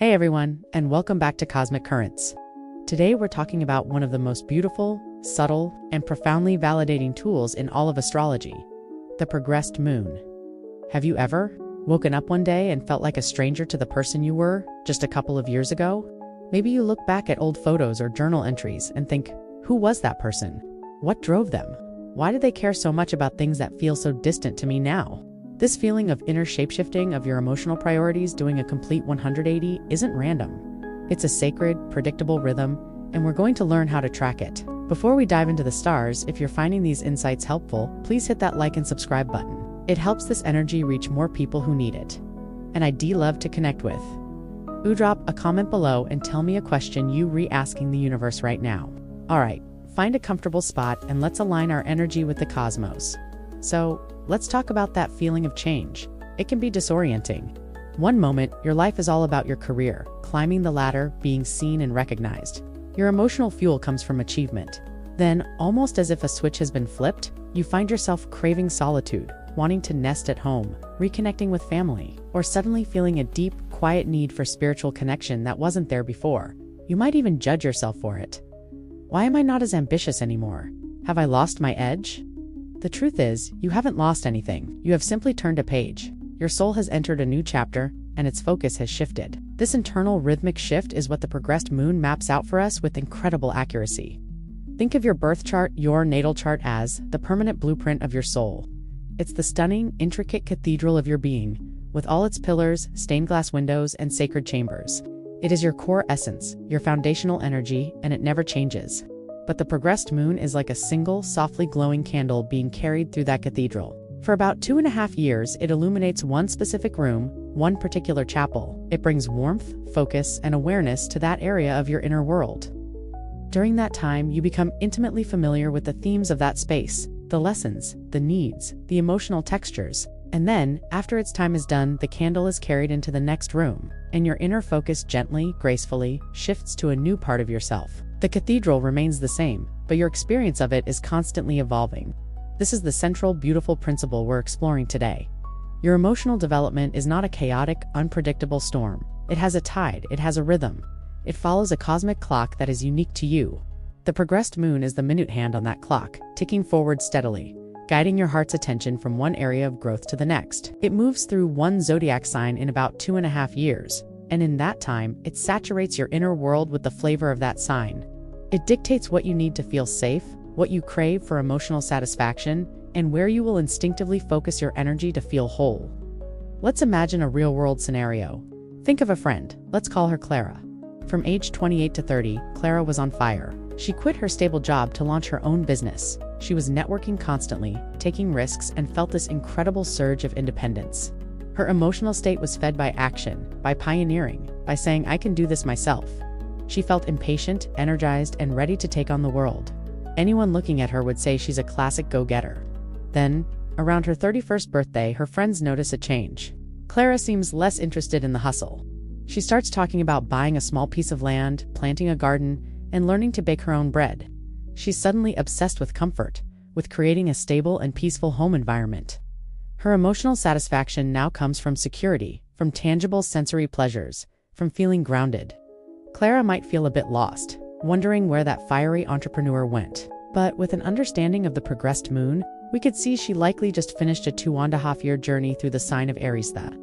Hey everyone, and welcome back to Cosmic Currents. Today we're talking about one of the most beautiful, subtle, and profoundly validating tools in all of astrology, the progressed moon. Have you ever woken up one day and felt like a stranger to the person you were just a couple of years ago? Maybe you look back at old photos or journal entries and think, who was that person? What drove them? Why did they care so much about things that feel so distant to me now? This feeling of inner shapeshifting of your emotional priorities doing a complete 180 isn't random. It's a sacred, predictable rhythm, and we're going to learn how to track it. Before we dive into the stars, if you're finding these insights helpful, please hit that like and subscribe button. It helps this energy reach more people who need it. And I'd love to connect with. Drop a comment below and tell me a question you re-asking the universe right now. Alright, find a comfortable spot and let's align our energy with the cosmos. So, let's talk about that feeling of change. It can be disorienting. One moment, your life is all about your career, climbing the ladder, being seen and recognized. Your emotional fuel comes from achievement. Then, almost as if a switch has been flipped, you find yourself craving solitude, wanting to nest at home, reconnecting with family, or suddenly feeling a deep, quiet need for spiritual connection that wasn't there before. You might even judge yourself for it. Why am I not as ambitious anymore? Have I lost my edge? The truth is, you haven't lost anything. You have simply turned a page. Your soul has entered a new chapter, and its focus has shifted. This internal rhythmic shift is what the progressed moon maps out for us with incredible accuracy. Think of your birth chart, your natal chart, as the permanent blueprint of your soul. It's the stunning, intricate cathedral of your being, with all its pillars, stained glass windows, and sacred chambers. It is your core essence, your foundational energy, and it never changes. But the progressed moon is like a single, softly glowing candle being carried through that cathedral. For about 2.5 years, it illuminates one specific room, one particular chapel. It brings warmth, focus, and awareness to that area of your inner world. During that time, you become intimately familiar with the themes of that space, the lessons, the needs, the emotional textures. And then, after its time is done, the candle is carried into the next room, and your inner focus gently, gracefully, shifts to a new part of yourself. The cathedral remains the same, but your experience of it is constantly evolving. This is the central, beautiful principle we're exploring today. Your emotional development is not a chaotic, unpredictable storm. It has a tide, it has a rhythm. It follows a cosmic clock that is unique to you. The progressed moon is the minute hand on that clock, ticking forward steadily, guiding your heart's attention from one area of growth to the next. It moves through one zodiac sign in about 2.5 years. And in that time, it saturates your inner world with the flavor of that sign. It dictates what you need to feel safe, what you crave for emotional satisfaction, and where you will instinctively focus your energy to feel whole. Let's imagine a real-world scenario. Think of a friend. Let's call her Clara. From age 28 to 30, Clara was on fire. She quit her stable job to launch her own business. She was networking constantly, taking risks, and felt this incredible surge of independence. Her emotional state was fed by action, by pioneering, by saying, I can do this myself. She felt impatient, energized, and ready to take on the world. Anyone looking at her would say she's a classic go-getter. Then, around her 31st birthday, her friends notice a change. Clara seems less interested in the hustle. She starts talking about buying a small piece of land, planting a garden, and learning to bake her own bread. She's suddenly obsessed with comfort, with creating a stable and peaceful home environment. Her emotional satisfaction now comes from security, from tangible sensory pleasures, from feeling grounded. Clara might feel a bit lost, wondering where that fiery entrepreneur went. But with an understanding of the progressed moon, we could see she likely just finished a 2.5-year journey through the sign of Aries, the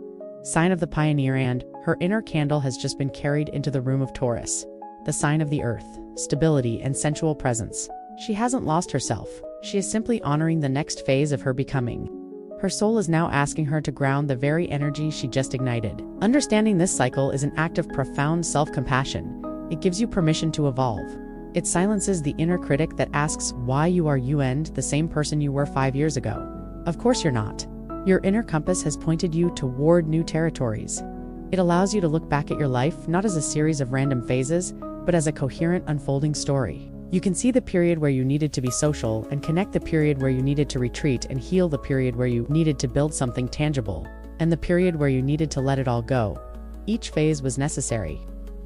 sign of the pioneer, and her inner candle has just been carried into the room of Taurus, the sign of the earth, stability, and sensual presence. She hasn't lost herself. She is simply honoring the next phase of her becoming. Her soul is now asking her to ground the very energy she just ignited. Understanding this cycle is an act of profound self-compassion. It gives you permission to evolve. It silences the inner critic that asks why you are the same person you were 5 years ago. Of course you're not. Your inner compass has pointed you toward new territories. It allows you to look back at your life not as a series of random phases, but as a coherent, unfolding story. You can see the period where you needed to be social and connect the period where you needed to retreat and heal, the period where you needed to build something tangible, and the period where you needed to let it all go. Each phase was necessary.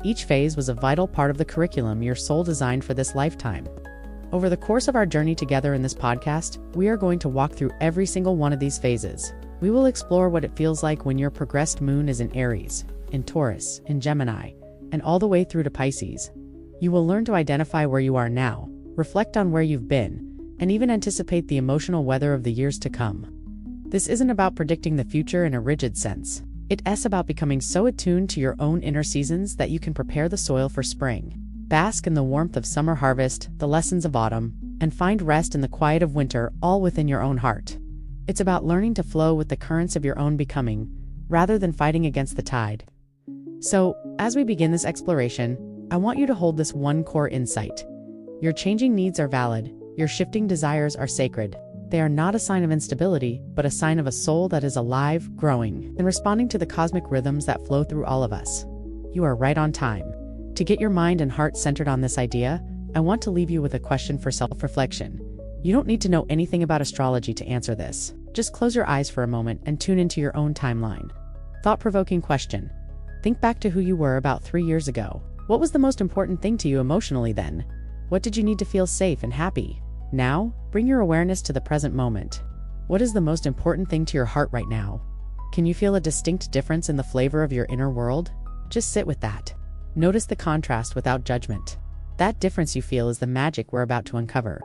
Each phase was a vital part of the curriculum your soul designed for this lifetime. Over the course of our journey together in this podcast, we are going to walk through every single one of these phases. We will explore what it feels like when your progressed moon is in Aries, in Taurus, in Gemini, and all the way through to Pisces. You will learn to identify where you are now, reflect on where you've been, and even anticipate the emotional weather of the years to come. This isn't about predicting the future in a rigid sense. It's about becoming so attuned to your own inner seasons that you can prepare the soil for spring, bask in the warmth of summer harvest, the lessons of autumn, and find rest in the quiet of winter, all within your own heart. It's about learning to flow with the currents of your own becoming, rather than fighting against the tide. So, as we begin this exploration, I want you to hold this one core insight. Your changing needs are valid, your shifting desires are sacred. They are not a sign of instability, but a sign of a soul that is alive, growing, and responding to the cosmic rhythms that flow through all of us. You are right on time. To get your mind and heart centered on this idea, I want to leave you with a question for self-reflection. You don't need to know anything about astrology to answer this. Just close your eyes for a moment and tune into your own timeline. Thought-provoking question. Think back to who you were about 3 years ago. What was the most important thing to you emotionally then? What did you need to feel safe and happy? Now, bring your awareness to the present moment. What is the most important thing to your heart right now? Can you feel a distinct difference in the flavor of your inner world? Just sit with that. Notice the contrast without judgment. That difference you feel is the magic we're about to uncover.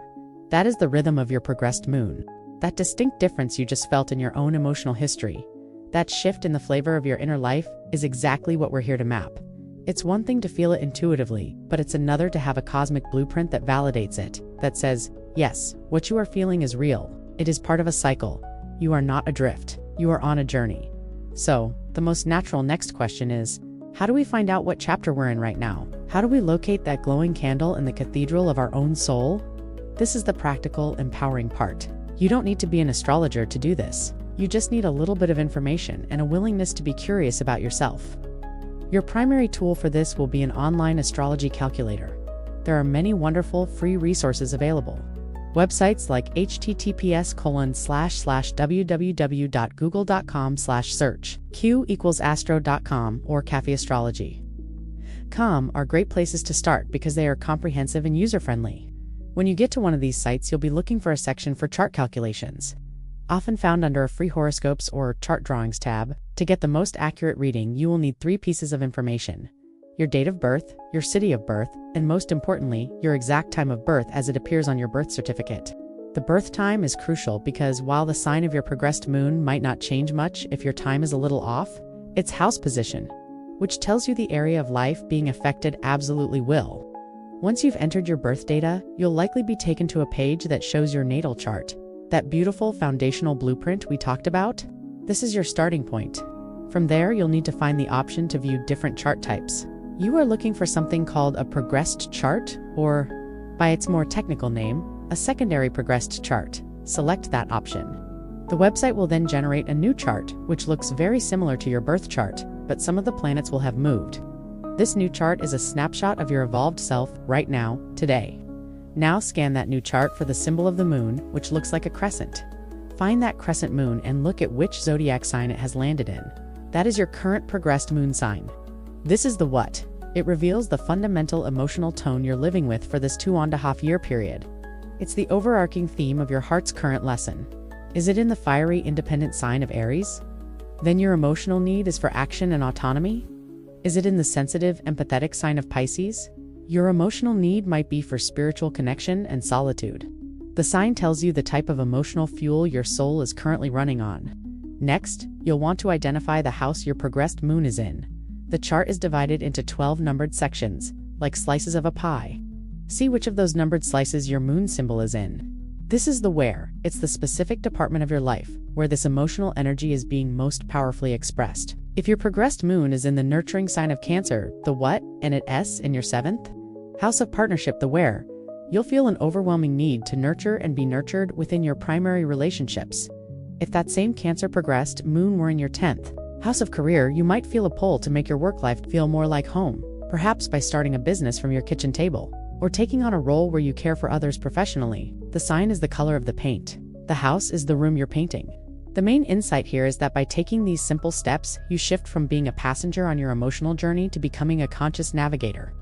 That is the rhythm of your progressed moon. That distinct difference you just felt in your own emotional history. That shift in the flavor of your inner life is exactly what we're here to map. It's one thing to feel it intuitively, but it's another to have a cosmic blueprint that validates it, that says, yes, what you are feeling is real. It is part of a cycle. You are not adrift. You are on a journey. So, the most natural next question is, how do we find out what chapter we're in right now? How do we locate that glowing candle in the cathedral of our own soul? This is the practical, empowering part. You don't need to be an astrologer to do this. You just need a little bit of information and a willingness to be curious about yourself. Your primary tool for this will be an online astrology calculator. There are many wonderful free resources available. Websites like https://www.google.com/search, q=astro.com, or cafeastrology.com are great places to start because they are comprehensive and user-friendly. When you get to one of these sites, you'll be looking for a section for chart calculations, often found under a free horoscopes or chart drawings tab. To get the most accurate reading, you will need 3 pieces of information: your date of birth, your city of birth, and most importantly, your exact time of birth as it appears on your birth certificate. The birth time is crucial because while the sign of your progressed moon might not change much if your time is a little off, its house position, which tells you the area of life being affected, absolutely will. Once you've entered your birth data, you'll likely be taken to a page that shows your natal chart, that beautiful foundational blueprint we talked about. This is your starting point. From there, you'll need to find the option to view different chart types. You are looking for something called a progressed chart, or, by its more technical name, a secondary progressed chart. Select that option. The website will then generate a new chart, which looks very similar to your birth chart, but some of the planets will have moved. This new chart is a snapshot of your evolved self right now, today. Now scan that new chart for the symbol of the moon, which looks like a crescent. Find that crescent moon and look at which zodiac sign it has landed in. That is your current progressed moon sign. This is the what. It reveals the fundamental emotional tone you're living with for this 2.5 year period. It's the overarching theme of your heart's current lesson. Is it in the fiery, independent sign of Aries? Then your emotional need is for action and autonomy? Is it in the sensitive, empathetic sign of Pisces? Your emotional need might be for spiritual connection and solitude. The sign tells you the type of emotional fuel your soul is currently running on. Next, you'll want to identify the house your progressed moon is in. The chart is divided into 12 numbered sections, like slices of a pie. See which of those numbered slices your moon symbol is in. This is the where. It's the specific department of your life where this emotional energy is being most powerfully expressed. If your progressed moon is in the nurturing sign of Cancer, the what, and it's in your 7th house of partnership, the where, you'll feel an overwhelming need to nurture and be nurtured within your primary relationships. If that same Cancer progressed moon were in your 10th house of career, you might feel a pull to make your work life feel more like home, perhaps by starting a business from your kitchen table, or taking on a role where you care for others professionally. The sign is the color of the paint. The house is the room you're painting. The main insight here is that by taking these simple steps, you shift from being a passenger on your emotional journey to becoming a conscious navigator.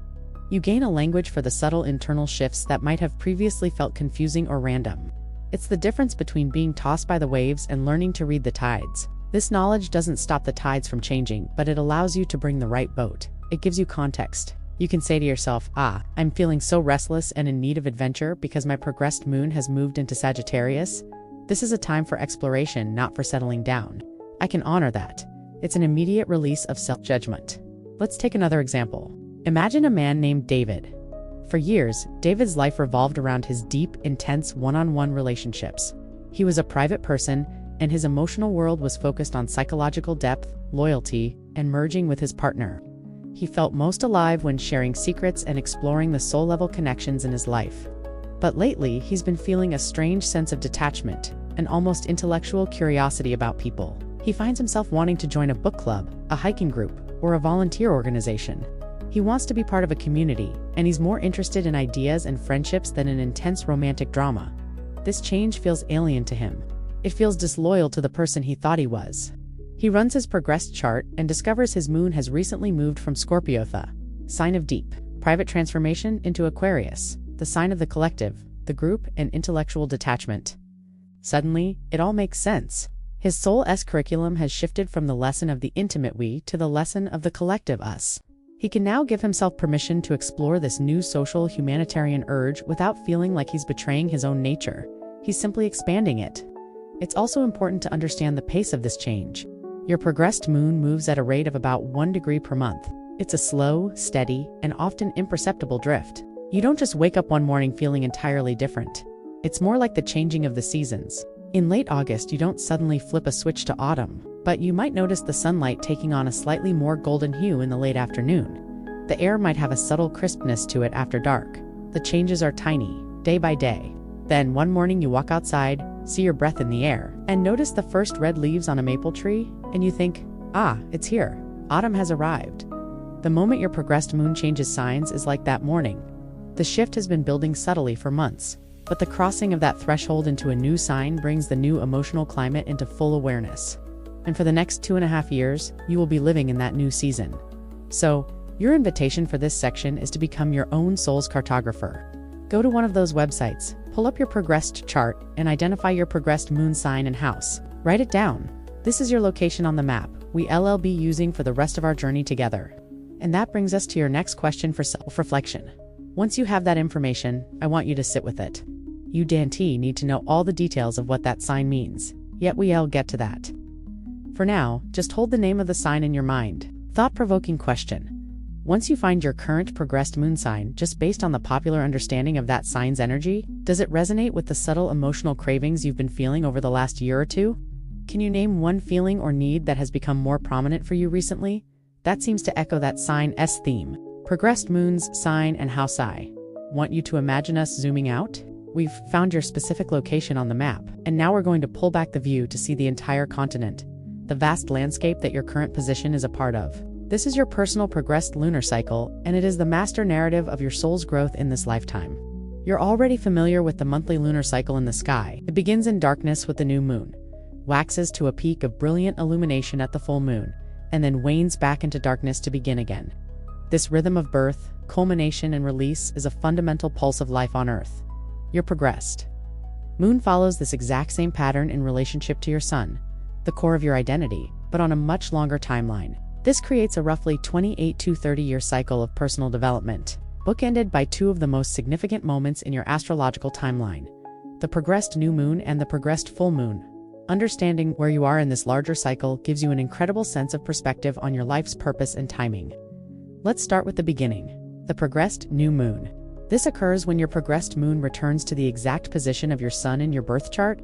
You gain a language for the subtle internal shifts that might have previously felt confusing or random. It's the difference between being tossed by the waves and learning to read the tides. This knowledge doesn't stop the tides from changing, but it allows you to bring the right boat. It gives you context. You can say to yourself, I'm feeling so restless and in need of adventure because my progressed moon has moved into Sagittarius. This is a time for exploration, not for settling down. I can honor that. It's an immediate release of self-judgment. Let's take another example. Imagine a man named David. For years, David's life revolved around his deep, intense one-on-one relationships. He was a private person, and his emotional world was focused on psychological depth, loyalty, and merging with his partner. He felt most alive when sharing secrets and exploring the soul-level connections in his life. But lately, he's been feeling a strange sense of detachment, an almost intellectual curiosity about people. He finds himself wanting to join a book club, a hiking group, or a volunteer organization. He wants to be part of a community, and he's more interested in ideas and friendships than in intense romantic drama. This change feels alien to him. It feels disloyal to the person he thought he was. He runs his progressed chart and discovers his moon has recently moved from Scorpio, the sign of deep, private transformation, into Aquarius, the sign of the collective, the group, and intellectual detachment. Suddenly, it all makes sense. His soul-esque curriculum has shifted from the lesson of the intimate we to the lesson of the collective us. He can now give himself permission to explore this new social humanitarian urge without feeling like he's betraying his own nature. He's simply expanding it. It's also important to understand the pace of this change. Your progressed moon moves at a rate of about 1 degree per month. It's a slow, steady, and often imperceptible drift. You don't just wake up one morning feeling entirely different. It's more like the changing of the seasons. In late August, you don't suddenly flip a switch to autumn, but you might notice the sunlight taking on a slightly more golden hue in the late afternoon. The air might have a subtle crispness to it after dark. The changes are tiny, day by day. Then one morning you walk outside, see your breath in the air, and notice the first red leaves on a maple tree, and you think, it's here. Autumn has arrived. The moment your progressed moon changes signs is like that morning. The shift has been building subtly for months, but the crossing of that threshold into a new sign brings the new emotional climate into full awareness. And for the next 2.5 years, you will be living in that new season. So, your invitation for this section is to become your own soul's cartographer. Go to one of those websites, pull up your progressed chart, and identify your progressed moon sign and house. Write it down. This is your location on the map we'll be using for the rest of our journey together. And that brings us to your next question for self-reflection. Once you have that information, I want you to sit with it. You need to know all the details of what that sign means, yet we'll get to that. For now, just hold the name of the sign in your mind. Thought-provoking question. Once you find your current progressed moon sign, just based on the popular understanding of that sign's energy, does it resonate with the subtle emotional cravings you've been feeling over the last year or two? Can you name one feeling or need that has become more prominent for you recently? That seems to echo that sign's theme. Progressed moons, sign, and house. I want you to imagine us zooming out. We've found your specific location on the map, and now we're going to pull back the view to see the entire continent, the vast landscape that your current position is a part of. This is your personal progressed lunar cycle, and it is the master narrative of your soul's growth in this lifetime. You're already familiar with the monthly lunar cycle in the sky. It begins in darkness with the new moon, waxes to a peak of brilliant illumination at the full moon, and then wanes back into darkness to begin again. This rhythm of birth, culmination, and release is a fundamental pulse of life on Earth. You're progressed. Moon follows this exact same pattern in relationship to your sun, the core of your identity, but on a much longer timeline. This creates a roughly 28 to 30-year cycle of personal development, bookended by two of the most significant moments in your astrological timeline: the progressed new moon and the progressed full moon. Understanding where you are in this larger cycle gives you an incredible sense of perspective on your life's purpose and timing. Let's start with the beginning, the progressed new moon. This occurs when your progressed moon returns to the exact position of your sun in your birth chart.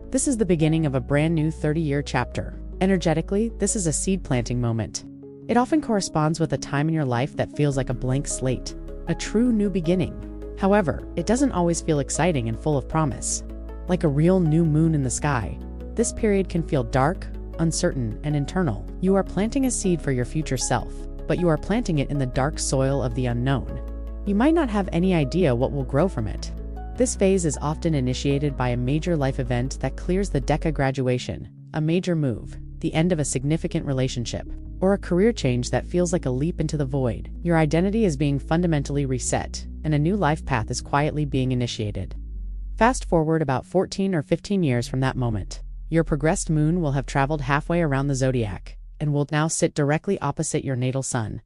This is the beginning of a brand new 30-year chapter. Energetically, this is a seed-planting moment. It often corresponds with a time in your life that feels like a blank slate, a true new beginning. However, it doesn't always feel exciting and full of promise. Like a real new moon in the sky, this period can feel dark, uncertain, and internal. You are planting a seed for your future self, but you are planting it in the dark soil of the unknown. You might not have any idea what will grow from it. This phase is often initiated by a major life event that clears the deck: a graduation, a major move, the end of a significant relationship, or a career change that feels like a leap into the void. Your identity is being fundamentally reset, and a new life path is quietly being initiated. Fast forward about 14 or 15 years from that moment. Your progressed moon will have traveled halfway around the zodiac and will now sit directly opposite your natal sun.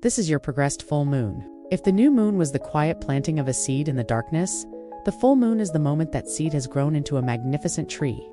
This is your progressed full moon. If the new moon was the quiet planting of a seed in the darkness, the full moon is the moment that seed has grown into a magnificent tree,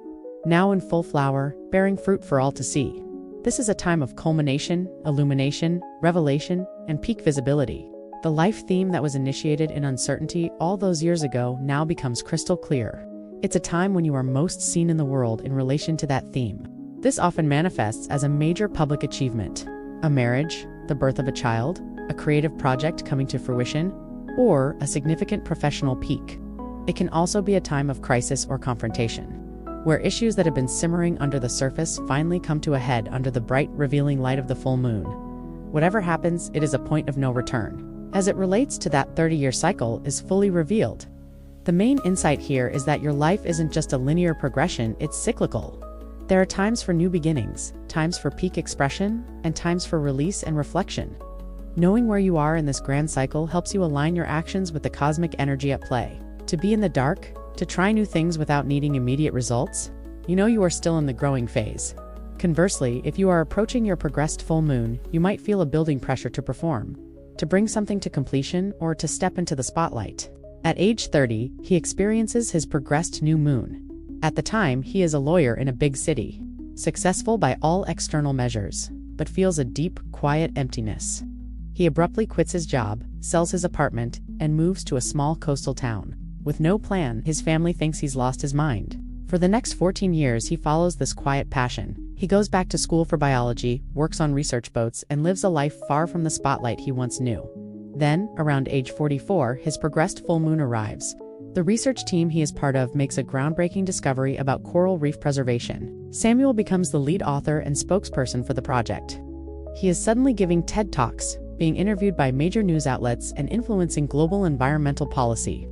now in full flower, bearing fruit for all to see. This is a time of culmination, illumination, revelation, and peak visibility. The life theme that was initiated in uncertainty all those years ago now becomes crystal clear. It's a time when you are most seen in the world in relation to that theme. This often manifests as a major public achievement, a marriage, the birth of a child, a creative project coming to fruition, or a significant professional peak. It can also be a time of crisis or confrontation, where issues that have been simmering under the surface finally come to a head under the bright, revealing light of the full moon. Whatever happens, it is a point of no return. As it relates to that 30-year cycle is fully revealed. The main insight here is that your life isn't just a linear progression, it's cyclical. There are times for new beginnings, times for peak expression, and times for release and reflection. Knowing where you are in this grand cycle helps you align your actions with the cosmic energy at play. To be in the dark, to try new things without needing immediate results, you know you are still in the growing phase. Conversely, if you are approaching your progressed full moon, you might feel a building pressure to perform, to bring something to completion, or to step into the spotlight. At age 30, he experiences his progressed new moon. At the time, he is a lawyer in a big city, successful by all external measures, but feels a deep, quiet emptiness. He abruptly quits his job, sells his apartment, and moves to a small coastal town. With no plan, his family thinks he's lost his mind. For the next 14 years, he follows this quiet passion. He goes back to school for biology, works on research boats, and lives a life far from the spotlight he once knew. Then, around age 44, his progressed full moon arrives. The research team he is part of makes a groundbreaking discovery about coral reef preservation. Samuel becomes the lead author and spokesperson for the project. He is suddenly giving TED Talks, being interviewed by major news outlets, and influencing global environmental policy.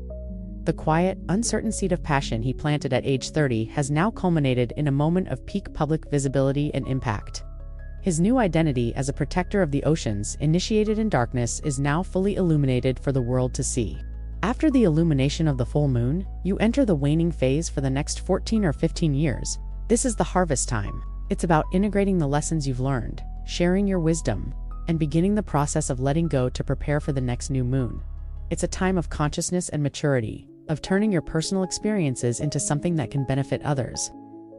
The quiet, uncertain seed of passion he planted at age 30 has now culminated in a moment of peak public visibility and impact. His new identity as a protector of the oceans, initiated in darkness, is now fully illuminated for the world to see. After the illumination of the full moon, you enter the waning phase for the next 14 or 15 years. This is the harvest time. It's about integrating the lessons you've learned, sharing your wisdom, and beginning the process of letting go to prepare for the next new moon. It's a time of consciousness and maturity, of turning your personal experiences into something that can benefit others.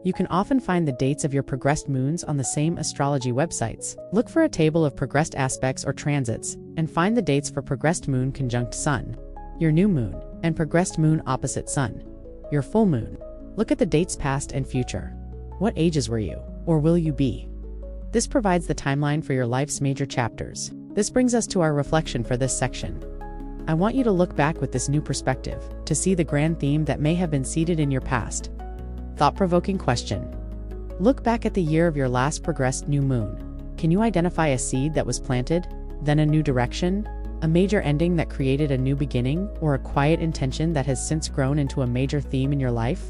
You can often find the dates of your progressed moons on the same astrology websites. Look for a table of progressed aspects or transits, and find the dates for progressed moon conjunct sun, your new moon, and progressed moon opposite sun, your full moon. Look at the dates past and future. What ages were you, or will you be? This provides the timeline for your life's major chapters. This brings us to our reflection for this section. I want you to look back with this new perspective, to see the grand theme that may have been seated in your past. Thought-provoking question. Look back at the year of your last progressed new moon. Can you identify a seed that was planted, then a new direction, a major ending that created a new beginning, or a quiet intention that has since grown into a major theme in your life?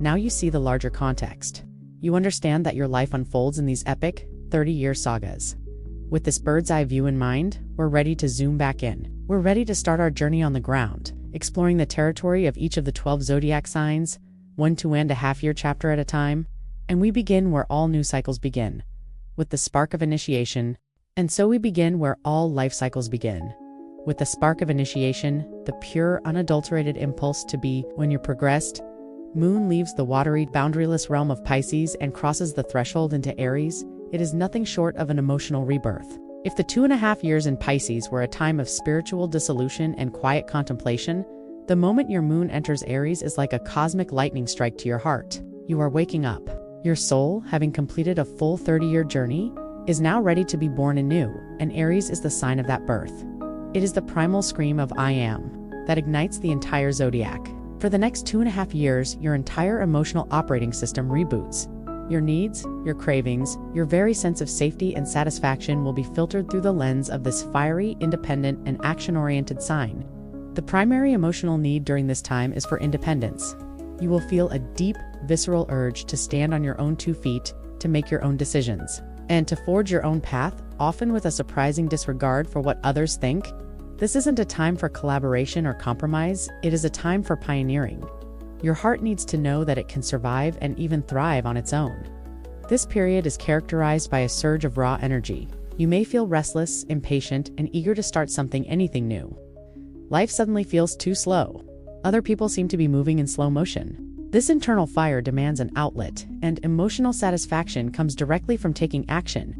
Now you see the larger context. You understand that your life unfolds in these epic, 30-year sagas. With this bird's-eye view in mind, we're ready to zoom back in. We're ready to start our journey on the ground, exploring the territory of each of the 12 zodiac signs, 1 2.5 year chapter at a time, and we begin where all new cycles begin, with the spark of initiation. And so we begin where all life cycles begin, with the spark of initiation, the pure, unadulterated impulse to be. When you're progressed, moon leaves the watery, boundaryless realm of Pisces and crosses the threshold into Aries. It is nothing short of an emotional rebirth. If the 2.5 years in Pisces were a time of spiritual dissolution and quiet contemplation, the moment your moon enters Aries is like a cosmic lightning strike to your heart. You are waking up. Your soul, having completed a full 30-year journey, is now ready to be born anew, and Aries is the sign of that birth. It is the primal scream of I am that ignites the entire zodiac. For the next 2.5 years, your entire emotional operating system reboots. Your needs, your cravings, your very sense of safety and satisfaction will be filtered through the lens of this fiery, independent, and action-oriented sign. The primary emotional need during this time is for independence. You will feel a deep, visceral urge to stand on your own 2 feet, to make your own decisions, and to forge your own path, often with a surprising disregard for what others think. This isn't a time for collaboration or compromise, it is a time for pioneering. Your heart needs to know that it can survive and even thrive on its own. This period is characterized by a surge of raw energy. You may feel restless, impatient, and eager to start anything new. Life suddenly feels too slow. Other people seem to be moving in slow motion. This internal fire demands an outlet, and emotional satisfaction comes directly from taking action,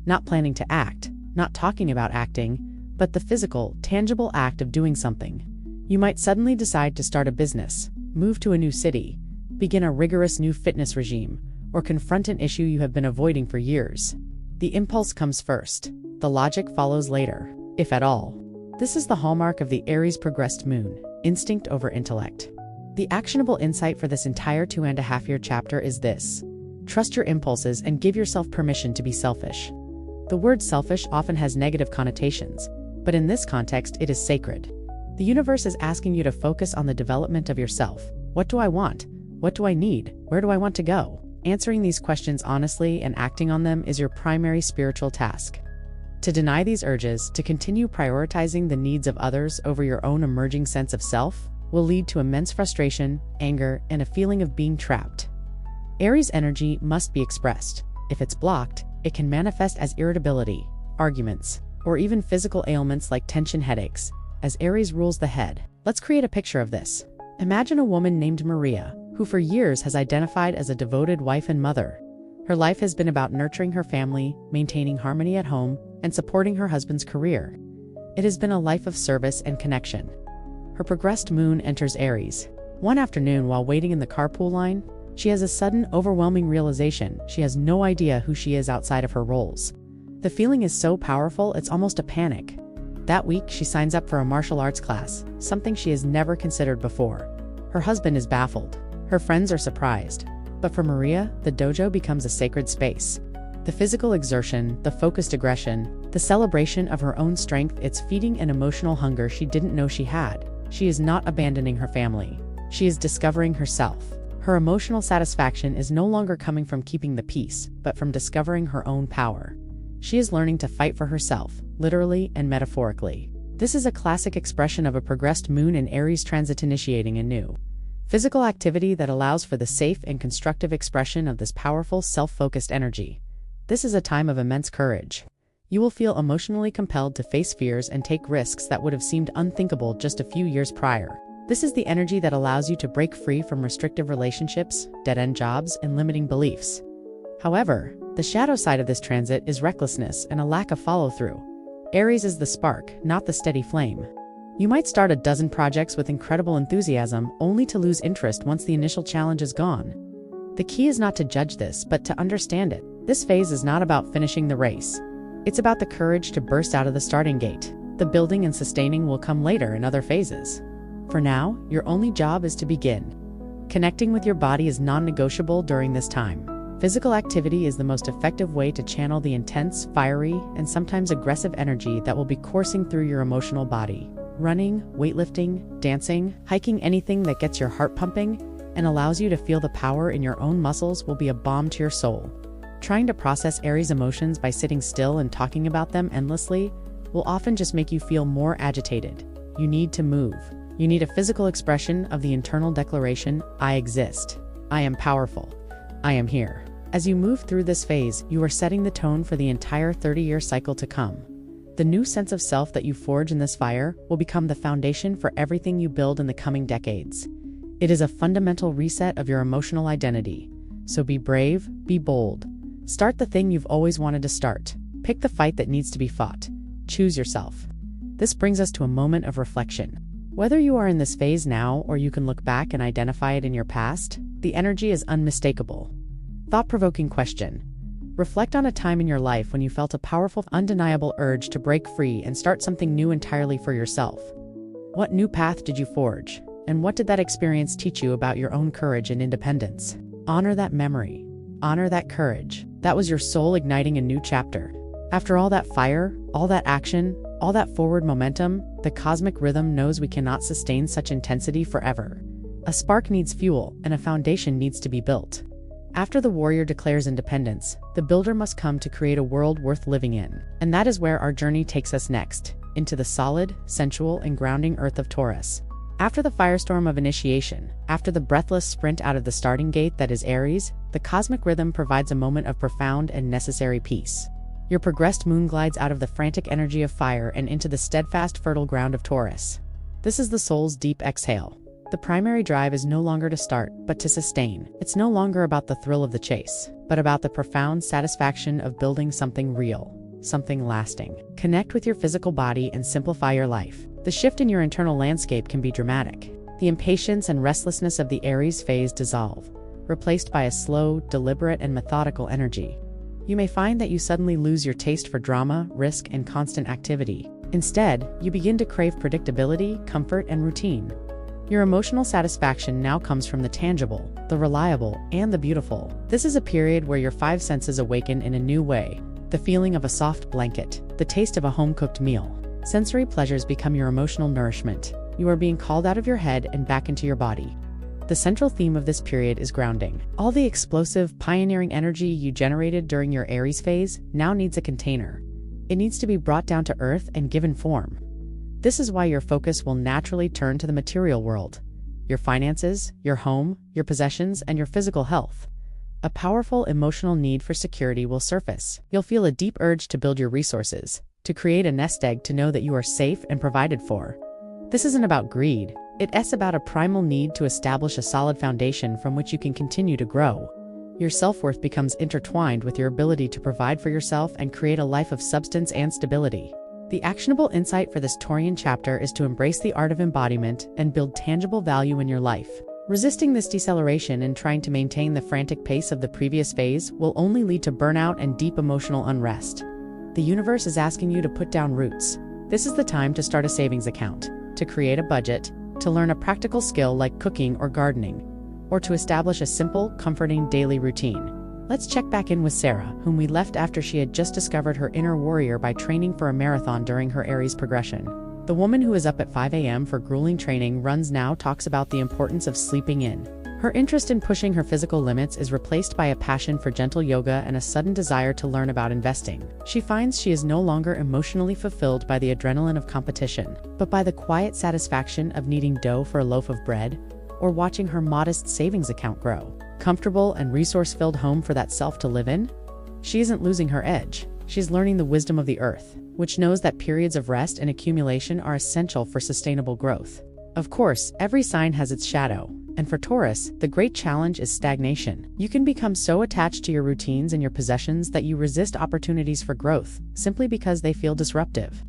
not planning to act, not talking about acting, but the physical, tangible act of doing something. You might suddenly decide to start a business, move to a new city, begin a rigorous new fitness regime, or confront an issue you have been avoiding for years. The impulse comes first. The logic follows later, if at all. This is the hallmark of the Aries progressed moon, instinct over intellect. The actionable insight for this entire 2.5-year chapter is this: trust your impulses and give yourself permission to be selfish. The word selfish often has negative connotations, but in this context it is sacred. The universe is asking you to focus on the development of yourself. What do I want? What do I need? Where do I want to go? Answering these questions honestly and acting on them is your primary spiritual task. To deny these urges, to continue prioritizing the needs of others over your own emerging sense of self, will lead to immense frustration, anger, and a feeling of being trapped. Aries energy must be expressed. If it's blocked, it can manifest as irritability, arguments, or even physical ailments like tension headaches, as Aries rules the head. Let's create a picture of this. Imagine a woman named Maria, who for years has identified as a devoted wife and mother. Her life has been about nurturing her family, maintaining harmony at home, and supporting her husband's career. It has been a life of service and connection. Her progressed moon enters Aries. One afternoon, while waiting in the carpool line, she has a sudden, overwhelming realization. She has no idea who she is outside of her roles. The feeling is so powerful, it's almost a panic. That week, she signs up for a martial arts class, something she has never considered before. Her husband is baffled. Her friends are surprised. But for Maria, the dojo becomes a sacred space. The physical exertion, the focused aggression, the celebration of her own strength, it's feeding an emotional hunger she didn't know she had. She is not abandoning her family. She is discovering herself. Her emotional satisfaction is no longer coming from keeping the peace, but from discovering her own power. She is learning to fight for herself, literally and metaphorically. This is a classic expression of a progressed moon in Aries transit initiating a new physical activity that allows for the safe and constructive expression of this powerful, self-focused energy. This is a time of immense courage. You will feel emotionally compelled to face fears and take risks that would have seemed unthinkable just a few years prior. This is the energy that allows you to break free from restrictive relationships, dead-end jobs, and limiting beliefs. However, the shadow side of this transit is recklessness and a lack of follow-through. Aries is the spark, not the steady flame. You might start a dozen projects with incredible enthusiasm, only to lose interest once the initial challenge is gone. The key is not to judge this, but to understand it. This phase is not about finishing the race. It's about the courage to burst out of the starting gate. The building and sustaining will come later in other phases. For now, your only job is to begin. Connecting with your body is non-negotiable during this time. Physical activity is the most effective way to channel the intense, fiery, and sometimes aggressive energy that will be coursing through your emotional body. Running, weightlifting, dancing, hiking, anything that gets your heart pumping and allows you to feel the power in your own muscles will be a balm to your soul. Trying to process Aries emotions by sitting still and talking about them endlessly will often just make you feel more agitated. You need to move. You need a physical expression of the internal declaration, I exist. I am powerful. I am here. As you move through this phase, you are setting the tone for the entire 30-year cycle to come. The new sense of self that you forge in this fire will become the foundation for everything you build in the coming decades. It is a fundamental reset of your emotional identity. So be brave, be bold. Start the thing you've always wanted to start. Pick the fight that needs to be fought. Choose yourself. This brings us to a moment of reflection. Whether you are in this phase now or you can look back and identify it in your past, the energy is unmistakable. Thought-provoking question. Reflect on a time in your life when you felt a powerful, undeniable urge to break free and start something new entirely for yourself. What new path did you forge? And what did that experience teach you about your own courage and independence? Honor that memory. Honor that courage. That was your soul igniting a new chapter. After all that fire, all that action, all that forward momentum, the cosmic rhythm knows we cannot sustain such intensity forever. A spark needs fuel, and a foundation needs to be built. After the warrior declares independence, the builder must come to create a world worth living in. And that is where our journey takes us next, into the solid, sensual, and grounding earth of Taurus. After the firestorm of initiation, after the breathless sprint out of the starting gate that is Aries, the cosmic rhythm provides a moment of profound and necessary peace. Your progressed moon glides out of the frantic energy of fire and into the steadfast, fertile ground of Taurus. This is the soul's deep exhale. The primary drive is no longer to start, but to sustain. It's no longer about the thrill of the chase, but about the profound satisfaction of building something real, something lasting. Connect with your physical body and simplify your life. The shift in your internal landscape can be dramatic. The impatience and restlessness of the Aries phase dissolve, replaced by a slow, deliberate, and methodical energy. You may find that you suddenly lose your taste for drama, risk, and constant activity. Instead, you begin to crave predictability, comfort, and routine. Your emotional satisfaction now comes from the tangible, the reliable, and the beautiful. This is a period where your five senses awaken in a new way. The feeling of a soft blanket, the taste of a home-cooked meal. Sensory pleasures become your emotional nourishment. You are being called out of your head and back into your body. The central theme of this period is grounding. All the explosive, pioneering energy you generated during your Aries phase now needs a container. It needs to be brought down to earth and given form. This is why your focus will naturally turn to the material world. Your finances, your home, your possessions, and your physical health. A powerful emotional need for security will surface. You'll feel a deep urge to build your resources, to create a nest egg to know that you are safe and provided for. This isn't about greed. It's about a primal need to establish a solid foundation from which you can continue to grow. Your self-worth becomes intertwined with your ability to provide for yourself and create a life of substance and stability. The actionable insight for this Taurian chapter is to embrace the art of embodiment and build tangible value in your life. Resisting this deceleration and trying to maintain the frantic pace of the previous phase will only lead to burnout and deep emotional unrest. The universe is asking you to put down roots. This is the time to start a savings account, to create a budget, to learn a practical skill like cooking or gardening, or to establish a simple, comforting daily routine. Let's check back in with Sarah, whom we left after she had just discovered her inner warrior by training for a marathon during her Aries progression. The woman who is up at 5 a.m. for grueling training runs now talks about the importance of sleeping in. Her interest in pushing her physical limits is replaced by a passion for gentle yoga and a sudden desire to learn about investing. She finds she is no longer emotionally fulfilled by the adrenaline of competition, but by the quiet satisfaction of kneading dough for a loaf of bread, or watching her modest savings account grow. Comfortable and resource-filled home for that self to live in? She isn't losing her edge. She's learning the wisdom of the earth, which knows that periods of rest and accumulation are essential for sustainable growth. Of course, every sign has its shadow, and for Taurus, the great challenge is stagnation. You can become so attached to your routines and your possessions that you resist opportunities for growth, simply because they feel disruptive.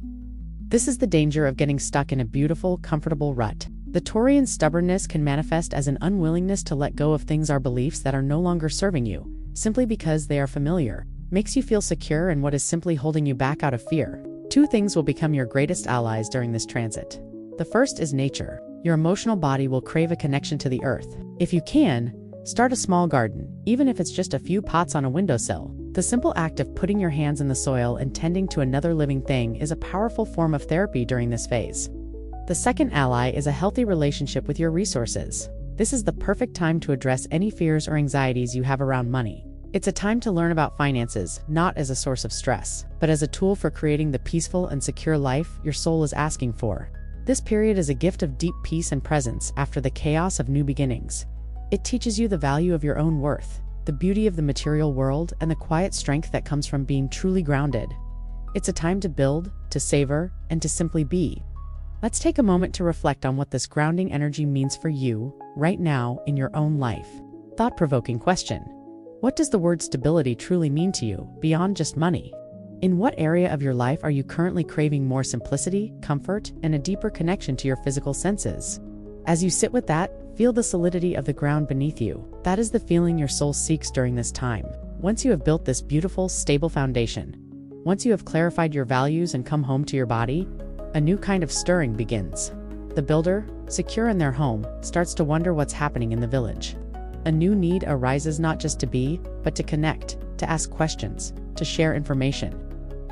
This is the danger of getting stuck in a beautiful, comfortable rut. The Taurian stubbornness can manifest as an unwillingness to let go of things or beliefs that are no longer serving you, simply because they are familiar, makes you feel secure in what is simply holding you back out of fear. Two things will become your greatest allies during this transit. The first is nature. Your emotional body will crave a connection to the earth. If you can, start a small garden, even if it's just a few pots on a windowsill. The simple act of putting your hands in the soil and tending to another living thing is a powerful form of therapy during this phase. The second ally is a healthy relationship with your resources. This is the perfect time to address any fears or anxieties you have around money. It's a time to learn about finances, not as a source of stress, but as a tool for creating the peaceful and secure life your soul is asking for. This period is a gift of deep peace and presence after the chaos of new beginnings. It teaches you the value of your own worth, the beauty of the material world, and the quiet strength that comes from being truly grounded. It's a time to build, to savor, and to simply be. Let's take a moment to reflect on what this grounding energy means for you, right now, in your own life. Thought-provoking question. What does the word stability truly mean to you, beyond just money? In what area of your life are you currently craving more simplicity, comfort, and a deeper connection to your physical senses? As you sit with that, feel the solidity of the ground beneath you. That is the feeling your soul seeks during this time. Once you have built this beautiful, stable foundation, once you have clarified your values and come home to your body, a new kind of stirring begins. The builder, secure in their home, starts to wonder what's happening in the village. A new need arises not just to be, but to connect, to ask questions, to share information,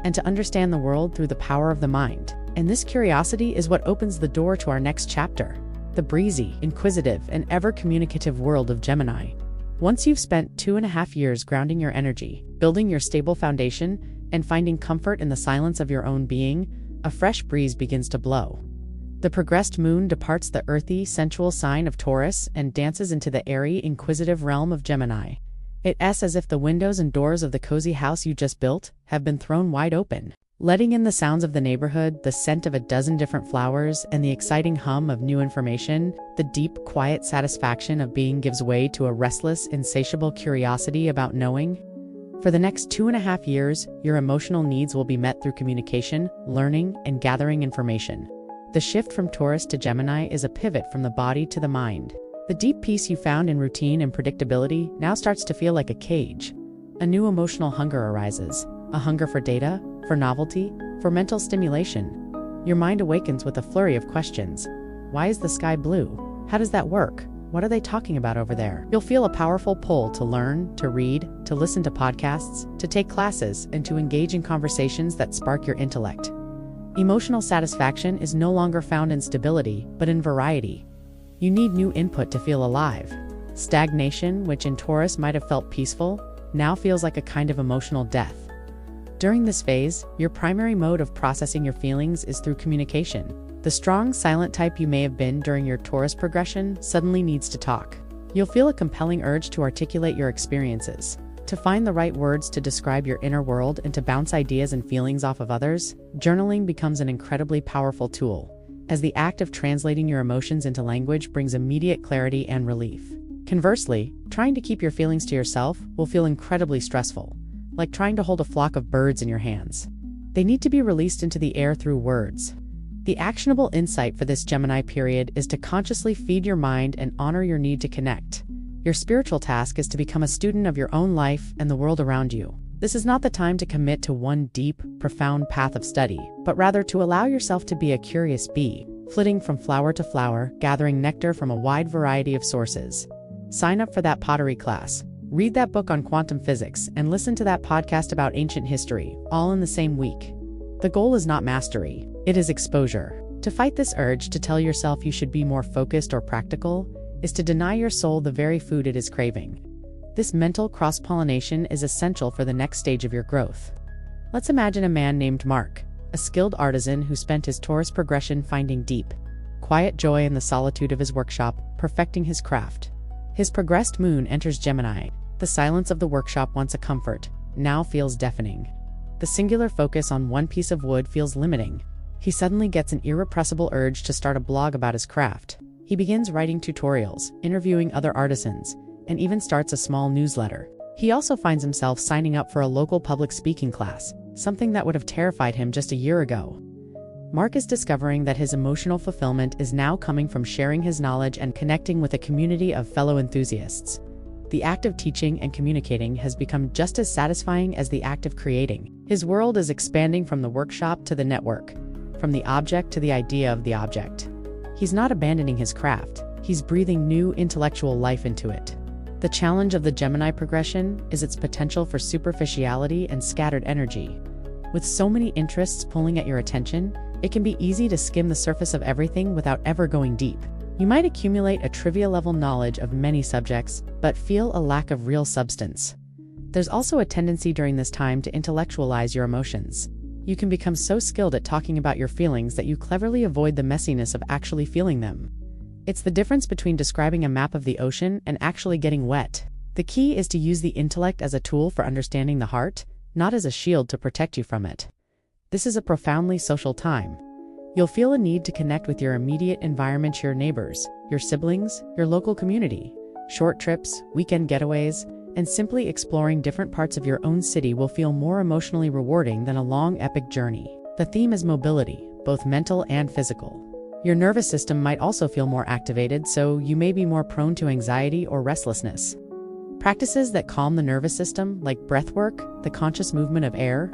and to understand the world through the power of the mind. And this curiosity is what opens the door to our next chapter, the breezy, inquisitive, and ever-communicative world of Gemini. Once you've spent 2.5 years grounding your energy, building your stable foundation, and finding comfort in the silence of your own being, a fresh breeze begins to blow. The progressed moon departs the earthy, sensual sign of Taurus and dances into the airy, inquisitive realm of Gemini. It's as if the windows and doors of the cozy house you just built have been thrown wide open, letting in the sounds of the neighborhood, the scent of a dozen different flowers, and the exciting hum of new information. The deep, quiet satisfaction of being gives way to a restless, insatiable curiosity about knowing. For the next 2.5 years, your emotional needs will be met through communication, learning, and gathering information. The shift from Taurus to Gemini is a pivot from the body to the mind. The deep peace you found in routine and predictability now starts to feel like a cage. A new emotional hunger arises, a hunger for data, for novelty, for mental stimulation. Your mind awakens with a flurry of questions. Why is the sky blue? How does that work? What are they talking about over there? You'll feel a powerful pull to learn, to read, to listen to podcasts, to take classes, and to engage in conversations that spark your intellect. Emotional satisfaction is no longer found in stability, but in variety. You need new input to feel alive. Stagnation, which in Taurus might have felt peaceful, now feels like a kind of emotional death. During this phase, your primary mode of processing your feelings is through communication. The strong, silent type you may have been during your Taurus progression suddenly needs to talk. You'll feel a compelling urge to articulate your experiences, to find the right words to describe your inner world and to bounce ideas and feelings off of others. Journaling becomes an incredibly powerful tool, as the act of translating your emotions into language brings immediate clarity and relief. Conversely, trying to keep your feelings to yourself will feel incredibly stressful, like trying to hold a flock of birds in your hands. They need to be released into the air through words. The actionable insight for this Gemini period is to consciously feed your mind and honor your need to connect. Your spiritual task is to become a student of your own life and the world around you. This is not the time to commit to one deep, profound path of study, but rather to allow yourself to be a curious bee, flitting from flower to flower, gathering nectar from a wide variety of sources. Sign up for that pottery class, read that book on quantum physics, and listen to that podcast about ancient history, all in the same week. The goal is not mastery, it is exposure. To fight this urge to tell yourself you should be more focused or practical is to deny your soul the very food it is craving. This mental cross-pollination is essential for the next stage of your growth. Let's imagine a man named Mark, a skilled artisan who spent his Taurus progression finding deep, quiet joy in the solitude of his workshop, perfecting his craft. His progressed moon enters Gemini. The silence of the workshop, once a comfort, now feels deafening. The singular focus on one piece of wood feels limiting. He suddenly gets an irrepressible urge to start a blog about his craft. He begins writing tutorials, interviewing other artisans, and even starts a small newsletter. He also finds himself signing up for a local public speaking class, something that would have terrified him just a year ago. Mark is discovering that his emotional fulfillment is now coming from sharing his knowledge and connecting with a community of fellow enthusiasts. The act of teaching and communicating has become just as satisfying as the act of creating. His world is expanding from the workshop to the network, from the object to the idea of the object. He's not abandoning his craft, he's breathing new intellectual life into it. The challenge of the Gemini progression is its potential for superficiality and scattered energy. With so many interests pulling at your attention, it can be easy to skim the surface of everything without ever going deep. You might accumulate a trivia-level knowledge of many subjects, but feel a lack of real substance. There's also a tendency during this time to intellectualize your emotions. You can become so skilled at talking about your feelings that you cleverly avoid the messiness of actually feeling them. It's the difference between describing a map of the ocean and actually getting wet. The key is to use the intellect as a tool for understanding the heart, not as a shield to protect you from it. This is a profoundly social time. You'll feel a need to connect with your immediate environment, your neighbors, your siblings, your local community. Short trips, weekend getaways, and simply exploring different parts of your own city will feel more emotionally rewarding than a long, epic journey. The theme is mobility, both mental and physical. Your nervous system might also feel more activated, so you may be more prone to anxiety or restlessness. Practices that calm the nervous system, like breathwork, the conscious movement of air,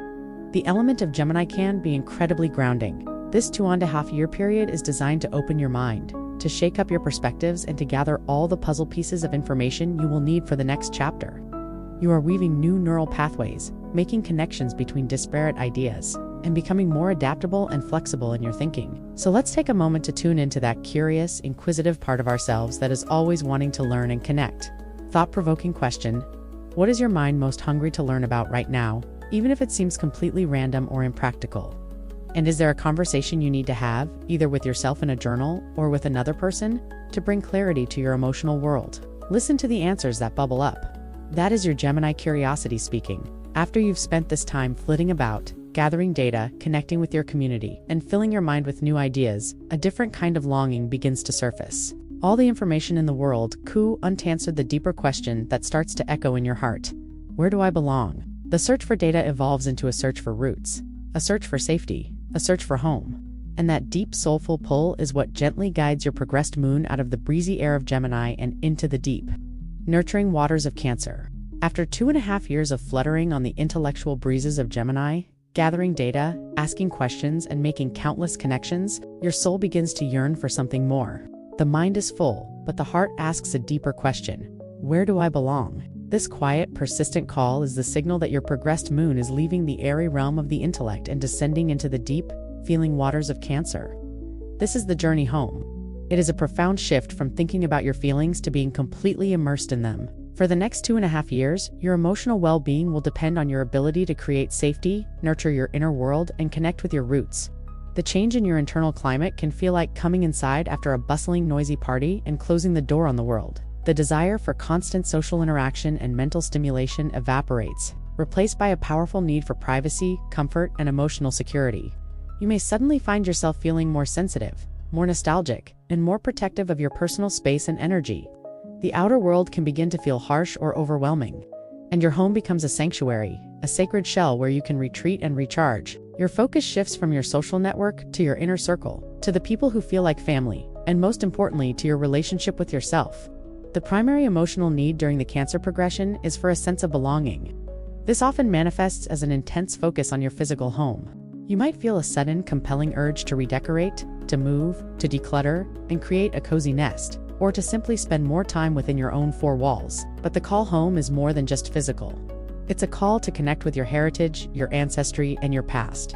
the element of Gemini, can be incredibly grounding. This 2.5 year period is designed to open your mind, to shake up your perspectives, and to gather all the puzzle pieces of information you will need for the next chapter. You are weaving new neural pathways, making connections between disparate ideas, and becoming more adaptable and flexible in your thinking. So let's take a moment to tune into that curious, inquisitive part of ourselves that is always wanting to learn and connect. Thought-provoking question: what is your mind most hungry to learn about right now, even if it seems completely random or impractical? And is there a conversation you need to have, either with yourself in a journal or with another person, to bring clarity to your emotional world? Listen to the answers that bubble up. That is your Gemini curiosity speaking. After you've spent this time flitting about, gathering data, connecting with your community, and filling your mind with new ideas, a different kind of longing begins to surface. All the information in the world, unanswered the deeper question that starts to echo in your heart. Where do I belong? The search for data evolves into a search for roots, a search for safety, a search for home. And that deep soulful pull is what gently guides your progressed moon out of the breezy air of Gemini and into the deep, nurturing waters of Cancer. After 2.5 years of fluttering on the intellectual breezes of Gemini, gathering data, asking questions, and making countless connections, your soul begins to yearn for something more. The mind is full, but the heart asks a deeper question. Where do I belong? This quiet, persistent call is the signal that your progressed moon is leaving the airy realm of the intellect and descending into the deep, feeling waters of Cancer. This is the journey home. It is a profound shift from thinking about your feelings to being completely immersed in them. For the next 2.5 years, your emotional well-being will depend on your ability to create safety, nurture your inner world, and connect with your roots. The change in your internal climate can feel like coming inside after a bustling, noisy party and closing the door on the world. The desire for constant social interaction and mental stimulation evaporates, replaced by a powerful need for privacy, comfort, and emotional security. You may suddenly find yourself feeling more sensitive, more nostalgic, and more protective of your personal space and energy. The outer world can begin to feel harsh or overwhelming, and your home becomes a sanctuary, a sacred shell where you can retreat and recharge. Your focus shifts from your social network to your inner circle, to the people who feel like family, and most importantly, to your relationship with yourself. The primary emotional need during the Cancer progression is for a sense of belonging. This often manifests as an intense focus on your physical home. You might feel a sudden, compelling urge to redecorate, to move, to declutter, and create a cozy nest, or to simply spend more time within your own four walls. But the call home is more than just physical. It's a call to connect with your heritage, your ancestry, and your past.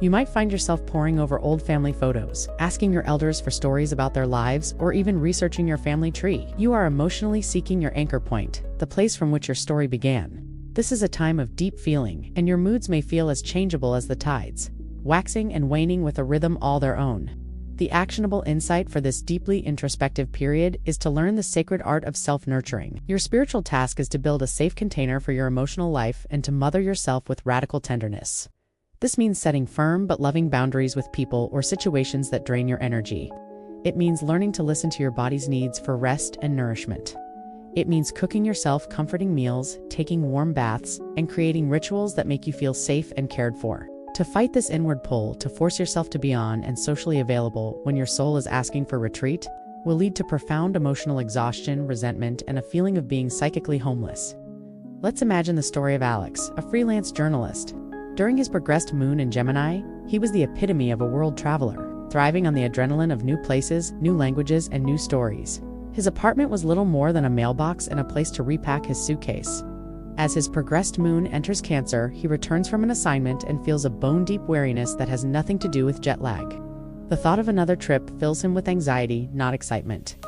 You might find yourself poring over old family photos, asking your elders for stories about their lives, or even researching your family tree. You are emotionally seeking your anchor point, the place from which your story began. This is a time of deep feeling, and your moods may feel as changeable as the tides, waxing and waning with a rhythm all their own. The actionable insight for this deeply introspective period is to learn the sacred art of self-nurturing. Your spiritual task is to build a safe container for your emotional life and to mother yourself with radical tenderness. This means setting firm but loving boundaries with people or situations that drain your energy. It means learning to listen to your body's needs for rest and nourishment. It means cooking yourself comforting meals, taking warm baths, and creating rituals that make you feel safe and cared for. To fight this inward pull, to force yourself to be on and socially available when your soul is asking for retreat, will lead to profound emotional exhaustion, resentment, and a feeling of being psychically homeless. Let's imagine the story of Alex, a freelance journalist. During his progressed moon in Gemini, he was the epitome of a world traveler, thriving on the adrenaline of new places, new languages, and new stories. His apartment was little more than a mailbox and a place to repack his suitcase. As his progressed moon enters Cancer, he returns from an assignment and feels a bone-deep weariness that has nothing to do with jet lag. The thought of another trip fills him with anxiety, not excitement.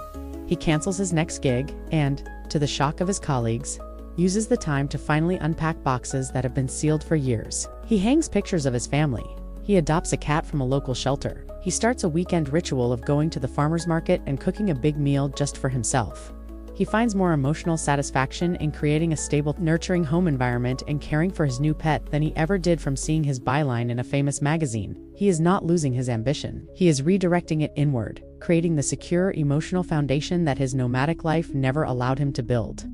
He cancels his next gig and, to the shock of his colleagues, uses the time to finally unpack boxes that have been sealed for years. He hangs pictures of his family. He adopts a cat from a local shelter. He starts a weekend ritual of going to the farmer's market and cooking a big meal just for himself. He finds more emotional satisfaction in creating a stable, nurturing home environment and caring for his new pet than he ever did from seeing his byline in a famous magazine. He is not losing his ambition. He is redirecting it inward, creating the secure emotional foundation that his nomadic life never allowed him to build.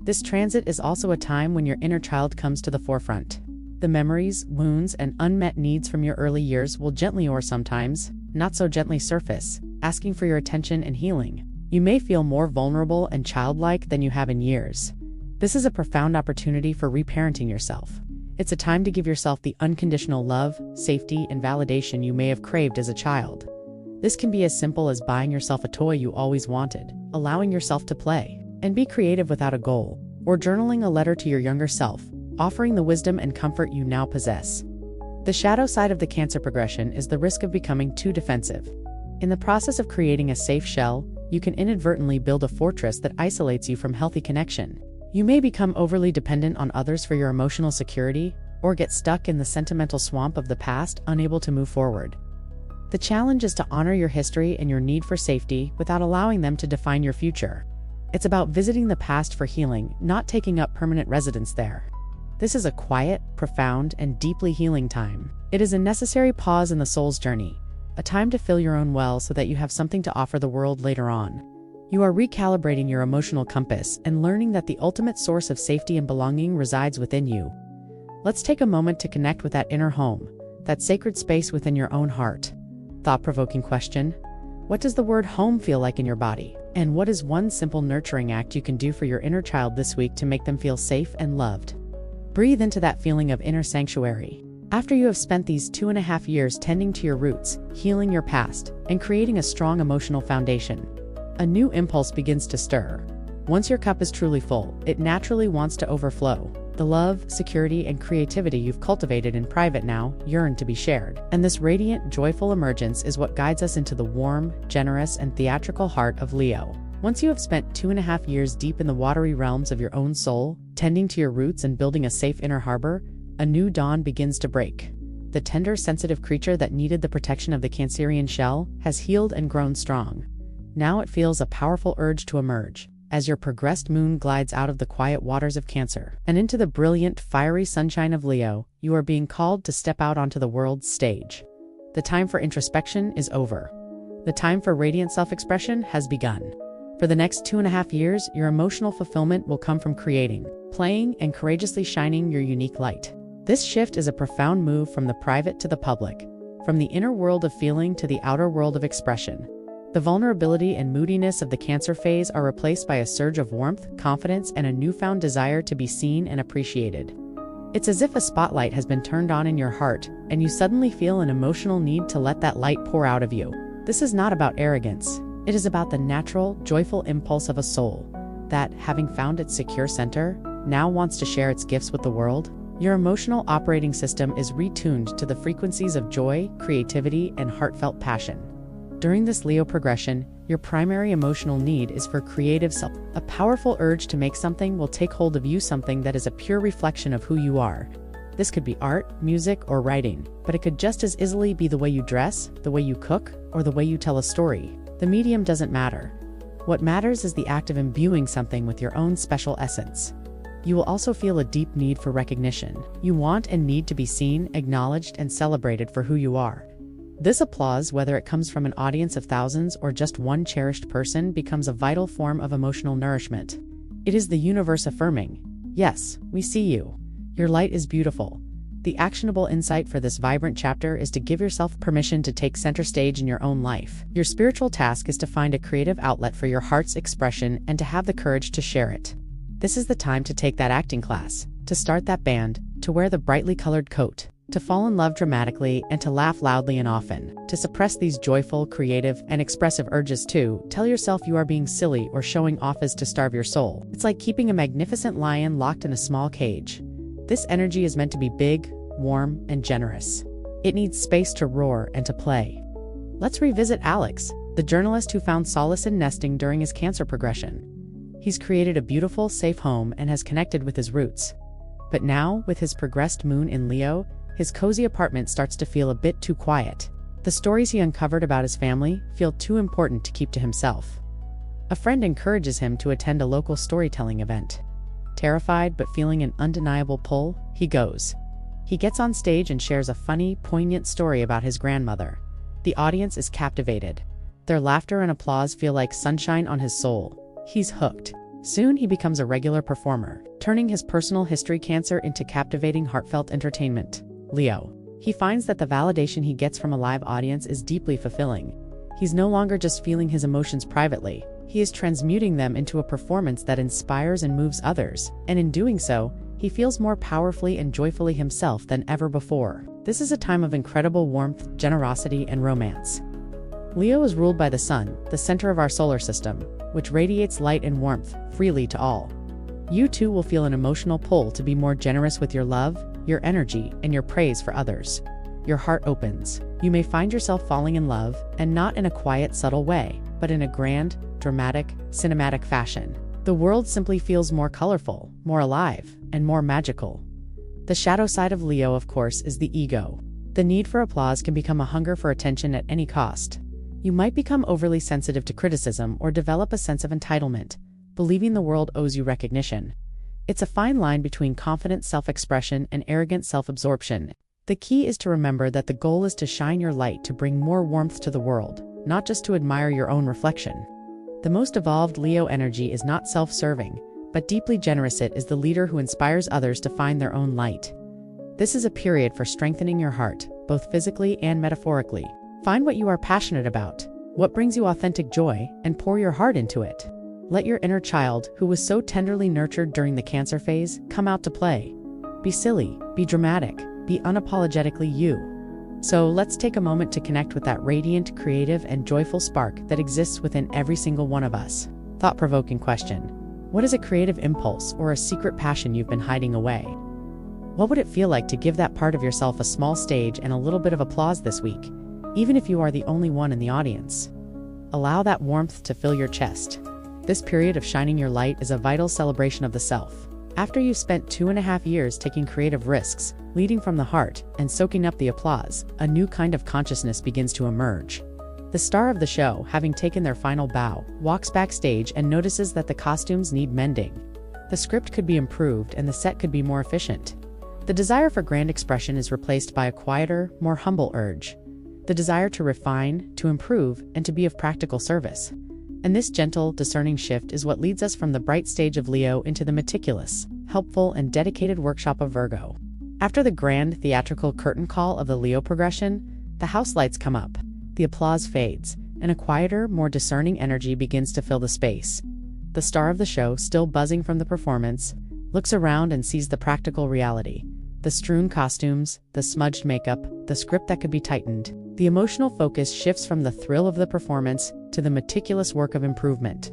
This transit is also a time when your inner child comes to the forefront. The memories, wounds, and unmet needs from your early years will gently or sometimes, not so gently surface, asking for your attention and healing. You may feel more vulnerable and childlike than you have in years. This is a profound opportunity for reparenting yourself. It's a time to give yourself the unconditional love, safety, and validation you may have craved as a child. This can be as simple as buying yourself a toy you always wanted, allowing yourself to play and be creative without a goal, or journaling a letter to your younger self, offering the wisdom and comfort you now possess. The shadow side of the Cancer progression is the risk of becoming too defensive. In the process of creating a safe shell, you can inadvertently build a fortress that isolates you from healthy connection. You may become overly dependent on others for your emotional security, or get stuck in the sentimental swamp of the past, unable to move forward. The challenge is to honor your history and your need for safety without allowing them to define your future. It's about visiting the past for healing, not taking up permanent residence there. This is a quiet, profound, and deeply healing time. It is a necessary pause in the soul's journey, a time to fill your own well so that you have something to offer the world later on. You are recalibrating your emotional compass and learning that the ultimate source of safety and belonging resides within you. Let's take a moment to connect with that inner home, that sacred space within your own heart. Thought-provoking question: what does the word home feel like in your body? And what is one simple nurturing act you can do for your inner child this week to make them feel safe and loved? Breathe into that feeling of inner sanctuary. After you have spent these 2.5 years tending to your roots, healing your past, and creating a strong emotional foundation, a new impulse begins to stir. Once your cup is truly full, it naturally wants to overflow. The love, security, and creativity you've cultivated in private now yearn to be shared. And this radiant, joyful emergence is what guides us into the warm, generous, and theatrical heart of Leo. Once you have spent 2.5 years deep in the watery realms of your own soul, tending to your roots and building a safe inner harbor, a new dawn begins to break. The tender, sensitive creature that needed the protection of the Cancerian shell has healed and grown strong. Now it feels a powerful urge to emerge, as your progressed moon glides out of the quiet waters of Cancer and into the brilliant, fiery sunshine of Leo. You are being called to step out onto the world's stage. The time for introspection is over. The time for radiant self-expression has begun. For the next 2.5 years, your emotional fulfillment will come from creating, playing, and courageously shining your unique light. This shift is a profound move from the private to the public, from the inner world of feeling to the outer world of expression. The vulnerability and moodiness of the Cancer phase are replaced by a surge of warmth, confidence, and a newfound desire to be seen and appreciated. It's as if a spotlight has been turned on in your heart, and you suddenly feel an emotional need to let that light pour out of you. This is not about arrogance. It is about the natural, joyful impulse of a soul that, having found its secure center, now wants to share its gifts with the world. Your emotional operating system is retuned to the frequencies of joy, creativity, and heartfelt passion. During this Leo progression, your primary emotional need is for creative self. A powerful urge to make something will take hold of you, something that is a pure reflection of who you are. This could be art, music, or writing, but it could just as easily be the way you dress, the way you cook, or the way you tell a story. The medium doesn't matter. What matters is the act of imbuing something with your own special essence. You will also feel a deep need for recognition. You want and need to be seen, acknowledged, and celebrated for who you are. This applause, whether it comes from an audience of thousands or just one cherished person, becomes a vital form of emotional nourishment. It is the universe affirming, "Yes, we see you. Your light is beautiful." The actionable insight for this vibrant chapter is to give yourself permission to take center stage in your own life. Your spiritual task is to find a creative outlet for your heart's expression and to have the courage to share it. This is the time to take that acting class, to start that band, to wear the brightly colored coat, to fall in love dramatically, and to laugh loudly and often. To suppress these joyful, creative, and expressive urges too, tell yourself you are being silly or showing off is to starve your soul. It's like keeping a magnificent lion locked in a small cage. This energy is meant to be big, warm, and generous. It needs space to roar and to play. Let's revisit Alex, the journalist who found solace in nesting during his Cancer progression. He's created a beautiful, safe home and has connected with his roots. But now, with his progressed moon in Leo, his cozy apartment starts to feel a bit too quiet. The stories he uncovered about his family feel too important to keep to himself. A friend encourages him to attend a local storytelling event. Terrified but feeling an undeniable pull, he goes. He gets on stage and shares a funny, poignant story about his grandmother. The audience is captivated. Their laughter and applause feel like sunshine on his soul. He's hooked. Soon he becomes a regular performer, turning his personal history Cancer into captivating, heartfelt entertainment. Leo. He finds that the validation he gets from a live audience is deeply fulfilling. He's no longer just feeling his emotions privately. He is transmuting them into a performance that inspires and moves others, and in doing so, he feels more powerfully and joyfully himself than ever before. This is a time of incredible warmth, generosity, and romance. Leo is ruled by the sun, the center of our solar system, which radiates light and warmth freely to all. You too will feel an emotional pull to be more generous with your love, your energy, and your praise for others. Your heart opens. You may find yourself falling in love, and not in a quiet, subtle way, but in a grand, dramatic, cinematic fashion. The world simply feels more colorful, more alive, and more magical. The shadow side of Leo, of course, is the ego. The need for applause can become a hunger for attention at any cost. You might become overly sensitive to criticism or develop a sense of entitlement, believing the world owes you recognition. It's a fine line between confident self-expression and arrogant self-absorption. The key is to remember that the goal is to shine your light to bring more warmth to the world, not just to admire your own reflection. The most evolved Leo energy is not self-serving, but deeply generous. It is the leader who inspires others to find their own light. This is a period for strengthening your heart, both physically and metaphorically. Find what you are passionate about, what brings you authentic joy, and pour your heart into it. Let your inner child, who was so tenderly nurtured during the Cancer phase, come out to play. Be silly, be dramatic, be unapologetically you. So let's take a moment to connect with that radiant, creative, and joyful spark that exists within every single one of us. Thought-provoking question. What is a creative impulse or a secret passion you've been hiding away? What would it feel like to give that part of yourself a small stage and a little bit of applause this week, even if you are the only one in the audience? Allow that warmth to fill your chest. This period of shining your light is a vital celebration of the self. After you've spent 2.5 years taking creative risks, leading from the heart, and soaking up the applause, a new kind of consciousness begins to emerge. The star of the show, having taken their final bow, walks backstage and notices that the costumes need mending. The script could be improved and the set could be more efficient. The desire for grand expression is replaced by a quieter, more humble urge. The desire to refine, to improve, and to be of practical service. And this gentle, discerning shift is what leads us from the bright stage of Leo into the meticulous, helpful, and dedicated workshop of Virgo. After the grand, theatrical curtain call of the Leo progression, the house lights come up, the applause fades, and a quieter, more discerning energy begins to fill the space. The star of the show, still buzzing from the performance, looks around and sees the practical reality. The strewn costumes, the smudged makeup, the script that could be tightened. The emotional focus shifts from the thrill of the performance to the meticulous work of improvement.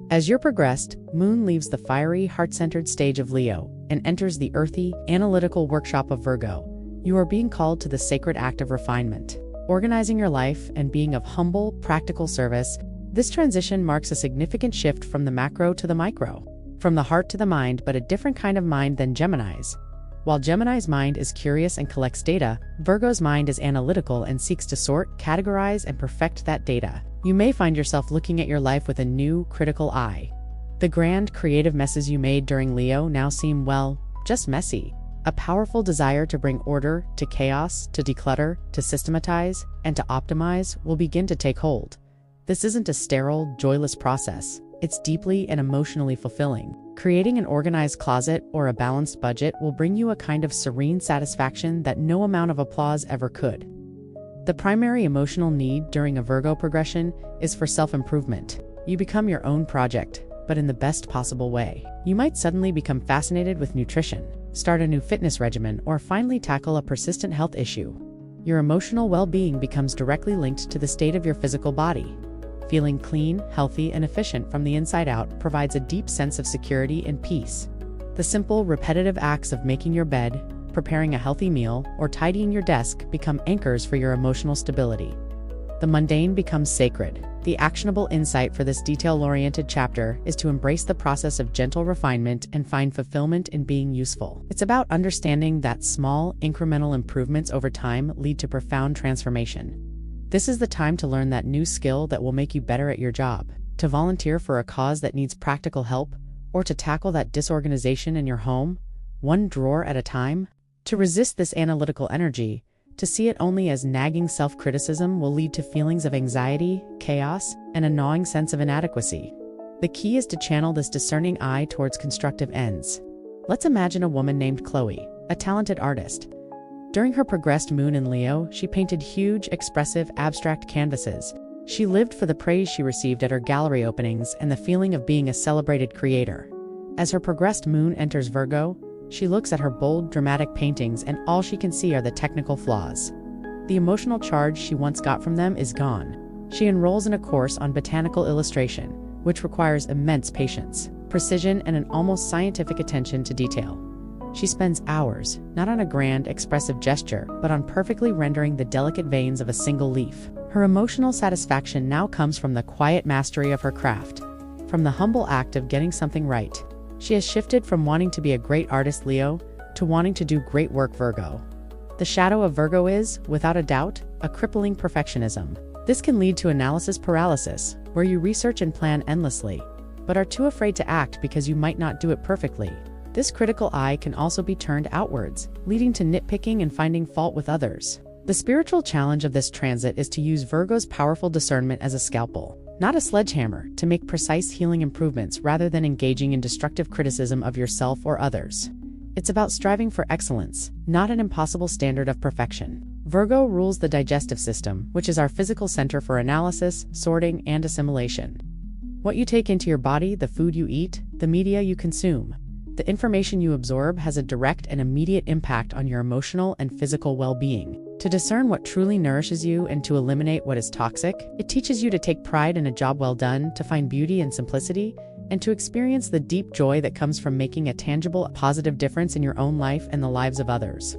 As year progressed, Moon leaves the fiery, heart-centered stage of Leo and enters the earthy, analytical workshop of Virgo. You are being called to the sacred act of refinement, organizing your life and being of humble, practical service. This transition marks a significant shift from the macro to the micro, from the heart to the mind, but a different kind of mind than Gemini's. While Gemini's mind is curious and collects data, Virgo's mind is analytical and seeks to sort, categorize, and perfect that data. You may find yourself looking at your life with a new, critical eye. The grand, creative messes you made during Leo now seem, well, just messy. A powerful desire to bring order to chaos, to declutter, to systematize, and to optimize will begin to take hold. This isn't a sterile, joyless process. It's deeply and emotionally fulfilling. Creating an organized closet or a balanced budget will bring you a kind of serene satisfaction that no amount of applause ever could. The primary emotional need during a Virgo progression is for self-improvement. You become your own project, but in the best possible way. You might suddenly become fascinated with nutrition, start a new fitness regimen, or finally tackle a persistent health issue. Your emotional well-being becomes directly linked to the state of your physical body. Feeling clean, healthy, and efficient from the inside out provides a deep sense of security and peace. The simple, repetitive acts of making your bed, preparing a healthy meal, or tidying your desk become anchors for your emotional stability. The mundane becomes sacred. The actionable insight for this detail-oriented chapter is to embrace the process of gentle refinement and find fulfillment in being useful. It's about understanding that small, incremental improvements over time lead to profound transformation. This is the time to learn that new skill that will make you better at your job, to volunteer for a cause that needs practical help, or to tackle that disorganization in your home, one drawer at a time. To resist this analytical energy, to see it only as nagging self-criticism will lead to feelings of anxiety, chaos, and a gnawing sense of inadequacy. The key is to channel this discerning eye towards constructive ends. Let's imagine a woman named Chloe, a talented artist. During her progressed moon in Leo, she painted huge, expressive, abstract canvases. She lived for the praise she received at her gallery openings and the feeling of being a celebrated creator. As her progressed moon enters Virgo, she looks at her bold, dramatic paintings and all she can see are the technical flaws. The emotional charge she once got from them is gone. She enrolls in a course on botanical illustration, which requires immense patience, precision, and an almost scientific attention to detail. She spends hours, not on a grand, expressive gesture, but on perfectly rendering the delicate veins of a single leaf. Her emotional satisfaction now comes from the quiet mastery of her craft, from the humble act of getting something right. She has shifted from wanting to be a great artist Leo to wanting to do great work, Virgo. The shadow of Virgo is, without a doubt, a crippling perfectionism. This can lead to analysis paralysis, where you research and plan endlessly, but are too afraid to act because you might not do it perfectly. This critical eye can also be turned outwards, leading to nitpicking and finding fault with others. The spiritual challenge of this transit is to use Virgo's powerful discernment as a scalpel, not a sledgehammer, to make precise healing improvements rather than engaging in destructive criticism of yourself or others. It's about striving for excellence, not an impossible standard of perfection. Virgo rules the digestive system, which is our physical center for analysis, sorting, and assimilation. What you take into your body, the food you eat, the media you consume, the information you absorb has a direct and immediate impact on your emotional and physical well-being. To discern what truly nourishes you and to eliminate what is toxic, it teaches you to take pride in a job well done, to find beauty in simplicity, and to experience the deep joy that comes from making a tangible, positive difference in your own life and the lives of others.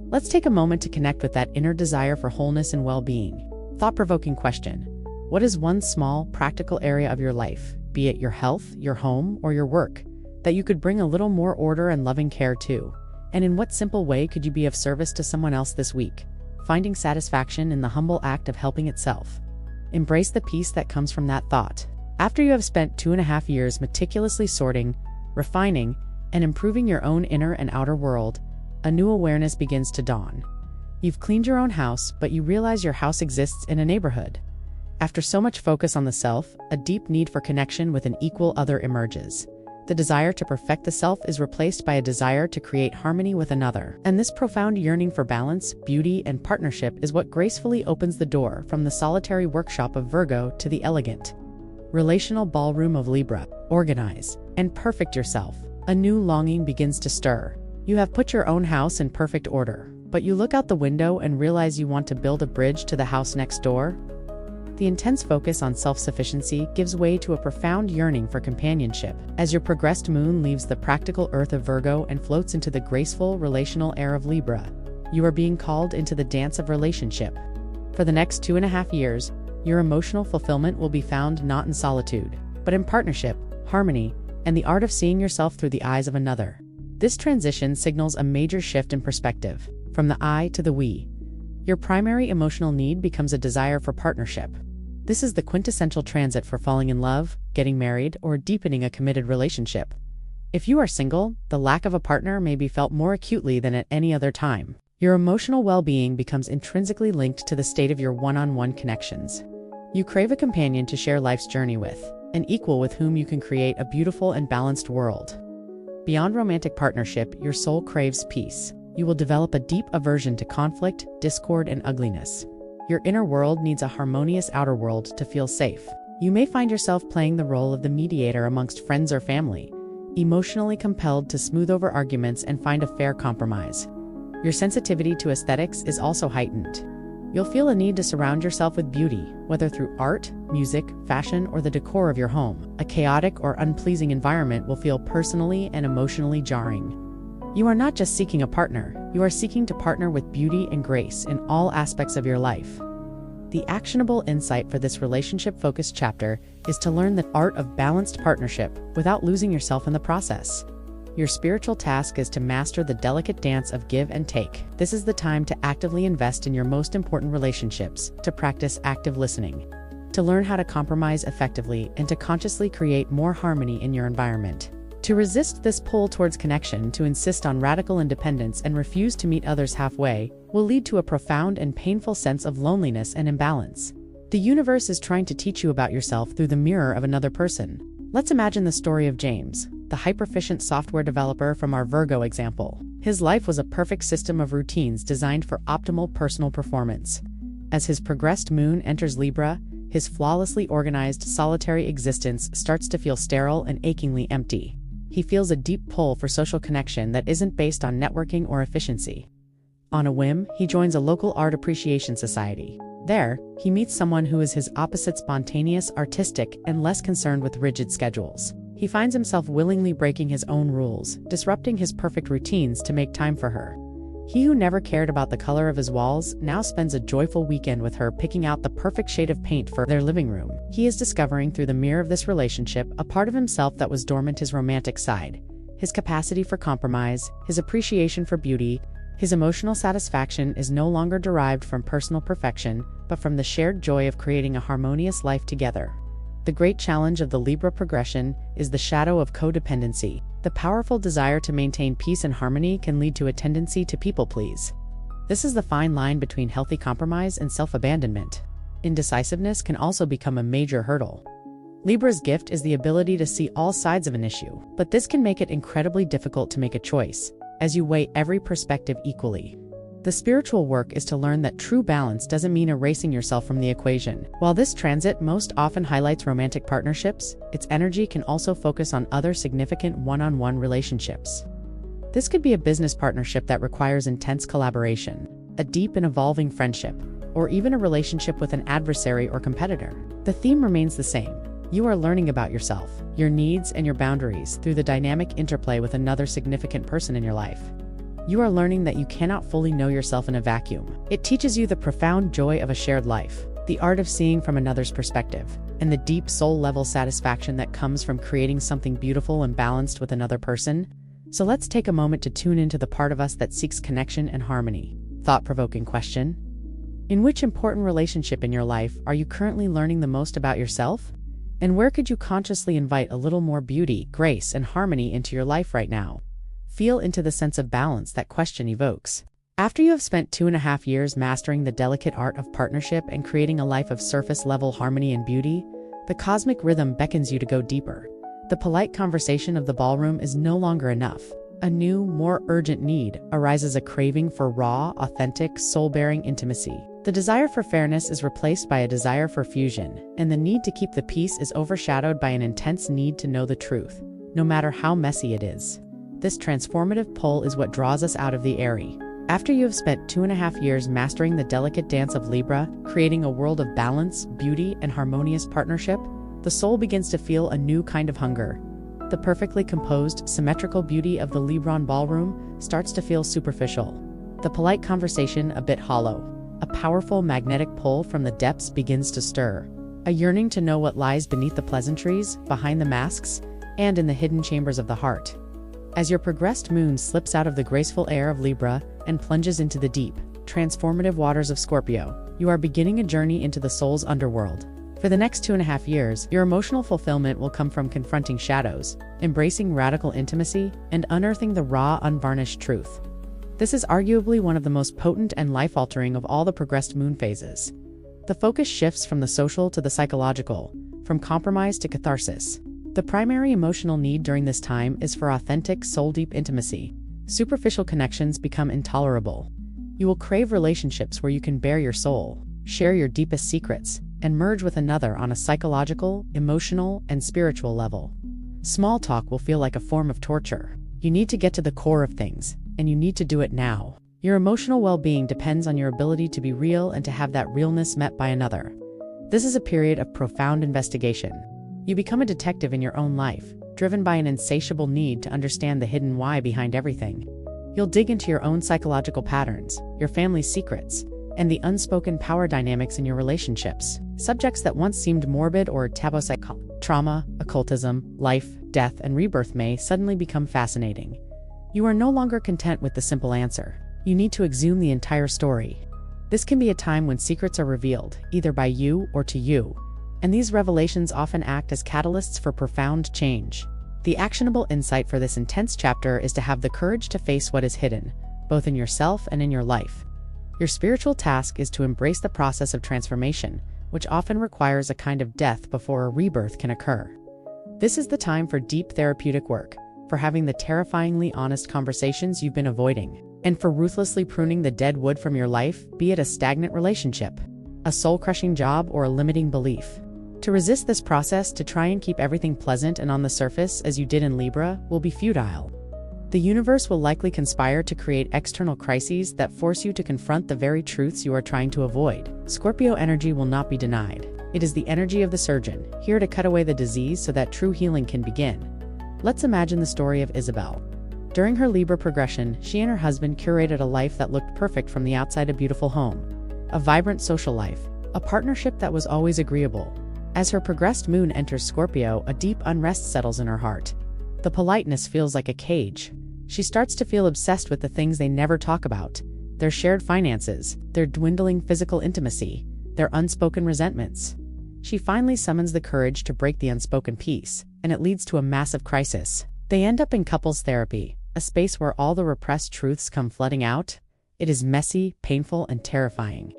Let's take a moment to connect with that inner desire for wholeness and well-being. Thought-provoking question: what is one small, practical area of your life, be it your health, your home, or your work, that you could bring a little more order and loving care to? And in what simple way could you be of service to someone else this week, finding satisfaction in the humble act of helping itself? Embrace the peace that comes from that thought. After you have spent 2.5 years meticulously sorting, refining, and improving your own inner and outer world, a new awareness begins to dawn. You've cleaned your own house, but you realize your house exists in a neighborhood. After so much focus on the self, a deep need for connection with an equal other emerges. The desire to perfect the self is replaced by a desire to create harmony with another. And this profound yearning for balance, beauty, and partnership is what gracefully opens the door from the solitary workshop of Virgo to the elegant, relational ballroom of Libra. Organize and perfect yourself. A new longing begins to stir. You have put your own house in perfect order, but you look out the window and realize you want to build a bridge to the house next door. The intense focus on self-sufficiency gives way to a profound yearning for companionship. As your progressed moon leaves the practical earth of Virgo and floats into the graceful, relational air of Libra, you are being called into the dance of relationship. For the next 2.5 years, your emotional fulfillment will be found not in solitude, but in partnership, harmony, and the art of seeing yourself through the eyes of another. This transition signals a major shift in perspective, from the I to the we. Your primary emotional need becomes a desire for partnership. This is the quintessential transit for falling in love, getting married, or deepening a committed relationship. If you are single, the lack of a partner may be felt more acutely than at any other time. Your emotional well-being becomes intrinsically linked to the state of your one-on-one connections. You crave a companion to share life's journey with, an equal with whom you can create a beautiful and balanced world. Beyond romantic partnership, your soul craves peace. You will develop a deep aversion to conflict, discord, and ugliness. Your inner world needs a harmonious outer world to feel safe. You may find yourself playing the role of the mediator amongst friends or family, emotionally compelled to smooth over arguments and find a fair compromise. Your sensitivity to aesthetics is also heightened. You'll feel a need to surround yourself with beauty, whether through art, music, fashion, or the decor of your home. A chaotic or unpleasing environment will feel personally and emotionally jarring. You are not just seeking a partner, you are seeking to partner with beauty and grace in all aspects of your life. The actionable insight for this relationship-focused chapter is to learn the art of balanced partnership without losing yourself in the process. Your spiritual task is to master the delicate dance of give and take. This is the time to actively invest in your most important relationships, to practice active listening, to learn how to compromise effectively, and to consciously create more harmony in your environment. To resist this pull towards connection, to insist on radical independence and refuse to meet others halfway, will lead to a profound and painful sense of loneliness and imbalance. The universe is trying to teach you about yourself through the mirror of another person. Let's imagine the story of James, the hyper-efficient software developer from our Virgo example. His life was a perfect system of routines designed for optimal personal performance. As his progressed moon enters Libra, his flawlessly organized, solitary existence starts to feel sterile and achingly empty. He feels a deep pull for social connection that isn't based on networking or efficiency. On a whim, he joins a local art appreciation society. There, he meets someone who is his opposite: spontaneous, artistic, and less concerned with rigid schedules. He finds himself willingly breaking his own rules, disrupting his perfect routines to make time for her. He who never cared about the color of his walls now spends a joyful weekend with her, picking out the perfect shade of paint for their living room. He is discovering through the mirror of this relationship a part of himself that was dormant: his romantic side, his capacity for compromise, his appreciation for beauty. His emotional satisfaction is no longer derived from personal perfection, but from the shared joy of creating a harmonious life together. The great challenge of the Libra progression is the shadow of codependency. The powerful desire to maintain peace and harmony can lead to a tendency to people-please. This is the fine line between healthy compromise and self-abandonment. Indecisiveness can also become a major hurdle. Libra's gift is the ability to see all sides of an issue, but this can make it incredibly difficult to make a choice, as you weigh every perspective equally. The spiritual work is to learn that true balance doesn't mean erasing yourself from the equation. While this transit most often highlights romantic partnerships, its energy can also focus on other significant one-on-one relationships. This could be a business partnership that requires intense collaboration, a deep and evolving friendship, or even a relationship with an adversary or competitor. The theme remains the same. You are learning about yourself, your needs, and your boundaries through the dynamic interplay with another significant person in your life. You are learning that you cannot fully know yourself in a vacuum. It teaches you the profound joy of a shared life, the art of seeing from another's perspective, and the deep soul-level satisfaction that comes from creating something beautiful and balanced with another person. So let's take a moment to tune into the part of us that seeks connection and harmony. Thought-provoking question: in which important relationship in your life are you currently learning the most about yourself? And where could you consciously invite a little more beauty, grace, and harmony into your life right now? Feel into the sense of balance that question evokes. After you have spent 2.5 years mastering the delicate art of partnership and creating a life of surface-level harmony and beauty, the cosmic rhythm beckons you to go deeper. The polite conversation of the ballroom is no longer enough. A new, more urgent need arises: a craving for raw, authentic, soul-bearing intimacy. The desire for fairness is replaced by a desire for fusion, and the need to keep the peace is overshadowed by an intense need to know the truth, no matter how messy it is. This transformative pull is what draws us out of the airy. After you have spent 2.5 years mastering the delicate dance of Libra, creating a world of balance, beauty, and harmonious partnership, the soul begins to feel a new kind of hunger. The perfectly composed, symmetrical beauty of the Libran ballroom starts to feel superficial. The polite conversation a bit hollow. A powerful magnetic pull from the depths begins to stir. A yearning to know what lies beneath the pleasantries, behind the masks, and in the hidden chambers of the heart. As your progressed moon slips out of the graceful air of Libra and plunges into the deep, transformative waters of Scorpio, you are beginning a journey into the soul's underworld. For the next 2.5 years, your emotional fulfillment will come from confronting shadows, embracing radical intimacy, and unearthing the raw, unvarnished truth. This is arguably one of the most potent and life-altering of all the progressed moon phases. The focus shifts from the social to the psychological, from compromise to catharsis. The primary emotional need during this time is for authentic, soul-deep intimacy. Superficial connections become intolerable. You will crave relationships where you can bare your soul, share your deepest secrets, and merge with another on a psychological, emotional, and spiritual level. Small talk will feel like a form of torture. You need to get to the core of things, and you need to do it now. Your emotional well-being depends on your ability to be real and to have that realness met by another. This is a period of profound investigation. You become a detective in your own life, driven by an insatiable need to understand the hidden why behind everything. You'll dig into your own psychological patterns, your family's secrets, and the unspoken power dynamics in your relationships. Subjects that once seemed morbid or taboo, trauma, occultism, life, death, and rebirth may suddenly become fascinating. You are no longer content with the simple answer. You need to exhume the entire story. This can be a time when secrets are revealed, either by you or to you, and these revelations often act as catalysts for profound change. The actionable insight for this intense chapter is to have the courage to face what is hidden, both in yourself and in your life. Your spiritual task is to embrace the process of transformation, which often requires a kind of death before a rebirth can occur. This is the time for deep therapeutic work, for having the terrifyingly honest conversations you've been avoiding, and for ruthlessly pruning the dead wood from your life, be it a stagnant relationship, a soul-crushing job, or a limiting belief. To resist this process, to try and keep everything pleasant and on the surface as you did in Libra, will be futile. The universe will likely conspire to create external crises that force you to confront the very truths you are trying to avoid. Scorpio energy will not be denied. It is the energy of the surgeon, here to cut away the disease so that true healing can begin. Let's imagine the story of Isabel. During her Libra progression, she and her husband curated a life that looked perfect from the outside: a beautiful home, a vibrant social life, a partnership that was always agreeable. As her progressed moon enters Scorpio, a deep unrest settles in her heart. The politeness feels like a cage. She starts to feel obsessed with the things they never talk about: their shared finances, their dwindling physical intimacy, their unspoken resentments. She finally summons the courage to break the unspoken peace, and it leads to a massive crisis. They end up in couples therapy, a space where all the repressed truths come flooding out. It is messy, painful, and terrifying.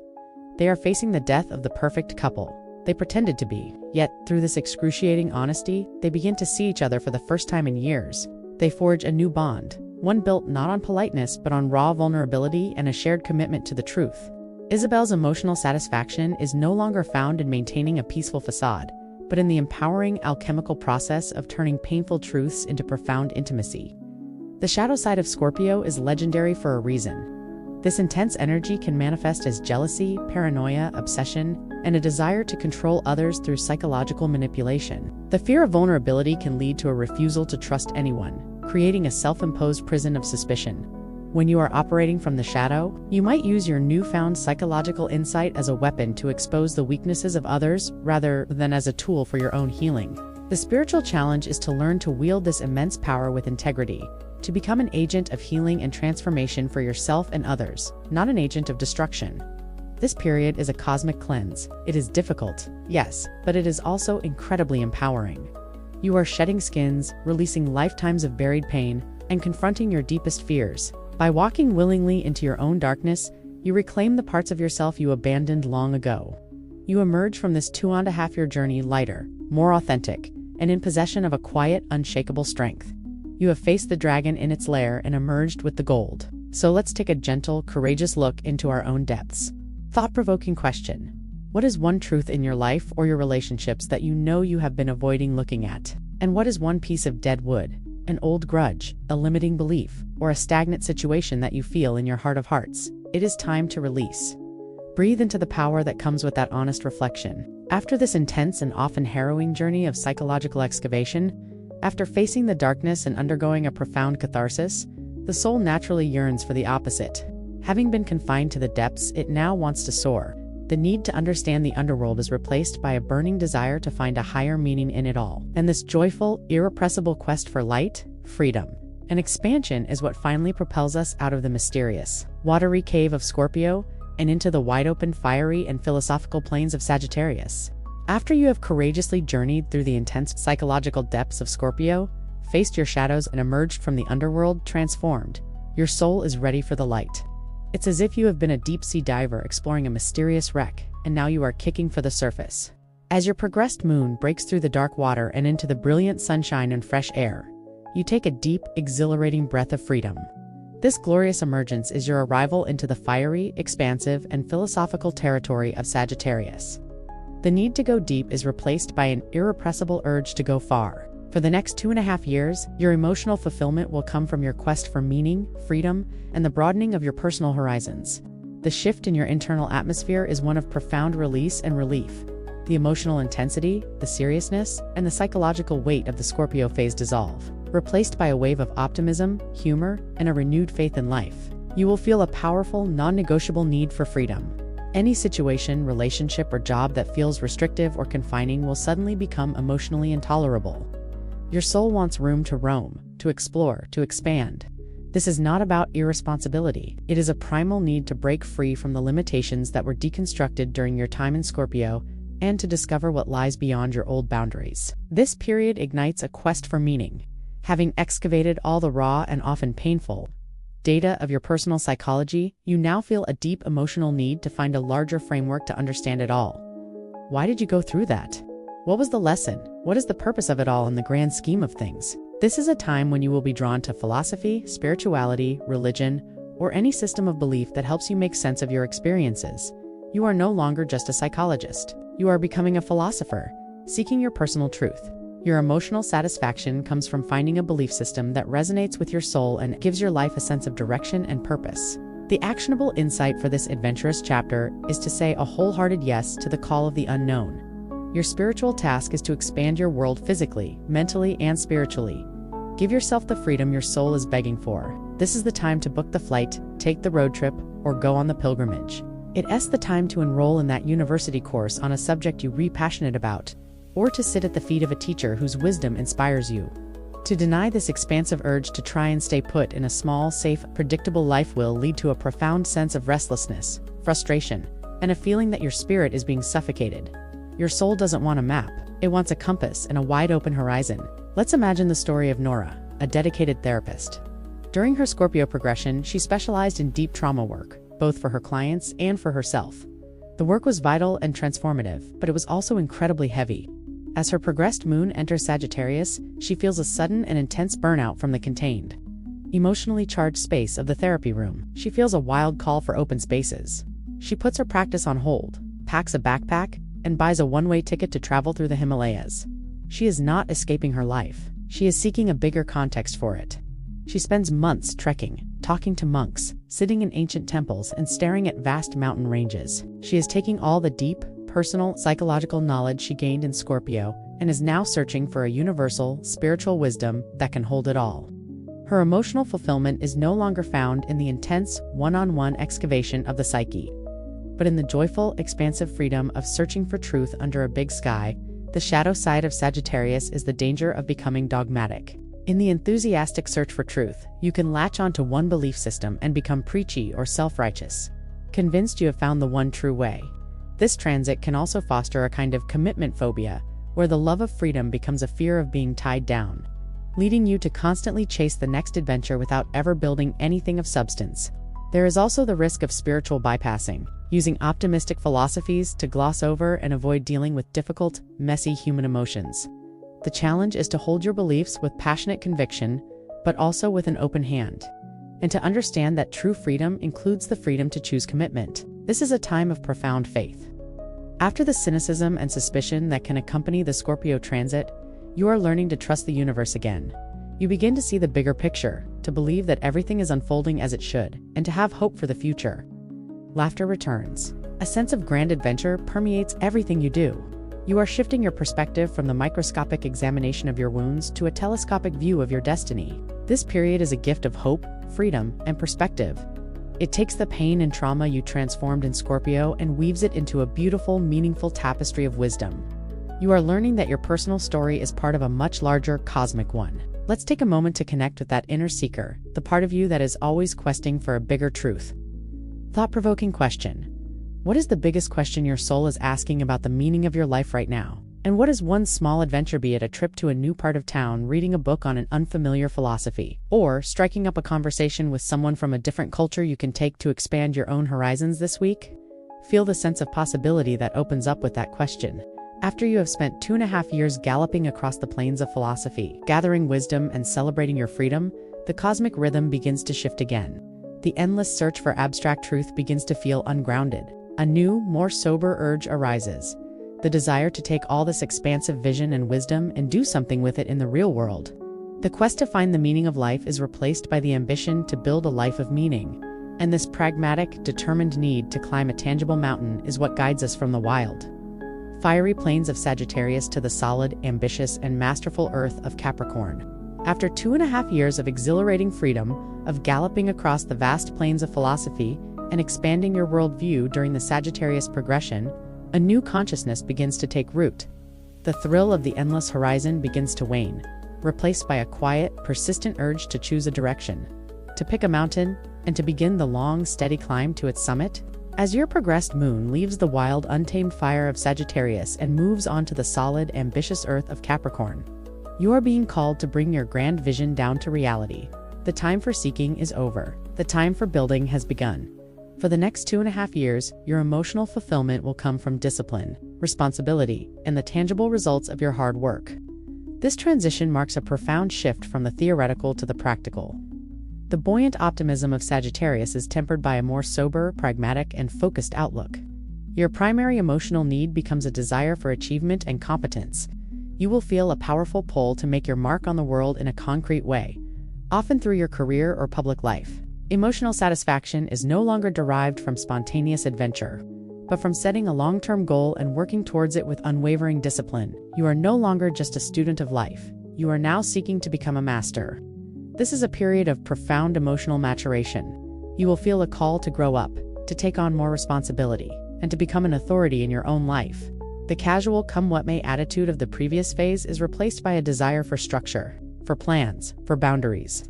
They are facing the death of the perfect couple they pretended to be. Yet, through this excruciating honesty, they begin to see each other for the first time in years. They forge a new bond, one built not on politeness but on raw vulnerability and a shared commitment to the truth. Isabel's emotional satisfaction is no longer found in maintaining a peaceful facade, but in the empowering alchemical process of turning painful truths into profound intimacy. The shadow side of Scorpio is legendary for a reason. This intense energy can manifest as jealousy, paranoia, obsession, and a desire to control others through psychological manipulation. The fear of vulnerability can lead to a refusal to trust anyone, creating a self-imposed prison of suspicion. When you are operating from the shadow, you might use your newfound psychological insight as a weapon to expose the weaknesses of others rather than as a tool for your own healing. The spiritual challenge is to learn to wield this immense power with integrity, to become an agent of healing and transformation for yourself and others, not an agent of destruction. This period is a cosmic cleanse. It is difficult, yes, but it is also incredibly empowering. You are shedding skins, releasing lifetimes of buried pain, and confronting your deepest fears. By walking willingly into your own darkness, you reclaim the parts of yourself you abandoned long ago. You emerge from this 2.5-year journey lighter, more authentic, and in possession of a quiet, unshakable strength. You have faced the dragon in its lair and emerged with the gold. So let's take a gentle, courageous look into our own depths. Thought-provoking question. What is one truth in your life or your relationships that you know you have been avoiding looking at? And what is one piece of dead wood, an old grudge, a limiting belief, or a stagnant situation that you feel in your heart of hearts? It is time to release. Breathe into the power that comes with that honest reflection. After this intense and often harrowing journey of psychological excavation, after facing the darkness and undergoing a profound catharsis, the soul naturally yearns for the opposite. Having been confined to the depths, it now wants to soar. The need to understand the underworld is replaced by a burning desire to find a higher meaning in it all. And this joyful, irrepressible quest for light, freedom, and expansion is what finally propels us out of the mysterious, watery cave of Scorpio and into the wide-open, fiery, and philosophical plains of Sagittarius. After you have courageously journeyed through the intense psychological depths of Scorpio, faced your shadows, and emerged from the underworld transformed, your soul is ready for the light. It's as if you have been a deep-sea diver exploring a mysterious wreck, and now you are kicking for the surface. As your progressed moon breaks through the dark water and into the brilliant sunshine and fresh air, you take a deep, exhilarating breath of freedom. This glorious emergence is your arrival into the fiery, expansive, and philosophical territory of Sagittarius. The need to go deep is replaced by an irrepressible urge to go far. For the next 2.5 years, your emotional fulfillment will come from your quest for meaning, freedom, and the broadening of your personal horizons. The shift in your internal atmosphere is one of profound release and relief. The emotional intensity, the seriousness, and the psychological weight of the Scorpio phase dissolve, replaced by a wave of optimism, humor, and a renewed faith in life. You will feel a powerful, non-negotiable need for freedom. Any situation, relationship, or job that feels restrictive or confining will suddenly become emotionally intolerable. Your soul wants room to roam, to explore, to expand. This is not about irresponsibility. It is a primal need to break free from the limitations that were deconstructed during your time in Scorpio and to discover what lies beyond your old boundaries. This period ignites a quest for meaning. Having excavated all the raw and often painful data of your personal psychology, you now feel a deep emotional need to find a larger framework to understand it all. Why did you go through that? What was the lesson? What is the purpose of it all in the grand scheme of things? This is a time when you will be drawn to philosophy, spirituality, religion, or any system of belief that helps you make sense of your experiences. You are no longer just a psychologist. You are becoming a philosopher, seeking your personal truth. Your emotional satisfaction comes from finding a belief system that resonates with your soul and gives your life a sense of direction and purpose. The actionable insight for this adventurous chapter is to say a wholehearted yes to the call of the unknown. Your spiritual task is to expand your world physically, mentally, and spiritually. Give yourself the freedom your soul is begging for. This is the time to book the flight, take the road trip, or go on the pilgrimage. It's the time to enroll in that university course on a subject you are passionate about, or to sit at the feet of a teacher whose wisdom inspires you. To deny this expansive urge to try and stay put in a small, safe, predictable life will lead to a profound sense of restlessness, frustration, and a feeling that your spirit is being suffocated. Your soul doesn't want a map, it wants a compass and a wide-open horizon. Let's imagine the story of Nora, a dedicated therapist. During her Scorpio progression, she specialized in deep trauma work, both for her clients and for herself. The work was vital and transformative, but it was also incredibly heavy. As her progressed moon enters Sagittarius, she feels a sudden and intense burnout from the contained, emotionally charged space of the therapy room. She feels a wild call for open spaces. She puts her practice on hold, packs a backpack, and buys a one-way ticket to travel through the Himalayas. She is not escaping her life. She is seeking a bigger context for it. She spends months trekking, talking to monks, sitting in ancient temples, and staring at vast mountain ranges. She is taking all the deep, personal, psychological knowledge she gained in Scorpio and is now searching for a universal, spiritual wisdom that can hold it all. Her emotional fulfillment is no longer found in the intense, one-on-one excavation of the psyche, but in the joyful, expansive freedom of searching for truth under a big sky. The shadow side of Sagittarius is the danger of becoming dogmatic. In the enthusiastic search for truth, you can latch onto one belief system and become preachy or self-righteous, convinced you have found the one true way. This transit can also foster a kind of commitment phobia, where the love of freedom becomes a fear of being tied down, leading you to constantly chase the next adventure without ever building anything of substance. There is also the risk of spiritual bypassing, using optimistic philosophies to gloss over and avoid dealing with difficult, messy human emotions. The challenge is to hold your beliefs with passionate conviction, but also with an open hand, and to understand that true freedom includes the freedom to choose commitment. This is a time of profound faith. After the cynicism and suspicion that can accompany the Scorpio transit, you are learning to trust the universe again. You begin to see the bigger picture, to believe that everything is unfolding as it should, and to have hope for the future. Laughter returns. A sense of grand adventure permeates everything you do. You are shifting your perspective from the microscopic examination of your wounds to a telescopic view of your destiny. This period is a gift of hope, freedom, and perspective. It takes the pain and trauma you transformed in Scorpio and weaves it into a beautiful, meaningful tapestry of wisdom. You are learning that your personal story is part of a much larger, cosmic one. Let's take a moment to connect with that inner seeker, the part of you that is always questing for a bigger truth. Thought-provoking question. What is the biggest question your soul is asking about the meaning of your life right now? And what is one small adventure, be it a trip to a new part of town, reading a book on an unfamiliar philosophy, or striking up a conversation with someone from a different culture you can take to expand your own horizons this week? Feel the sense of possibility that opens up with that question. After you have spent 2.5 years galloping across the plains of philosophy, gathering wisdom and celebrating your freedom, the cosmic rhythm begins to shift again. The endless search for abstract truth begins to feel ungrounded. A new, more sober urge arises. The desire to take all this expansive vision and wisdom and do something with it in the real world. The quest to find the meaning of life is replaced by the ambition to build a life of meaning. And this pragmatic, determined need to climb a tangible mountain is what guides us from the wild, fiery plains of Sagittarius to the solid, ambitious, and masterful earth of Capricorn. After 2.5 years of exhilarating freedom, of galloping across the vast plains of philosophy, and expanding your worldview during the Sagittarius progression, a new consciousness begins to take root. The thrill of the endless horizon begins to wane, replaced by a quiet, persistent urge to choose a direction, to pick a mountain, and to begin the long, steady climb to its summit. As your progressed moon leaves the wild, untamed fire of Sagittarius and moves onto the solid, ambitious earth of Capricorn, you are being called to bring your grand vision down to reality. The time for seeking is over. The time for building has begun. For the next 2.5 years, your emotional fulfillment will come from discipline, responsibility, and the tangible results of your hard work. This transition marks a profound shift from the theoretical to the practical. The buoyant optimism of Sagittarius is tempered by a more sober, pragmatic, and focused outlook. Your primary emotional need becomes a desire for achievement and competence. You will feel a powerful pull to make your mark on the world in a concrete way, often through your career or public life. Emotional satisfaction is no longer derived from spontaneous adventure, but from setting a long-term goal and working towards it with unwavering discipline. You are no longer just a student of life. You are now seeking to become a master. This is a period of profound emotional maturation. You will feel a call to grow up, to take on more responsibility, and to become an authority in your own life. The casual come-what-may attitude of the previous phase is replaced by a desire for structure. for plans, for boundaries.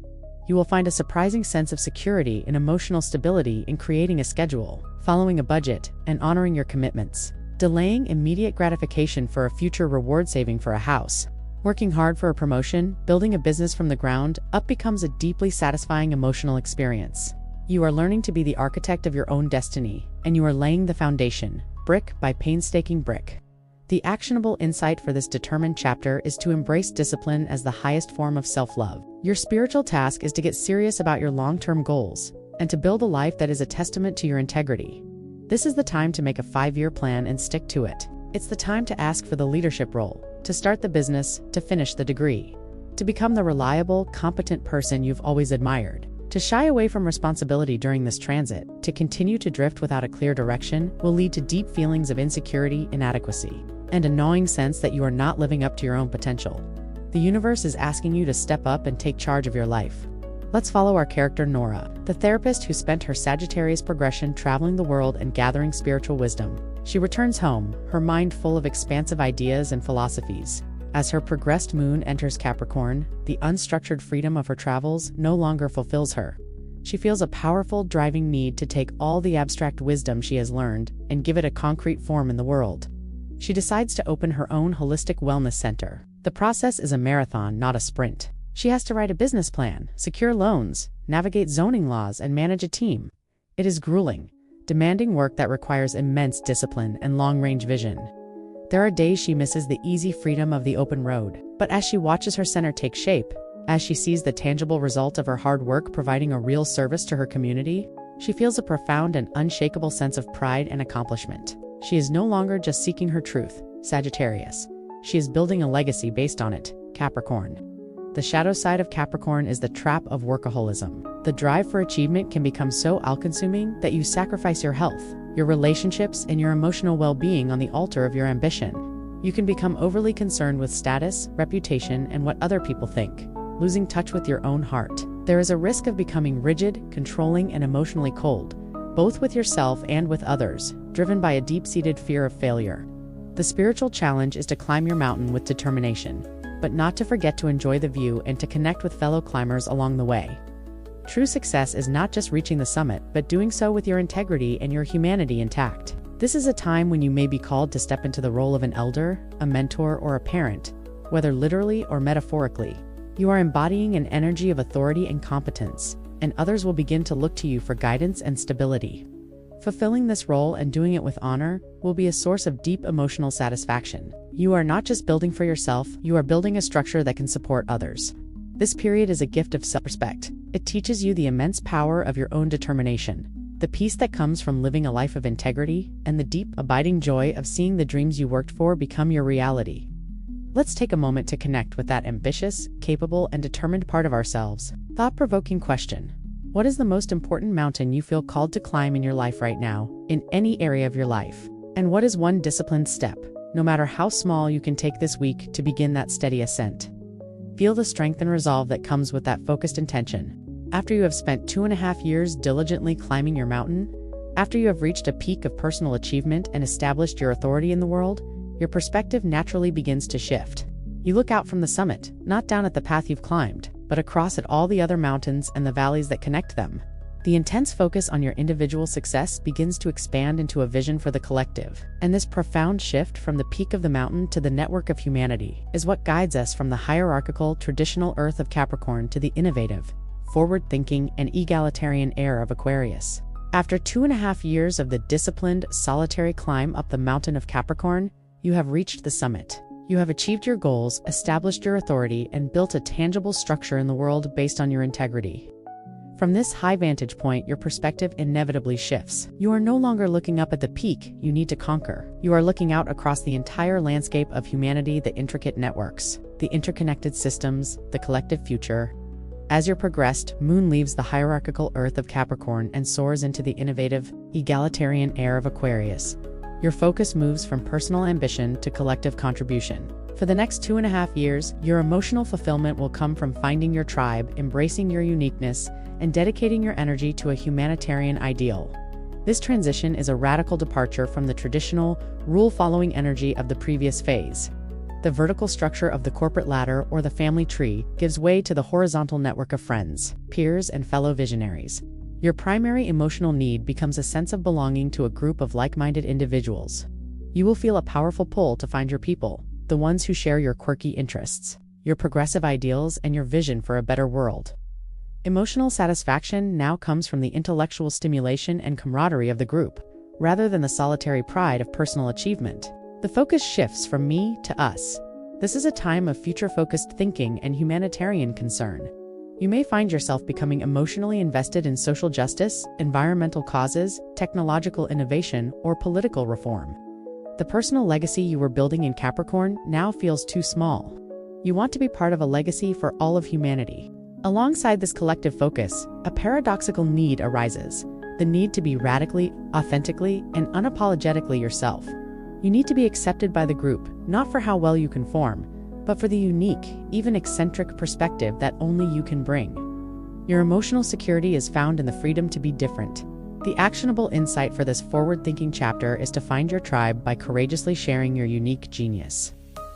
You will find a surprising sense of security and emotional stability in creating a schedule, following a budget, and honoring your commitments. Delaying immediate gratification for a future reward, saving for a house, working hard for a promotion, building a business from the ground up becomes a deeply satisfying emotional experience. You are learning to be the architect of your own destiny, and you are laying the foundation, brick by painstaking brick. The actionable insight for this determined chapter is to embrace discipline as the highest form of self-love. Your spiritual task is to get serious about your long-term goals, and to build a life that is a testament to your integrity. This is the time to make a 5-year plan and stick to it. It's the time to ask for the leadership role, to start the business, to finish the degree, to become the reliable, competent person you've always admired. To shy away from responsibility during this transit, to continue to drift without a clear direction, will lead to deep feelings of insecurity, inadequacy, and a gnawing sense that you are not living up to your own potential. The universe is asking you to step up and take charge of your life. Let's follow our character Nora, the therapist who spent her Sagittarius progression traveling the world and gathering spiritual wisdom. She returns home, her mind full of expansive ideas and philosophies. As her progressed moon enters Capricorn, the unstructured freedom of her travels no longer fulfills her. She feels a powerful, driving need to take all the abstract wisdom she has learned and give it a concrete form in the world. She decides to open her own holistic wellness center. The process is a marathon, not a sprint. She has to write a business plan, secure loans, navigate zoning laws, and manage a team. It is grueling, demanding work that requires immense discipline and long-range vision. There are days she misses the easy freedom of the open road, but as she watches her center take shape, as she sees the tangible result of her hard work providing a real service to her community, she feels a profound and unshakable sense of pride and accomplishment. She is no longer just seeking her truth, Sagittarius. She is building a legacy based on it, Capricorn. The shadow side of Capricorn is the trap of workaholism. The drive for achievement can become so all-consuming that you sacrifice your health, your relationships, and your emotional well-being on the altar of your ambition. You can become overly concerned with status, reputation, and what other people think, losing touch with your own heart. There is a risk of becoming rigid, controlling, and emotionally cold, both with yourself and with others, driven by a deep-seated fear of failure. The spiritual challenge is to climb your mountain with determination, but not to forget to enjoy the view and to connect with fellow climbers along the way. True success is not just reaching the summit, but doing so with your integrity and your humanity intact. This is a time when you may be called to step into the role of an elder, a mentor, or a parent, whether literally or metaphorically. You are embodying an energy of authority and competence, and others will begin to look to you for guidance and stability. Fulfilling this role and doing it with honor will be a source of deep emotional satisfaction. You are not just building for yourself, you are building a structure that can support others. This period is a gift of self-respect. It teaches you the immense power of your own determination, the peace that comes from living a life of integrity, and the deep, abiding joy of seeing the dreams you worked for become your reality. Let's take a moment to connect with that ambitious, capable, and determined part of ourselves. Thought-provoking question. What is the most important mountain you feel called to climb in your life right now, in any area of your life? And what is one disciplined step, no matter how small, you can take this week to begin that steady ascent? Feel the strength and resolve that comes with that focused intention. After you have spent 2.5 years diligently climbing your mountain, after you have reached a peak of personal achievement and established your authority in the world, your perspective naturally begins to shift. You look out from the summit, not down at the path you've climbed, but across at all the other mountains and the valleys that connect them. The intense focus on your individual success begins to expand into a vision for the collective, and this profound shift from the peak of the mountain to the network of humanity is what guides us from the hierarchical, traditional earth of Capricorn to the innovative, forward-thinking, and egalitarian air of Aquarius. After 2.5 years of the disciplined, solitary climb up the mountain of Capricorn, you have reached the summit. You have achieved your goals, established your authority, and built a tangible structure in the world based on your integrity. From this high vantage point, your perspective inevitably shifts. You are no longer looking up at the peak you need to conquer. You are looking out across the entire landscape of humanity, the intricate networks, the interconnected systems, the collective future. As your progressed moon leaves the hierarchical earth of Capricorn and soars into the innovative, egalitarian air of Aquarius, your focus moves from personal ambition to collective contribution. For the next 2.5 years, your emotional fulfillment will come from finding your tribe, embracing your uniqueness, and dedicating your energy to a humanitarian ideal. This transition is a radical departure from the traditional, rule-following energy of the previous phase. The vertical structure of the corporate ladder or the family tree gives way to the horizontal network of friends, peers, and fellow visionaries. Your primary emotional need becomes a sense of belonging to a group of like-minded individuals. You will feel a powerful pull to find your people, the ones who share your quirky interests, your progressive ideals, and your vision for a better world. Emotional satisfaction now comes from the intellectual stimulation and camaraderie of the group, rather than the solitary pride of personal achievement. The focus shifts from me to us. This is a time of future-focused thinking and humanitarian concern. You may find yourself becoming emotionally invested in social justice, environmental causes, technological innovation, or political reform. The personal legacy you were building in Capricorn now feels too small. You want to be part of a legacy for all of humanity. Alongside this collective focus, a paradoxical need arises: the need to be radically, authentically, and unapologetically yourself. You need to be accepted by the group, not for how well you conform, but for the unique, even eccentric perspective that only you can bring. Your emotional security is found in the freedom to be different. The actionable insight for this forward-thinking chapter is to find your tribe by courageously sharing your unique genius.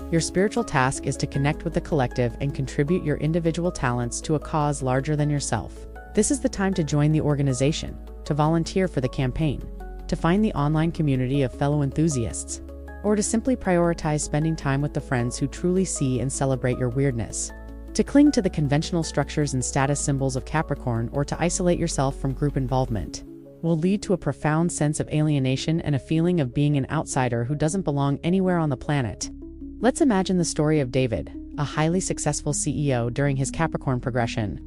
Your spiritual task is to connect with the collective and contribute your individual talents to a cause larger than yourself. This is the time to join the organization, to volunteer for the campaign, to find the online community of fellow enthusiasts, or to simply prioritize spending time with the friends who truly see and celebrate your weirdness. To cling to the conventional structures and status symbols of Capricorn or to isolate yourself from group involvement will lead to a profound sense of alienation and a feeling of being an outsider who doesn't belong anywhere on the planet. Let's imagine the story of David, a highly successful CEO during his Capricorn progression.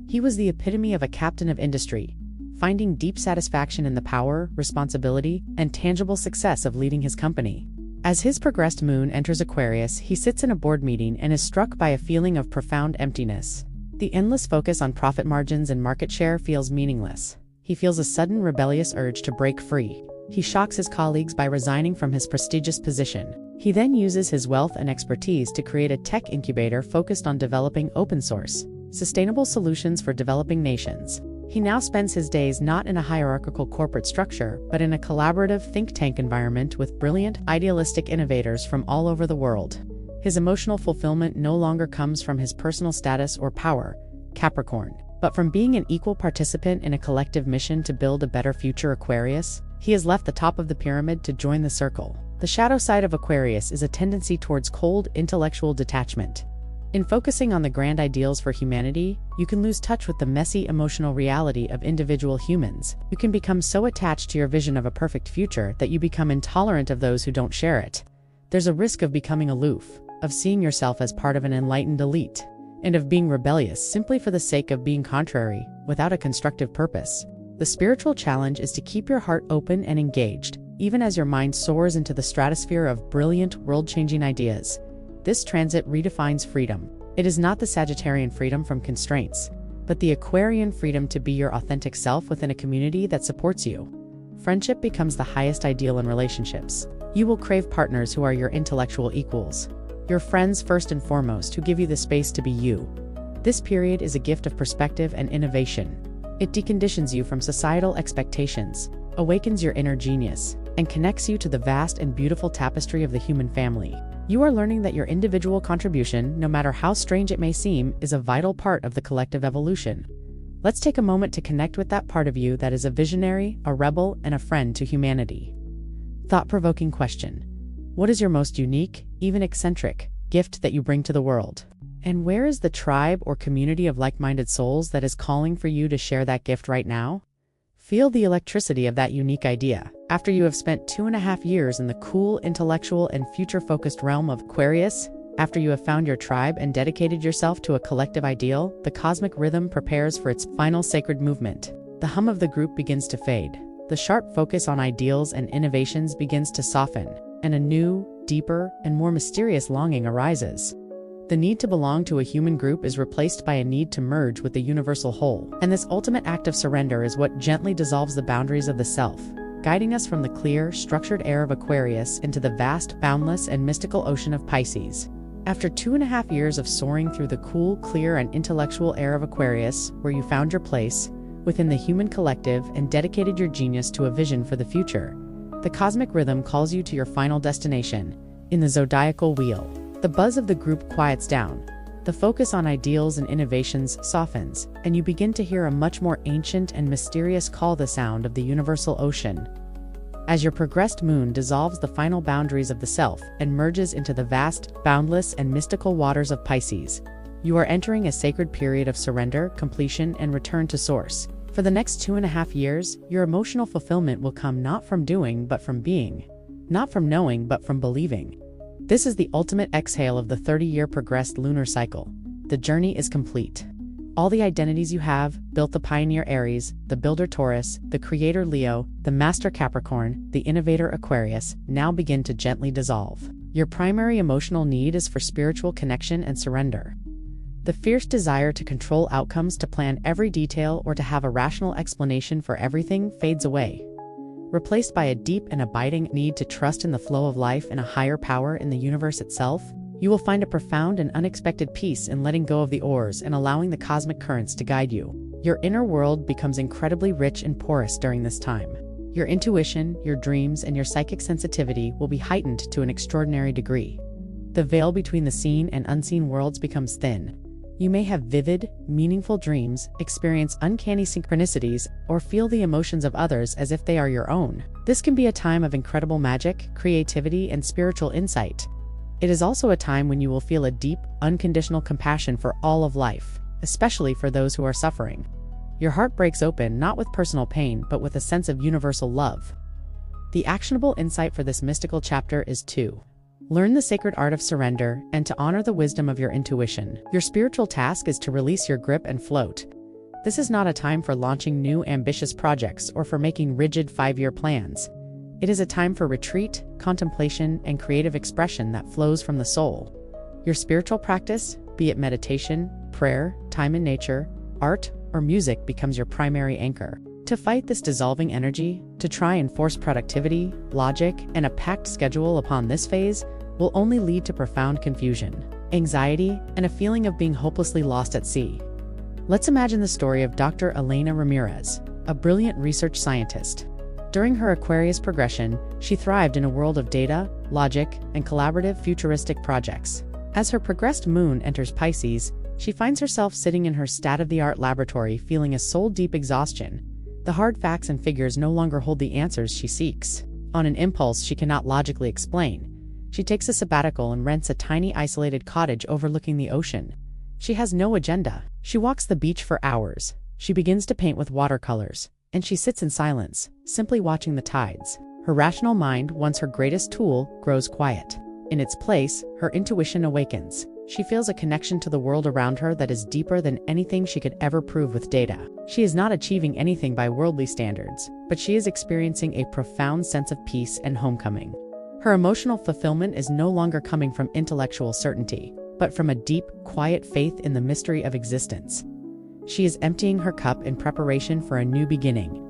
He was the epitome of a captain of industry, finding deep satisfaction in the power, responsibility, and tangible success of leading his company. As his progressed moon enters Aquarius, he sits in a board meeting and is struck by a feeling of profound emptiness. The endless focus on profit margins and market share feels meaningless. He feels a sudden rebellious urge to break free. He shocks his colleagues by resigning from his prestigious position. He then uses his wealth and expertise to create a tech incubator focused on developing open-source, sustainable solutions for developing nations. He now spends his days not in a hierarchical corporate structure, but in a collaborative think tank environment with brilliant, idealistic innovators from all over the world. His emotional fulfillment no longer comes from his personal status or power, Capricorn, but from being an equal participant in a collective mission to build a better future, Aquarius. He has left the top of the pyramid to join the circle. The shadow side of Aquarius is a tendency towards cold, intellectual detachment. In focusing on the grand ideals for humanity, you can lose touch with the messy emotional reality of individual humans. You can become so attached to your vision of a perfect future that you become intolerant of those who don't share it. There's a risk of becoming aloof, of seeing yourself as part of an enlightened elite, and of being rebellious simply for the sake of being contrary, without a constructive purpose. The spiritual challenge is to keep your heart open and engaged, even as your mind soars into the stratosphere of brilliant, world-changing ideas. This transit redefines freedom. It is not the Sagittarian freedom from constraints, but the Aquarian freedom to be your authentic self within a community that supports you. Friendship becomes the highest ideal in relationships. You will crave partners who are your intellectual equals, your friends first and foremost, who give you the space to be you. This period is a gift of perspective and innovation. It deconditions you from societal expectations, awakens your inner genius, and connects you to the vast and beautiful tapestry of the human family. You are learning that your individual contribution, no matter how strange it may seem, is a vital part of the collective evolution. Let's take a moment to connect with that part of you that is a visionary, a rebel, and a friend to humanity. Thought-provoking question: what is your most unique, even eccentric, gift that you bring to the world? And where is the tribe or community of like-minded souls that is calling for you to share that gift right now? Feel the electricity of that unique idea. After you have spent 2.5 years in the cool, intellectual, and future-focused realm of Aquarius, after you have found your tribe and dedicated yourself to a collective ideal, the cosmic rhythm prepares for its final sacred movement. The hum of the group begins to fade. The sharp focus on ideals and innovations begins to soften, and a new, deeper, and more mysterious longing arises. The need to belong to a human group is replaced by a need to merge with the universal whole, and this ultimate act of surrender is what gently dissolves the boundaries of the self, guiding us from the clear, structured air of Aquarius into the vast, boundless, and mystical ocean of Pisces. After 2.5 years of soaring through the cool, clear, and intellectual air of Aquarius, where you found your place within the human collective and dedicated your genius to a vision for the future, the cosmic rhythm calls you to your final destination, in the zodiacal wheel. The buzz of the group quiets down. The focus on ideals and innovations softens, and you begin to hear a much more ancient and mysterious call, the sound of the universal ocean. As your progressed moon dissolves the final boundaries of the self and merges into the vast, boundless, and mystical waters of Pisces, you are entering a sacred period of surrender, completion, and return to source. For the next 2.5 years, your emotional fulfillment will come not from doing but from being, not from knowing but from believing. This is the ultimate exhale of the 30-year progressed lunar cycle. The journey is complete. All the identities you have, built the pioneer Aries, the builder Taurus, the creator Leo, the master Capricorn, the innovator Aquarius, now begin to gently dissolve. Your primary emotional need is for spiritual connection and surrender. The fierce desire to control outcomes, to plan every detail, or to have a rational explanation for everything fades away, replaced by a deep and abiding need to trust in the flow of life and a higher power in the universe itself. You will find a profound and unexpected peace in letting go of the oars and allowing the cosmic currents to guide you. Your inner world becomes incredibly rich and porous during this time. Your intuition, your dreams, and your psychic sensitivity will be heightened to an extraordinary degree. The veil between the seen and unseen worlds becomes thin. You may have vivid, meaningful dreams, experience uncanny synchronicities, or feel the emotions of others as if they are your own. This can be a time of incredible magic, creativity, and spiritual insight. It is also a time when you will feel a deep, unconditional compassion for all of life, especially for those who are suffering. Your heart breaks open not with personal pain but with a sense of universal love. The actionable insight for this mystical chapter is to learn the sacred art of surrender and to honor the wisdom of your intuition. Your spiritual task is to release your grip and float. This is not a time for launching new ambitious projects or for making rigid 5-year plans. It is a time for retreat, contemplation, and creative expression that flows from the soul. Your spiritual practice, be it meditation, prayer, time in nature, art, or music, becomes your primary anchor. To fight this dissolving energy, to try and force productivity, logic, and a packed schedule upon this phase will only lead to profound confusion, anxiety, and a feeling of being hopelessly lost at sea. Let's imagine the story of Dr. Elena Ramirez, a brilliant research scientist. During her Aquarius progression, she thrived in a world of data, logic, and collaborative futuristic projects. As her progressed moon enters Pisces, she finds herself sitting in her state-of-the-art laboratory feeling a soul-deep exhaustion. The hard facts and figures no longer hold the answers she seeks. On an impulse she cannot logically explain, she takes a sabbatical and rents a tiny isolated cottage overlooking the ocean. She has no agenda. She walks the beach for hours. She begins to paint with watercolors, and she sits in silence, simply watching the tides. Her rational mind, once her greatest tool, grows quiet. In its place, her intuition awakens. She feels a connection to the world around her that is deeper than anything she could ever prove with data. She is not achieving anything by worldly standards, but she is experiencing a profound sense of peace and homecoming. Her emotional fulfillment is no longer coming from intellectual certainty, but from a deep, quiet faith in the mystery of existence. She is emptying her cup in preparation for a new beginning.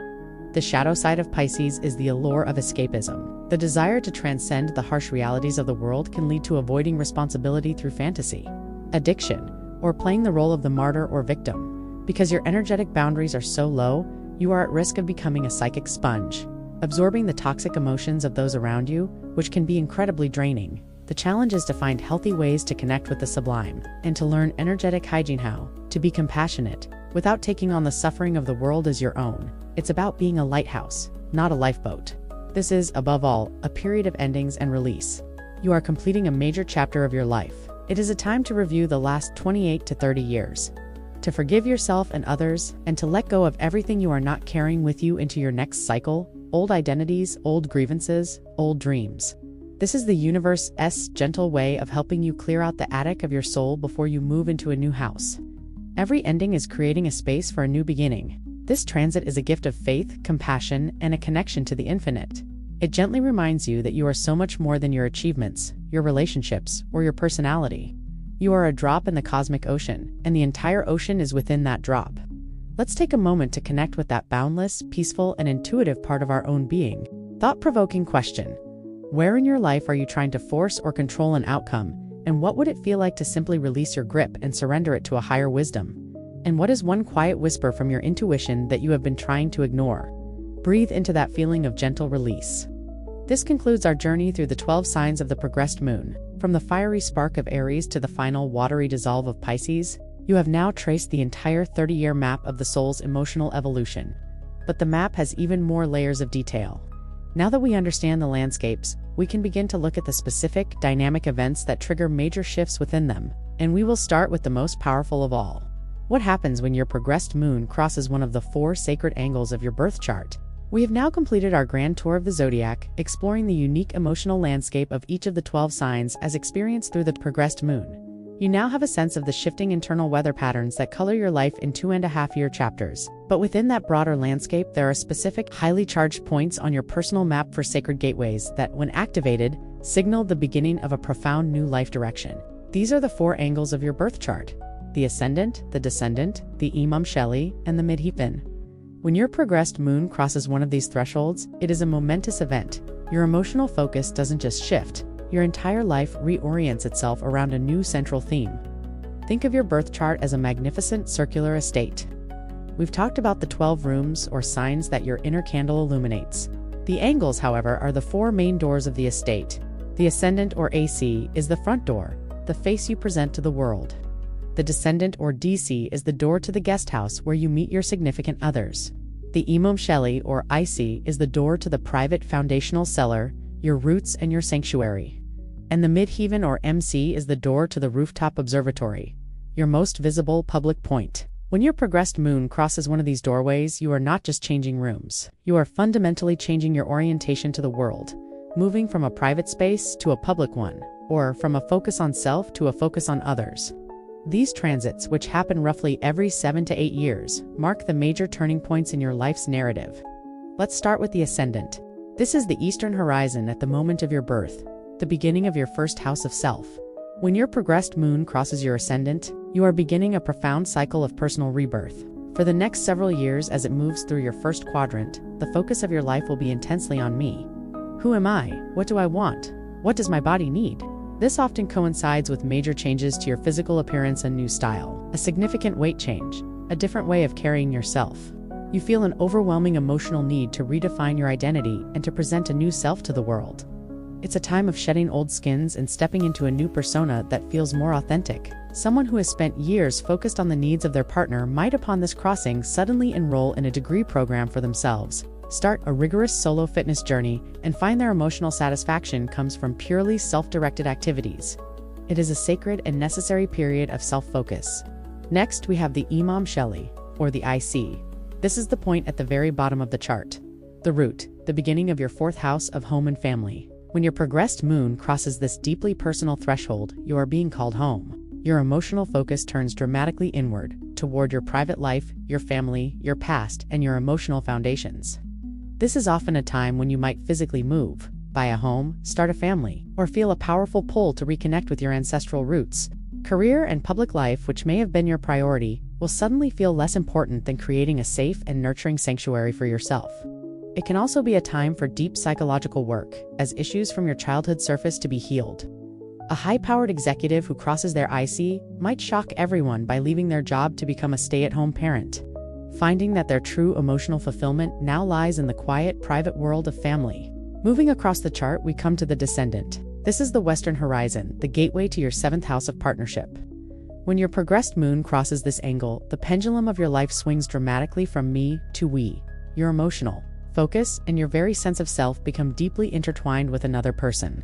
The shadow side of Pisces is the allure of escapism. The desire to transcend the harsh realities of the world can lead to avoiding responsibility through fantasy, addiction, or playing the role of the martyr or victim. Because your energetic boundaries are so low, you are at risk of becoming a psychic sponge, absorbing the toxic emotions of those around you, which can be incredibly draining. The challenge is to find healthy ways to connect with the sublime, and to learn energetic hygiene, how to be compassionate, without taking on the suffering of the world as your own. It's about being a lighthouse, not a lifeboat. This is, above all, a period of endings and release. You are completing a major chapter of your life. It is a time to review the last 28 to 30 years, to forgive yourself and others, and to let go of everything you are not carrying with you into your next cycle. Old identities, old grievances, old dreams. This is the universe's gentle way of helping you clear out the attic of your soul before you move into a new house. Every ending is creating a space for a new beginning. This transit is a gift of faith, compassion, and a connection to the infinite. It gently reminds you that you are so much more than your achievements, your relationships, or your personality. You are a drop in the cosmic ocean, and the entire ocean is within that drop. Let's take a moment to connect with that boundless, peaceful, and intuitive part of our own being. Thought-provoking question. Where in your life are you trying to force or control an outcome, and what would it feel like to simply release your grip and surrender it to a higher wisdom? And what is one quiet whisper from your intuition that you have been trying to ignore? Breathe into that feeling of gentle release. This concludes our journey through the 12 signs of the progressed moon. From the fiery spark of Aries to the final watery dissolve of Pisces, you have now traced the entire 30-year map of the soul's emotional evolution. But the map has even more layers of detail. Now that we understand the landscapes, we can begin to look at the specific, dynamic events that trigger major shifts within them. And we will start with the most powerful of all. What happens when your progressed moon crosses one of the 4 sacred angles of your birth chart? We have now completed our grand tour of the zodiac, exploring the unique emotional landscape of each of the 12 signs as experienced through the progressed moon. You now have a sense of the shifting internal weather patterns that color your life in 2.5-year chapters. But within that broader landscape, there are specific, highly charged points on your personal map for sacred gateways that, when activated, signal the beginning of a profound new life direction. These are the 4 angles of your birth chart: the ascendant, the descendant, the Imam Shelley, and the midheaven. When your progressed moon crosses one of these thresholds, it is a momentous event. Your emotional focus doesn't just shift, your entire life reorients itself around a new central theme. Think of your birth chart as a magnificent circular estate. We've talked about the 12 rooms or signs that your inner candle illuminates. The angles, however, are the 4 main doors of the estate. The ascendant or AC is the front door, the face you present to the world. The descendant or DC is the door to the guest house where you meet your significant others. The Imam Shelley or IC is the door to the private foundational cellar, your roots and your sanctuary. And the midheaven or MC is the door to the rooftop observatory, your most visible public point. When your progressed moon crosses one of these doorways, you are not just changing rooms. You are fundamentally changing your orientation to the world, moving from a private space to a public one, or from a focus on self to a focus on others. These transits, which happen roughly every 7 to 8 years, mark the major turning points in your life's narrative. Let's start with the ascendant. This is the eastern horizon at the moment of your birth, the beginning of your first house of self. When your progressed moon crosses your ascendant, you are beginning a profound cycle of personal rebirth. For the next several years, as it moves through your first quadrant, the focus of your life will be intensely on me. Who am I? What do I want? What does my body need? This often coincides with major changes to your physical appearance and new style, a significant weight change, a different way of carrying yourself. You feel an overwhelming emotional need to redefine your identity and to present a new self to the world. It's a time of shedding old skins and stepping into a new persona that feels more authentic. Someone who has spent years focused on the needs of their partner might, upon this crossing, suddenly enroll in a degree program for themselves, start a rigorous solo fitness journey, and find their emotional satisfaction comes from purely self-directed activities. It is a sacred and necessary period of self-focus. Next, we have the Imam Shelley, or the IC. This is the point at the very bottom of the chart. The root, the beginning of your 4th house of home and family. When your progressed moon crosses this deeply personal threshold, you are being called home. Your emotional focus turns dramatically inward, toward your private life, your family, your past, and your emotional foundations. This is often a time when you might physically move, buy a home, start a family, or feel a powerful pull to reconnect with your ancestral roots. Career and public life, which may have been your priority, will suddenly feel less important than creating a safe and nurturing sanctuary for yourself. It can also be a time for deep psychological work, as issues from your childhood surface to be healed. A high-powered executive who crosses their IC might shock everyone by leaving their job to become a stay-at-home parent, finding that their true emotional fulfillment now lies in the quiet, private world of family. Moving across the chart, we come to the descendant. This is the western horizon, the gateway to your 7th house of partnership. When your progressed moon crosses this angle, the pendulum of your life swings dramatically from me to we. Your emotional focus and your very sense of self become deeply intertwined with another person.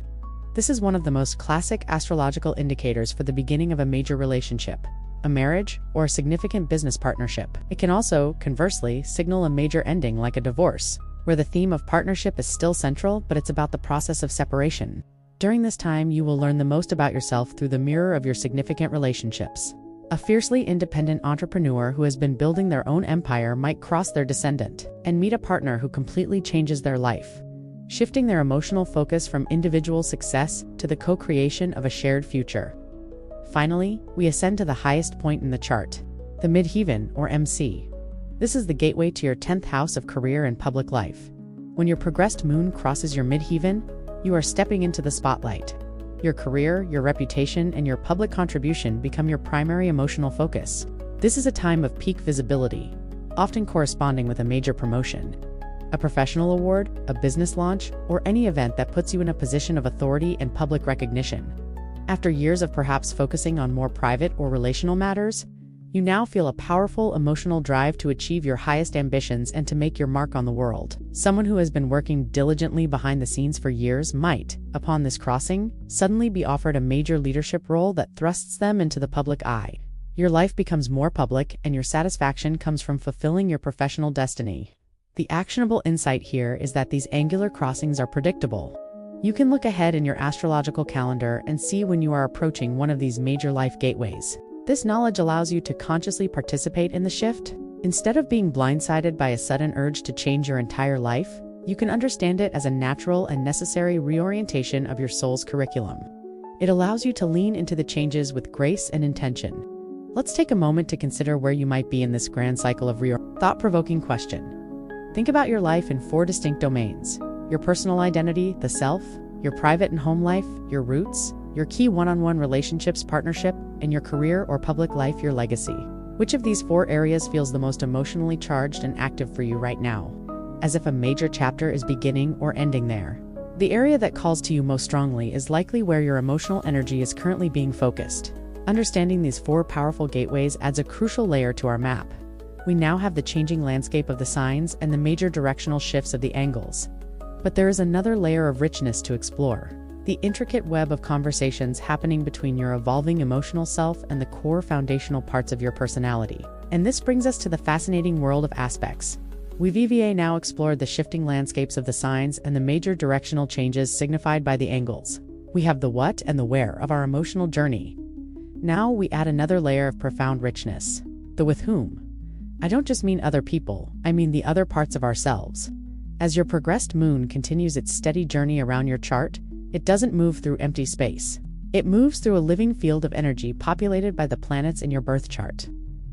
This is one of the most classic astrological indicators for the beginning of a major relationship, a marriage, or a significant business partnership. It can also, conversely, signal a major ending like a divorce, where the theme of partnership is still central, but it's about the process of separation. During this time, you will learn the most about yourself through the mirror of your significant relationships. A fiercely independent entrepreneur who has been building their own empire might cross their descendant and meet a partner who completely changes their life, shifting their emotional focus from individual success to the co-creation of a shared future. Finally, we ascend to the highest point in the chart, the midheaven or MC. This is the gateway to your 10th house of career and public life. When your progressed moon crosses your midheaven, you are stepping into the spotlight. Your career, your reputation, and your public contribution become your primary emotional focus. This is a time of peak visibility, often corresponding with a major promotion, a professional award, a business launch, or any event that puts you in a position of authority and public recognition. After years of perhaps focusing on more private or relational matters, you now feel a powerful emotional drive to achieve your highest ambitions and to make your mark on the world. Someone who has been working diligently behind the scenes for years might, upon this crossing, suddenly be offered a major leadership role that thrusts them into the public eye. Your life becomes more public, and your satisfaction comes from fulfilling your professional destiny. The actionable insight here is that these angular crossings are predictable. You can look ahead in your astrological calendar and see when you are approaching one of these major life gateways. This knowledge allows you to consciously participate in the shift. Instead of being blindsided by a sudden urge to change your entire life, you can understand it as a natural and necessary reorientation of your soul's curriculum. It allows you to lean into the changes with grace and intention. Let's take a moment to consider where you might be in this grand cycle of thought-provoking question. Think about your life in 4 distinct domains: your personal identity, the self, your private and home life, your roots, your key one-on-one relationships, partnership, and your career or public life, your legacy. Which of these 4 areas feels the most emotionally charged and active for you right now, as if a major chapter is beginning or ending there? The area that calls to you most strongly is likely where your emotional energy is currently being focused. Understanding these 4 powerful gateways adds a crucial layer to our map. We now have the changing landscape of the signs and the major directional shifts of the angles. But there is another layer of richness to explore: the intricate web of conversations happening between your evolving emotional self and the core foundational parts of your personality. And this brings us to the fascinating world of aspects. We've now explored the shifting landscapes of the signs and the major directional changes signified by the angles. We have the what and the where of our emotional journey. Now we add another layer of profound richness: the with whom. I don't just mean other people, I mean the other parts of ourselves. As your progressed moon continues its steady journey around your chart, it doesn't move through empty space. It moves through a living field of energy populated by the planets in your birth chart.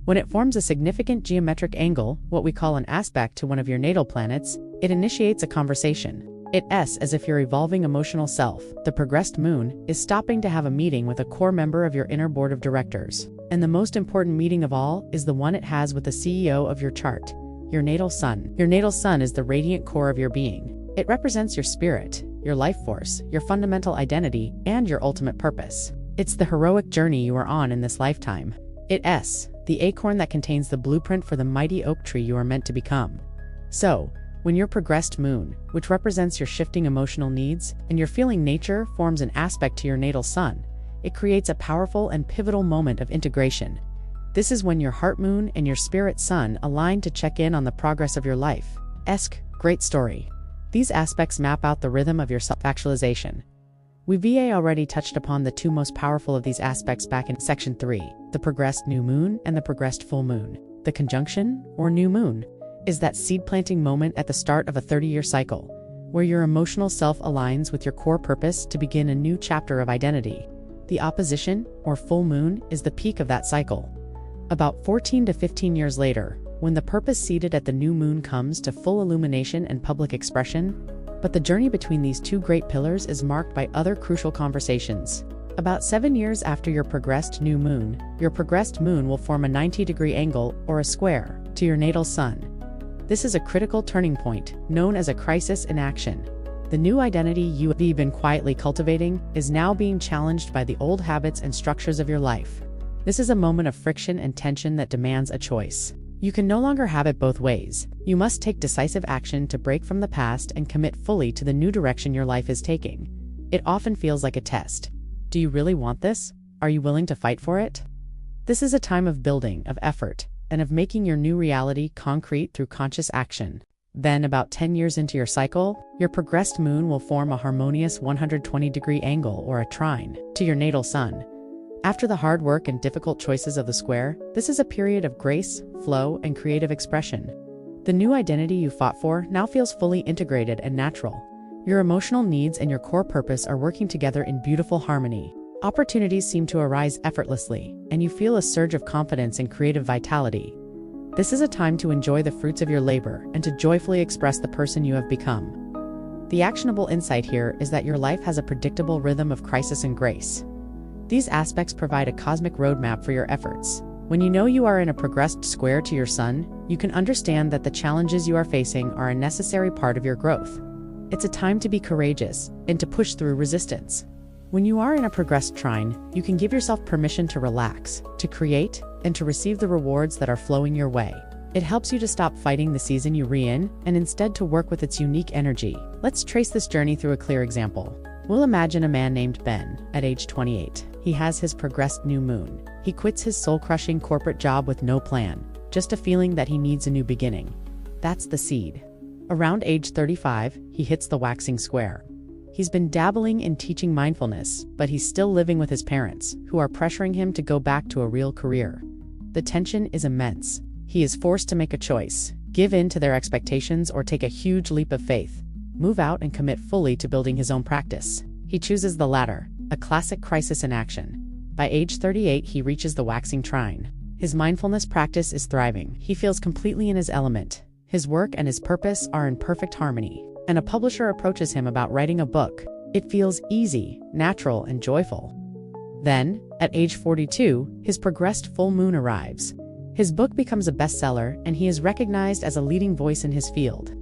When it forms a significant geometric angle, what we call an aspect to one of your natal planets, it initiates a conversation. It's as if your evolving emotional self, the progressed moon, is stopping to have a meeting with a core member of your inner board of directors. And the most important meeting of all is the one it has with the CEO of your chart, your natal sun. Your natal sun is the radiant core of your being. It represents your spirit, your life force, your fundamental identity, and your ultimate purpose. It's the heroic journey you are on in this lifetime. It's the acorn that contains the blueprint for the mighty oak tree you are meant to become. So, when your progressed moon, which represents your shifting emotional needs, and your feeling nature forms an aspect to your natal sun, it creates a powerful and pivotal moment of integration. This is when your heart moon and your spirit sun align to check in on the progress of your life. Great story. These aspects map out the rhythm of your self-actualization. We've already touched upon the 2 most powerful of these aspects back in Section 3, the progressed new moon and the progressed full moon. The conjunction, or new moon, is that seed-planting moment at the start of a 30-year cycle, where your emotional self aligns with your core purpose to begin a new chapter of identity. The opposition, or full moon, is the peak of that cycle. About 14 to 15 years later, when the purpose seated at the new moon comes to full illumination and public expression. But the journey between these 2 great pillars is marked by other crucial conversations. About 7 years after your progressed moon will form a 90-degree angle, or a square, to your natal sun. This is a critical turning point, known as a crisis in action. The new identity you have been quietly cultivating is now being challenged by the old habits and structures of your life. This is a moment of friction and tension that demands a choice. You can no longer have it both ways. You must take decisive action to break from the past and commit fully to the new direction your life is taking. It often feels like a test. Do you really want this? Are you willing to fight for it? This is a time of building, of effort, and of making your new reality concrete through conscious action. Then, about 10 years into your cycle, your progressed moon will form a harmonious 120-degree angle, or a trine, to your natal sun. After the hard work and difficult choices of the square, this is a period of grace, flow, and creative expression. The new identity you fought for now feels fully integrated and natural. Your emotional needs and your core purpose are working together in beautiful harmony. Opportunities seem to arise effortlessly, and you feel a surge of confidence and creative vitality. This is a time to enjoy the fruits of your labor and to joyfully express the person you have become. The actionable insight here is that your life has a predictable rhythm of crisis and grace. These aspects provide a cosmic roadmap for your efforts. When you know you are in a progressed square to your sun, you can understand that the challenges you are facing are a necessary part of your growth. It's a time to be courageous and to push through resistance. When you are in a progressed trine, you can give yourself permission to relax, to create, and to receive the rewards that are flowing your way. It helps you to stop fighting the season you're in and instead to work with its unique energy. Let's trace this journey through a clear example. We'll imagine a man named Ben, at age 28. He has his progressed new moon. He quits his soul-crushing corporate job with no plan, just a feeling that he needs a new beginning. That's the seed. Around age 35, he hits the waxing square. He's been dabbling in teaching mindfulness, but he's still living with his parents, who are pressuring him to go back to a real career. The tension is immense. He is forced to make a choice, give in to their expectations or take a huge leap of faith, move out and commit fully to building his own practice. He chooses the latter, a classic crisis in action. By age 38, he reaches the waxing trine. His mindfulness practice is thriving. He feels completely in his element. His work and his purpose are in perfect harmony. And a publisher approaches him about writing a book. It feels easy, natural, and joyful. Then, at age 42, his progressed full moon arrives. His book becomes a bestseller, and he is recognized as a leading voice in his field.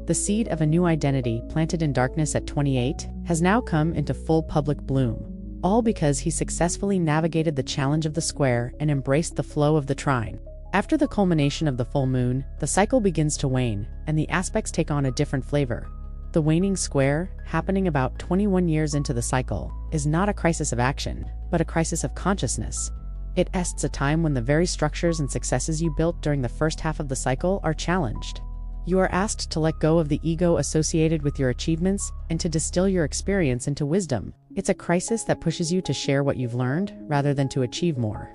The seed of a new identity, planted in darkness at 28, has now come into full public bloom, all because he successfully navigated the challenge of the square and embraced the flow of the trine. After the culmination of the full moon, the cycle begins to wane, and the aspects take on a different flavor. The waning square, happening about 21 years into the cycle, is not a crisis of action, but a crisis of consciousness. It ests a time when the very structures and successes you built during the first half of the cycle are challenged. You are asked to let go of the ego associated with your achievements and to distill your experience into wisdom. It's a crisis that pushes you to share what you've learned rather than to achieve more.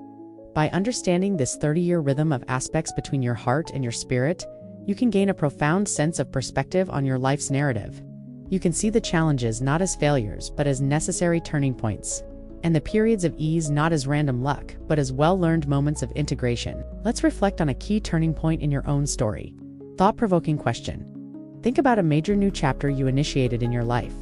By understanding this 30-year rhythm of aspects between your heart and your spirit, you can gain a profound sense of perspective on your life's narrative. You can see the challenges not as failures, but as necessary turning points, and the periods of ease not as random luck, but as well-learned moments of integration. Let's reflect on a key turning point in your own story. Thought-provoking question. Think about a major new chapter you initiated in your life.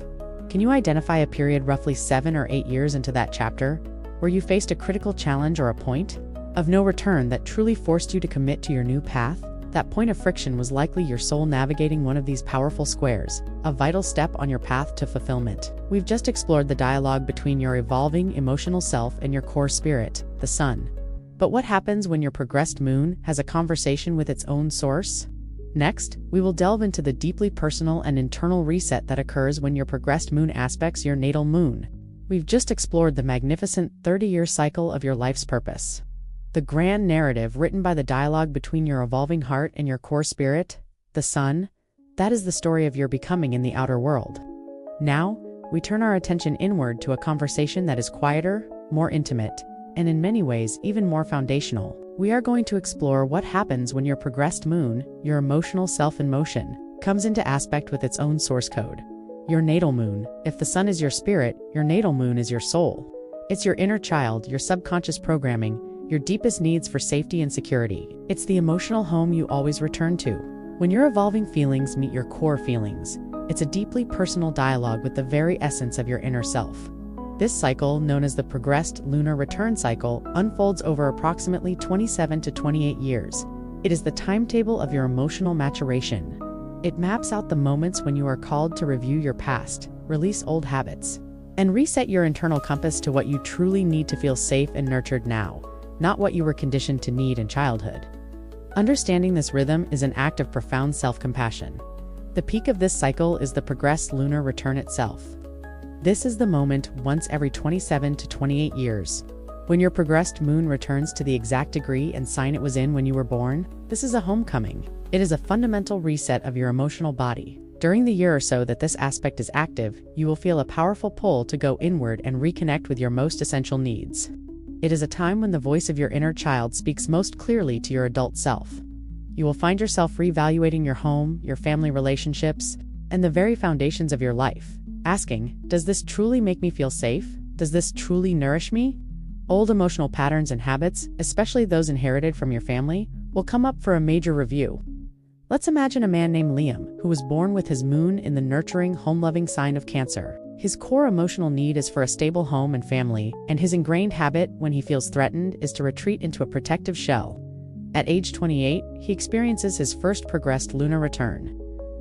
Can you identify a period roughly 7 or 8 years into that chapter, where you faced a critical challenge or a point of no return that truly forced you to commit to your new path? That point of friction was likely your soul navigating one of these powerful squares, a vital step on your path to fulfillment. We've just explored the dialogue between your evolving emotional self and your core spirit, the sun. But what happens when your progressed moon has a conversation with its own source? Next, we will delve into the deeply personal and internal reset that occurs when your progressed moon aspects your natal moon. We've just explored the magnificent 30-year cycle of your life's purpose. The grand narrative written by the dialogue between your evolving heart and your core spirit, the sun, that is the story of your becoming in the outer world. Now, we turn our attention inward to a conversation that is quieter, more intimate, and in many ways even more foundational. We are going to explore what happens when your progressed moon, your emotional self in motion, comes into aspect with its own source code. Your natal moon. If the sun is your spirit, your natal moon is your soul. It's your inner child, your subconscious programming, your deepest needs for safety and security. It's the emotional home you always return to. When your evolving feelings meet your core feelings, it's a deeply personal dialogue with the very essence of your inner self. This cycle, known as the progressed lunar return cycle, unfolds over approximately 27 to 28 years. It is the timetable of your emotional maturation. It maps out the moments when you are called to review your past, release old habits, and reset your internal compass to what you truly need to feel safe and nurtured now, not what you were conditioned to need in childhood. Understanding this rhythm is an act of profound self-compassion. The peak of this cycle is the progressed lunar return itself. This is the moment once every 27 to 28 years, when your progressed moon returns to the exact degree and sign it was in when you were born. This is a homecoming. It is a fundamental reset of your emotional body. During the year or so that this aspect is active, you will feel a powerful pull to go inward and reconnect with your most essential needs. It is a time when the voice of your inner child speaks most clearly to your adult self. You will find yourself reevaluating your home, your family relationships, and the very foundations of your life, asking, does this truly make me feel safe? Does this truly nourish me? Old emotional patterns and habits, especially those inherited from your family, will come up for a major review. Let's imagine a man named Liam, who was born with his moon in the nurturing, home-loving sign of Cancer. His core emotional need is for a stable home and family, and his ingrained habit, when he feels threatened, is to retreat into a protective shell. At age 28, he experiences his first progressed lunar return.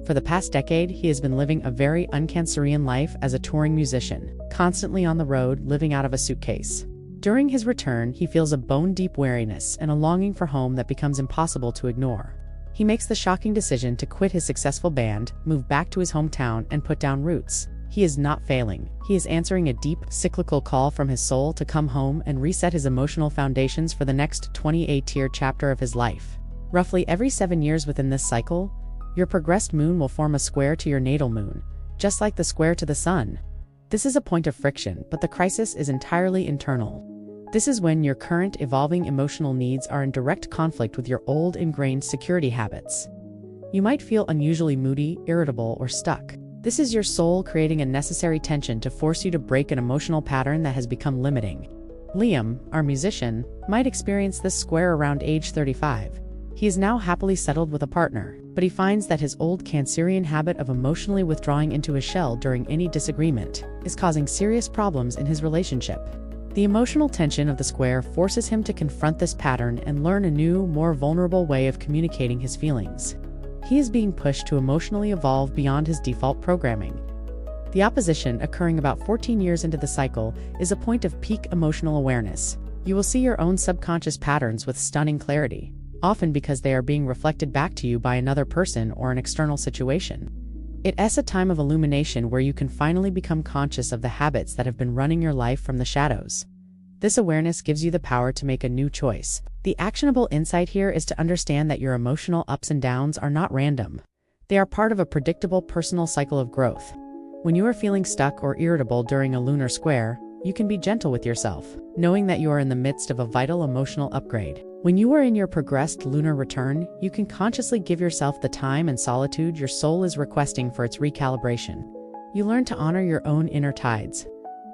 For For the past decade, he has been living a very uncancerian life as a touring musician, constantly on the road, living out of a suitcase. During his return, he feels a bone-deep weariness and a longing for home that becomes impossible to ignore. He makes the shocking decision to quit his successful band, move back to his hometown, and put down roots. He is not failing. He is answering a deep, cyclical call from his soul to come home and reset his emotional foundations for the next 28-year chapter of his life. Roughly every 7 years within this cycle, your progressed moon will form a square to your natal moon, just like the square to the sun. This is a point of friction, but the crisis is entirely internal. This is when your current evolving emotional needs are in direct conflict with your old ingrained security habits. You might feel unusually moody, irritable, or stuck. This is your soul creating a necessary tension to force you to break an emotional pattern that has become limiting. Liam, our musician, might experience this square around age 35. He is now happily settled with a partner, but he finds that his old Cancerian habit of emotionally withdrawing into his shell during any disagreement is causing serious problems in his relationship. The emotional tension of the square forces him to confront this pattern and learn a new, more vulnerable way of communicating his feelings. He is being pushed to emotionally evolve beyond his default programming. The opposition, occurring about 14 years into the cycle, is a point of peak emotional awareness. You will see your own subconscious patterns with stunning clarity, often because they are being reflected back to you by another person or an external situation. It's a time of illumination where you can finally become conscious of the habits that have been running your life from the shadows. This awareness gives you the power to make a new choice. The actionable insight here is to understand that your emotional ups and downs are not random. They are part of a predictable personal cycle of growth. When you are feeling stuck or irritable during a lunar square, you can be gentle with yourself, knowing that you are in the midst of a vital emotional upgrade. When you are in your progressed lunar return, you can consciously give yourself the time and solitude your soul is requesting for its recalibration. You learn to honor your own inner tides.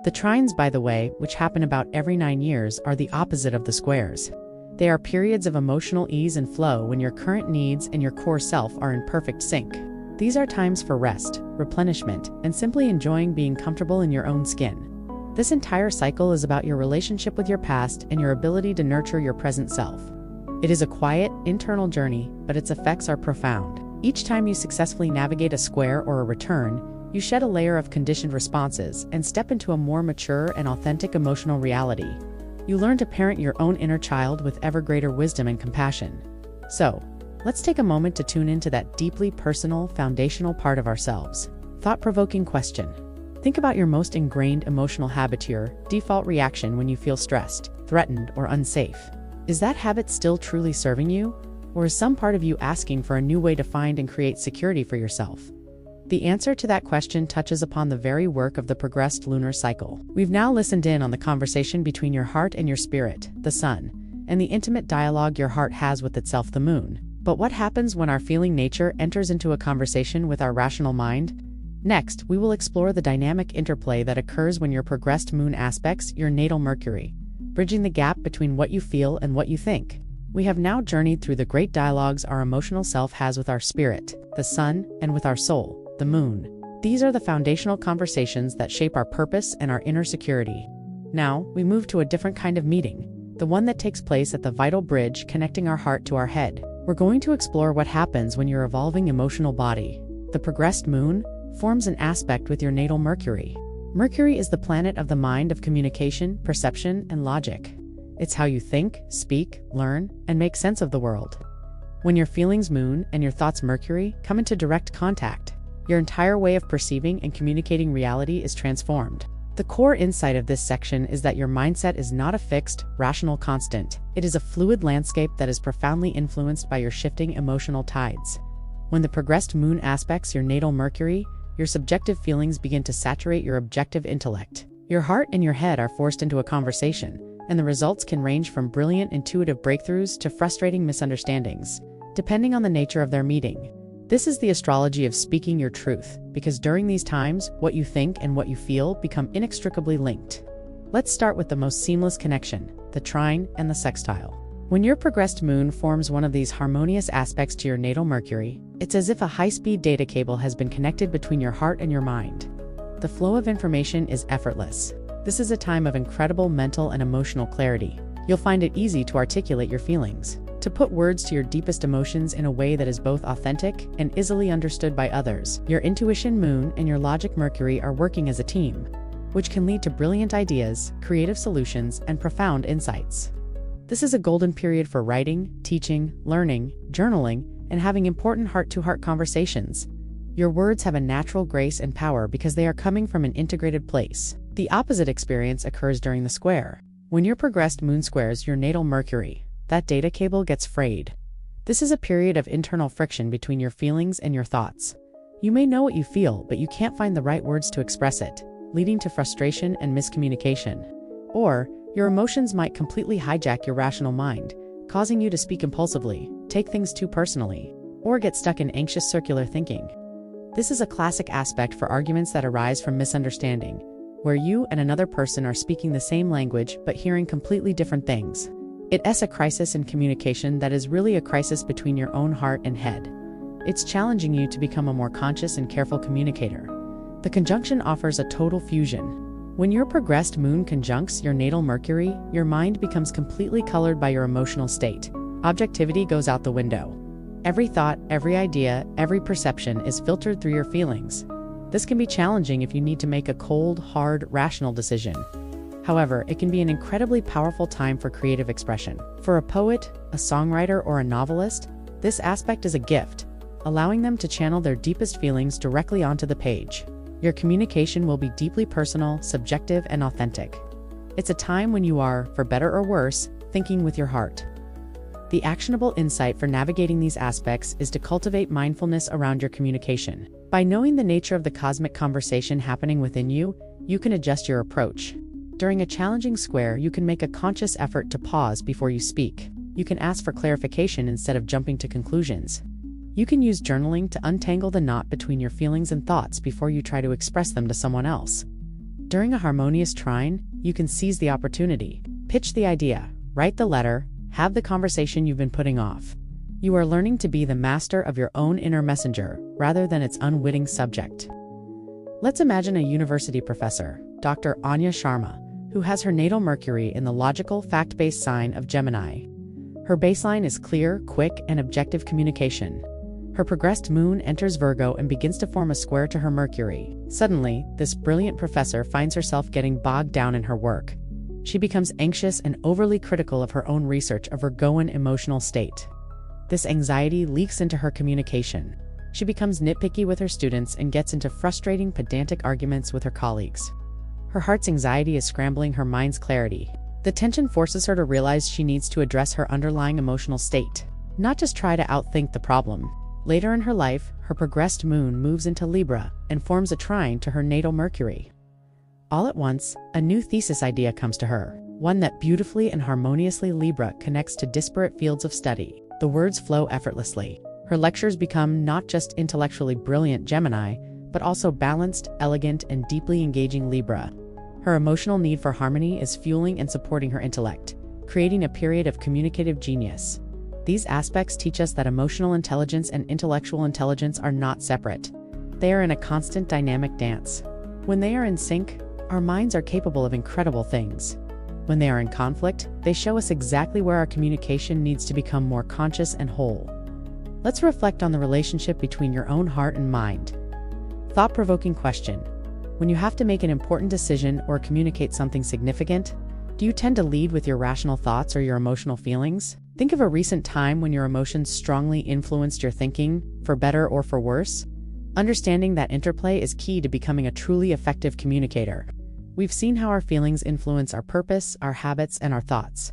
The trines, by the way, which happen about every 9 years, are the opposite of the squares. They are periods of emotional ease and flow when your current needs and your core self are in perfect sync. These are times for rest, replenishment, and simply enjoying being comfortable in your own skin. This entire cycle is about your relationship with your past and your ability to nurture your present self. It is a quiet, internal journey, but its effects are profound. Each time you successfully navigate a square or a return, you shed a layer of conditioned responses and step into a more mature and authentic emotional reality. You learn to parent your own inner child with ever greater wisdom and compassion. So, let's take a moment to tune into that deeply personal, foundational part of ourselves. Thought-provoking question. Think about your most ingrained emotional habit, your default reaction when you feel stressed, threatened, or unsafe. Is that habit still truly serving you? Or is some part of you asking for a new way to find and create security for yourself? The answer to that question touches upon the very work of the progressed lunar cycle. We've now listened in on the conversation between your heart and your spirit, the sun, and the intimate dialogue your heart has with itself, the moon. But what happens when our feeling nature enters into a conversation with our rational mind? Next, we will explore the dynamic interplay that occurs when your progressed moon aspects your natal Mercury, bridging the gap between what you feel and what you think. We have now journeyed through the great dialogues our emotional self has with our spirit, the sun, and with our soul, the moon. These are the foundational conversations that shape our purpose and our inner security. Now, we move to a different kind of meeting, the one that takes place at the vital bridge connecting our heart to our head. We're going to explore what happens when your evolving emotional body, the progressed moon, forms an aspect with your natal Mercury. Mercury is the planet of the mind, of communication, perception, and logic. It's how you think, speak, learn, and make sense of the world. When your feelings moon and your thoughts Mercury come into direct contact, your entire way of perceiving and communicating reality is transformed. The core insight of this section is that your mindset is not a fixed, rational constant. It is a fluid landscape that is profoundly influenced by your shifting emotional tides. When the progressed moon aspects your natal Mercury, your subjective feelings begin to saturate your objective intellect. Your heart and your head are forced into a conversation, and the results can range from brilliant intuitive breakthroughs to frustrating misunderstandings, depending on the nature of their meeting. This is the astrology of speaking your truth, because during these times, what you think and what you feel become inextricably linked. Let's start with the most seamless connection, the trine and the sextile. When your progressed moon forms one of these harmonious aspects to your natal Mercury, it's as if a high-speed data cable has been connected between your heart and your mind. The flow of information is effortless. This is a time of incredible mental and emotional clarity. You'll find it easy to articulate your feelings, to put words to your deepest emotions in a way that is both authentic and easily understood by others. Your intuition moon and your logic Mercury are working as a team, which can lead to brilliant ideas, creative solutions, and profound insights. This is a golden period for writing, teaching, learning, journaling, and having important heart-to-heart conversations. Your words have a natural grace and power because they are coming from an integrated place. The opposite experience occurs during the square. When your progressed moon squares your natal Mercury, that data cable gets frayed. This is a period of internal friction between your feelings and your thoughts. You may know what you feel, but you can't find the right words to express it, leading to frustration and miscommunication. Or, your emotions might completely hijack your rational mind, causing you to speak impulsively, take things too personally, or get stuck in anxious circular thinking. This is a classic aspect for arguments that arise from misunderstanding, where you and another person are speaking the same language but hearing completely different things. It's a crisis in communication that is really a crisis between your own heart and head. It's challenging you to become a more conscious and careful communicator. The conjunction offers a total fusion. When your progressed moon conjuncts your natal Mercury, your mind becomes completely colored by your emotional state. Objectivity goes out the window. Every thought, every idea, every perception is filtered through your feelings. This can be challenging if you need to make a cold, hard, rational decision. However, it can be an incredibly powerful time for creative expression. For a poet, a songwriter, or a novelist, this aspect is a gift, allowing them to channel their deepest feelings directly onto the page. Your communication will be deeply personal, subjective, and authentic. It's a time when you are, for better or worse, thinking with your heart. The actionable insight for navigating these aspects is to cultivate mindfulness around your communication. By knowing the nature of the cosmic conversation happening within you, you can adjust your approach. During a challenging square, you can make a conscious effort to pause before you speak. You can ask for clarification instead of jumping to conclusions. You can use journaling to untangle the knot between your feelings and thoughts before you try to express them to someone else. During a harmonious trine, you can seize the opportunity, pitch the idea, write the letter, have the conversation you've been putting off. You are learning to be the master of your own inner messenger, rather than its unwitting subject. Let's imagine a university professor, Dr. Anya Sharma, who has her natal Mercury in the logical, fact-based sign of Gemini. Her baseline is clear, quick, and objective communication. Her progressed moon enters Virgo and begins to form a square to her Mercury. Suddenly, this brilliant professor finds herself getting bogged down in her work. She becomes anxious and overly critical of her own research of her Virgoan emotional state. This anxiety leaks into her communication. She becomes nitpicky with her students and gets into frustrating, pedantic arguments with her colleagues. Her heart's anxiety is scrambling her mind's clarity. The tension forces her to realize she needs to address her underlying emotional state, not just try to outthink the problem. Later in her life, her progressed moon moves into Libra and forms a trine to her natal Mercury. All at once, a new thesis idea comes to her, one that beautifully and harmoniously Libra connects to disparate fields of study. The words flow effortlessly. Her lectures become not just intellectually brilliant Gemini, but also balanced, elegant, and deeply engaging Libra. Her emotional need for harmony is fueling and supporting her intellect, creating a period of communicative genius. These aspects teach us that emotional intelligence and intellectual intelligence are not separate. They are in a constant dynamic dance. When they are in sync, our minds are capable of incredible things. When they are in conflict, they show us exactly where our communication needs to become more conscious and whole. Let's reflect on the relationship between your own heart and mind. Thought-provoking question. When you have to make an important decision or communicate something significant, do you tend to lead with your rational thoughts or your emotional feelings? Think of a recent time when your emotions strongly influenced your thinking, for better or for worse. Understanding that interplay is key to becoming a truly effective communicator. We've seen how our feelings influence our purpose, our habits, and our thoughts.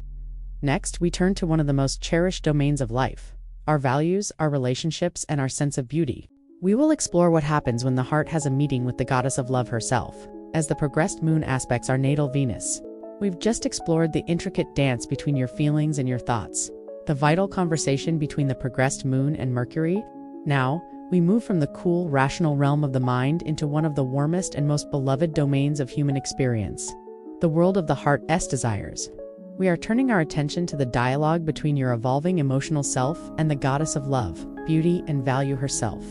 Next, we turn to one of the most cherished domains of life: our values, our relationships, and our sense of beauty. We will explore what happens when the heart has a meeting with the goddess of love herself, as the progressed moon aspects our natal Venus. We've just explored the intricate dance between your feelings and your thoughts, the vital conversation between the progressed moon and Mercury. Now, we move from the cool, rational realm of the mind into one of the warmest and most beloved domains of human experience, the world of the heart's desires. We are turning our attention to the dialogue between your evolving emotional self and the goddess of love, beauty, and value herself,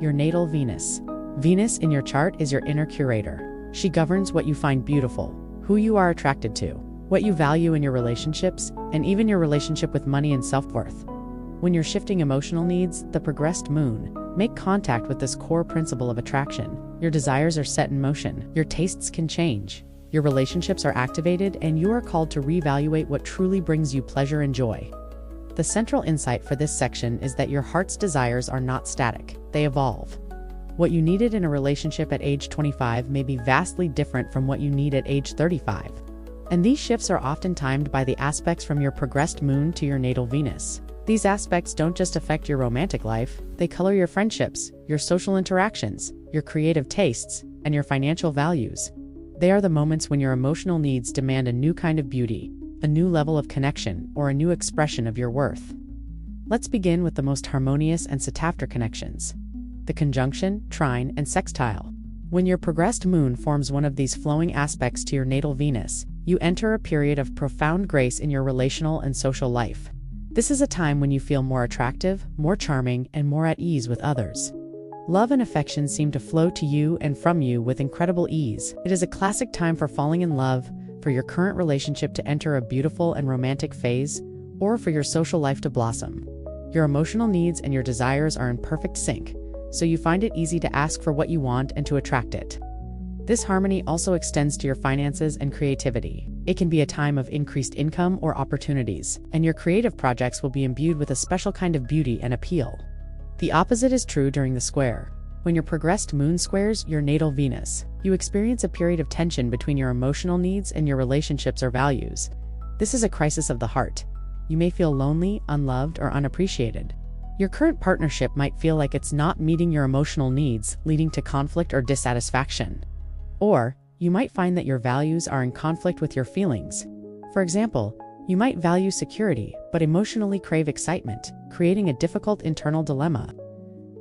your natal Venus. Venus in your chart is your inner curator. She governs what you find beautiful, who you are attracted to, what you value in your relationships, and even your relationship with money and self-worth. When you're shifting emotional needs, the progressed moon, make contact with this core principle of attraction. Your desires are set in motion, your tastes can change, your relationships are activated, and you are called to reevaluate what truly brings you pleasure and joy. The central insight for this section is that your heart's desires are not static, they evolve. What you needed in a relationship at age 25 may be vastly different from what you need at age 35. And these shifts are often timed by the aspects from your progressed moon to your natal Venus. These aspects don't just affect your romantic life, they color your friendships, your social interactions, your creative tastes, and your financial values. They are the moments when your emotional needs demand a new kind of beauty, a new level of connection, or a new expression of your worth. Let's begin with the most harmonious and sought-after connections: the conjunction, trine, and sextile. When your progressed moon forms one of these flowing aspects to your natal Venus, you enter a period of profound grace in your relational and social life. This is a time when you feel more attractive, more charming, and more at ease with others. Love and affection seem to flow to you and from you with incredible ease. It is a classic time for falling in love, for your current relationship to enter a beautiful and romantic phase, or for your social life to blossom. Your emotional needs and your desires are in perfect sync, so you find it easy to ask for what you want and to attract it. This harmony also extends to your finances and creativity. It can be a time of increased income or opportunities, and your creative projects will be imbued with a special kind of beauty and appeal. The opposite is true during the square. When your progressed moon squares your natal Venus, you experience a period of tension between your emotional needs and your relationships or values. This is a crisis of the heart. You may feel lonely, unloved, or unappreciated. Your current partnership might feel like it's not meeting your emotional needs, leading to conflict or dissatisfaction. Or, you might find that your values are in conflict with your feelings. For example, you might value security, but emotionally crave excitement, creating a difficult internal dilemma.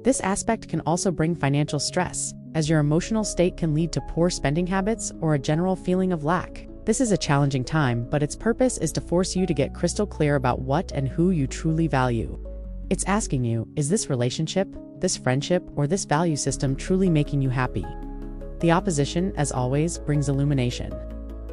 This aspect can also bring financial stress, as your emotional state can lead to poor spending habits or a general feeling of lack. This is a challenging time, but its purpose is to force you to get crystal clear about what and who you truly value. It's asking you, is this relationship, this friendship, or this value system truly making you happy? The opposition, as always, brings illumination.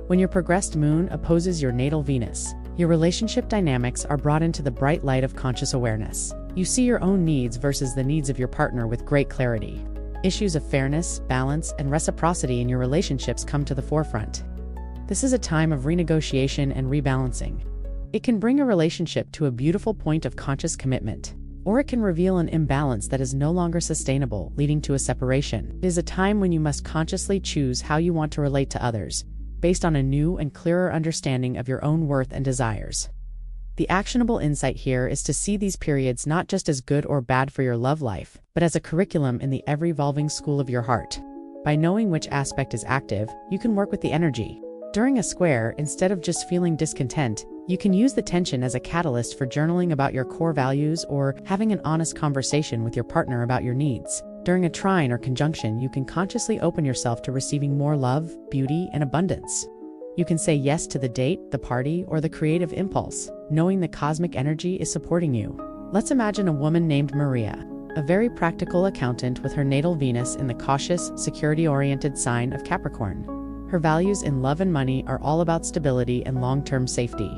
When your progressed moon opposes your natal Venus, your relationship dynamics are brought into the bright light of conscious awareness. You see your own needs versus the needs of your partner with great clarity. Issues of fairness, balance, and reciprocity in your relationships come to the forefront. This is a time of renegotiation and rebalancing. It can bring a relationship to a beautiful point of conscious commitment, or it can reveal an imbalance that is no longer sustainable, leading to a separation. It is a time when you must consciously choose how you want to relate to others, based on a new and clearer understanding of your own worth and desires. The actionable insight here is to see these periods not just as good or bad for your love life, but as a curriculum in the ever-evolving school of your heart. By knowing which aspect is active, you can work with the energy. During a square, instead of just feeling discontent, you can use the tension as a catalyst for journaling about your core values or having an honest conversation with your partner about your needs. During a trine or conjunction, you can consciously open yourself to receiving more love, beauty, and abundance. You can say yes to the date, the party, or the creative impulse, knowing the cosmic energy is supporting you. Let's imagine a woman named Maria, a very practical accountant with her natal Venus in the cautious, security-oriented sign of Capricorn. Her values in love and money are all about stability and long-term safety.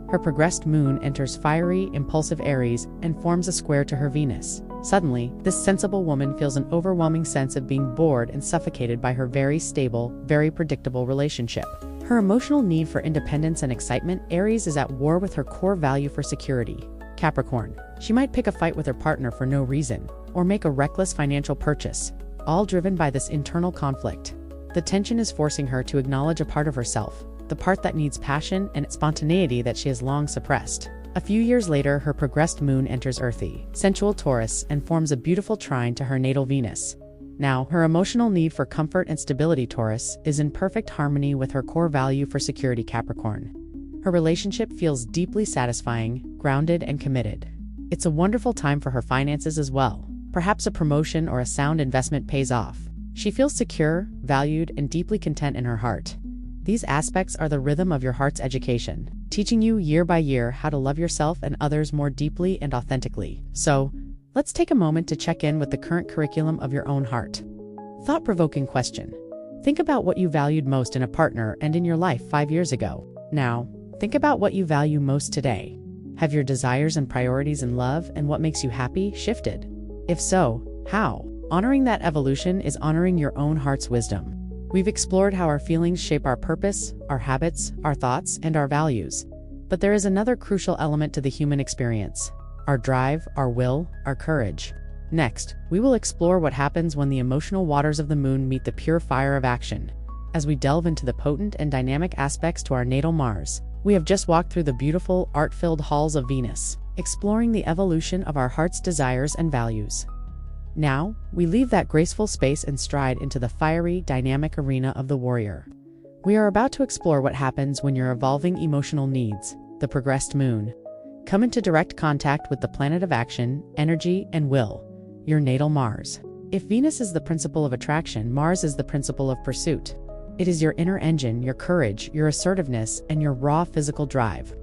Her progressed moon enters fiery, impulsive Aries and forms a square to her Venus. Suddenly, this sensible woman feels an overwhelming sense of being bored and suffocated by her very stable, very predictable relationship. Her emotional need for independence and excitement, Aries is at war with her core value for security, Capricorn. She might pick a fight with her partner for no reason, or make a reckless financial purchase, all driven by this internal conflict. The tension is forcing her to acknowledge a part of herself, the part that needs passion and spontaneity that she has long suppressed. A few years later, her progressed moon enters earthy, sensual Taurus and forms a beautiful trine to her natal Venus. Now, her emotional need for comfort and stability, Taurus, is in perfect harmony with her core value for security, Capricorn. Her relationship feels deeply satisfying, grounded, and committed. It's a wonderful time for her finances as well. Perhaps a promotion or a sound investment pays off. She feels secure, valued, and deeply content in her heart. These aspects are the rhythm of your heart's education, teaching you year by year how to love yourself and others more deeply and authentically. So, let's take a moment to check in with the current curriculum of your own heart. Thought-provoking question. Think about what you valued most in a partner and in your life 5 years ago. Now, think about what you value most today. Have your desires and priorities in love and what makes you happy shifted? If so, how? Honoring that evolution is honoring your own heart's wisdom. We've explored how our feelings shape our purpose, our habits, our thoughts, and our values. But there is another crucial element to the human experience: our drive, our will, our courage. Next, we will explore what happens when the emotional waters of the moon meet the pure fire of action. As we delve into the potent and dynamic aspects to our natal Mars, we have just walked through the beautiful, art-filled halls of Venus, exploring the evolution of our heart's desires and values. Now, we leave that graceful space and stride into the fiery, dynamic arena of the warrior. We are about to explore what happens when your evolving emotional needs, the progressed moon, come into direct contact with the planet of action, energy, and will, your natal Mars. If Venus is the principle of attraction, Mars is the principle of pursuit. It is your inner engine, your courage, your assertiveness, and your raw physical drive.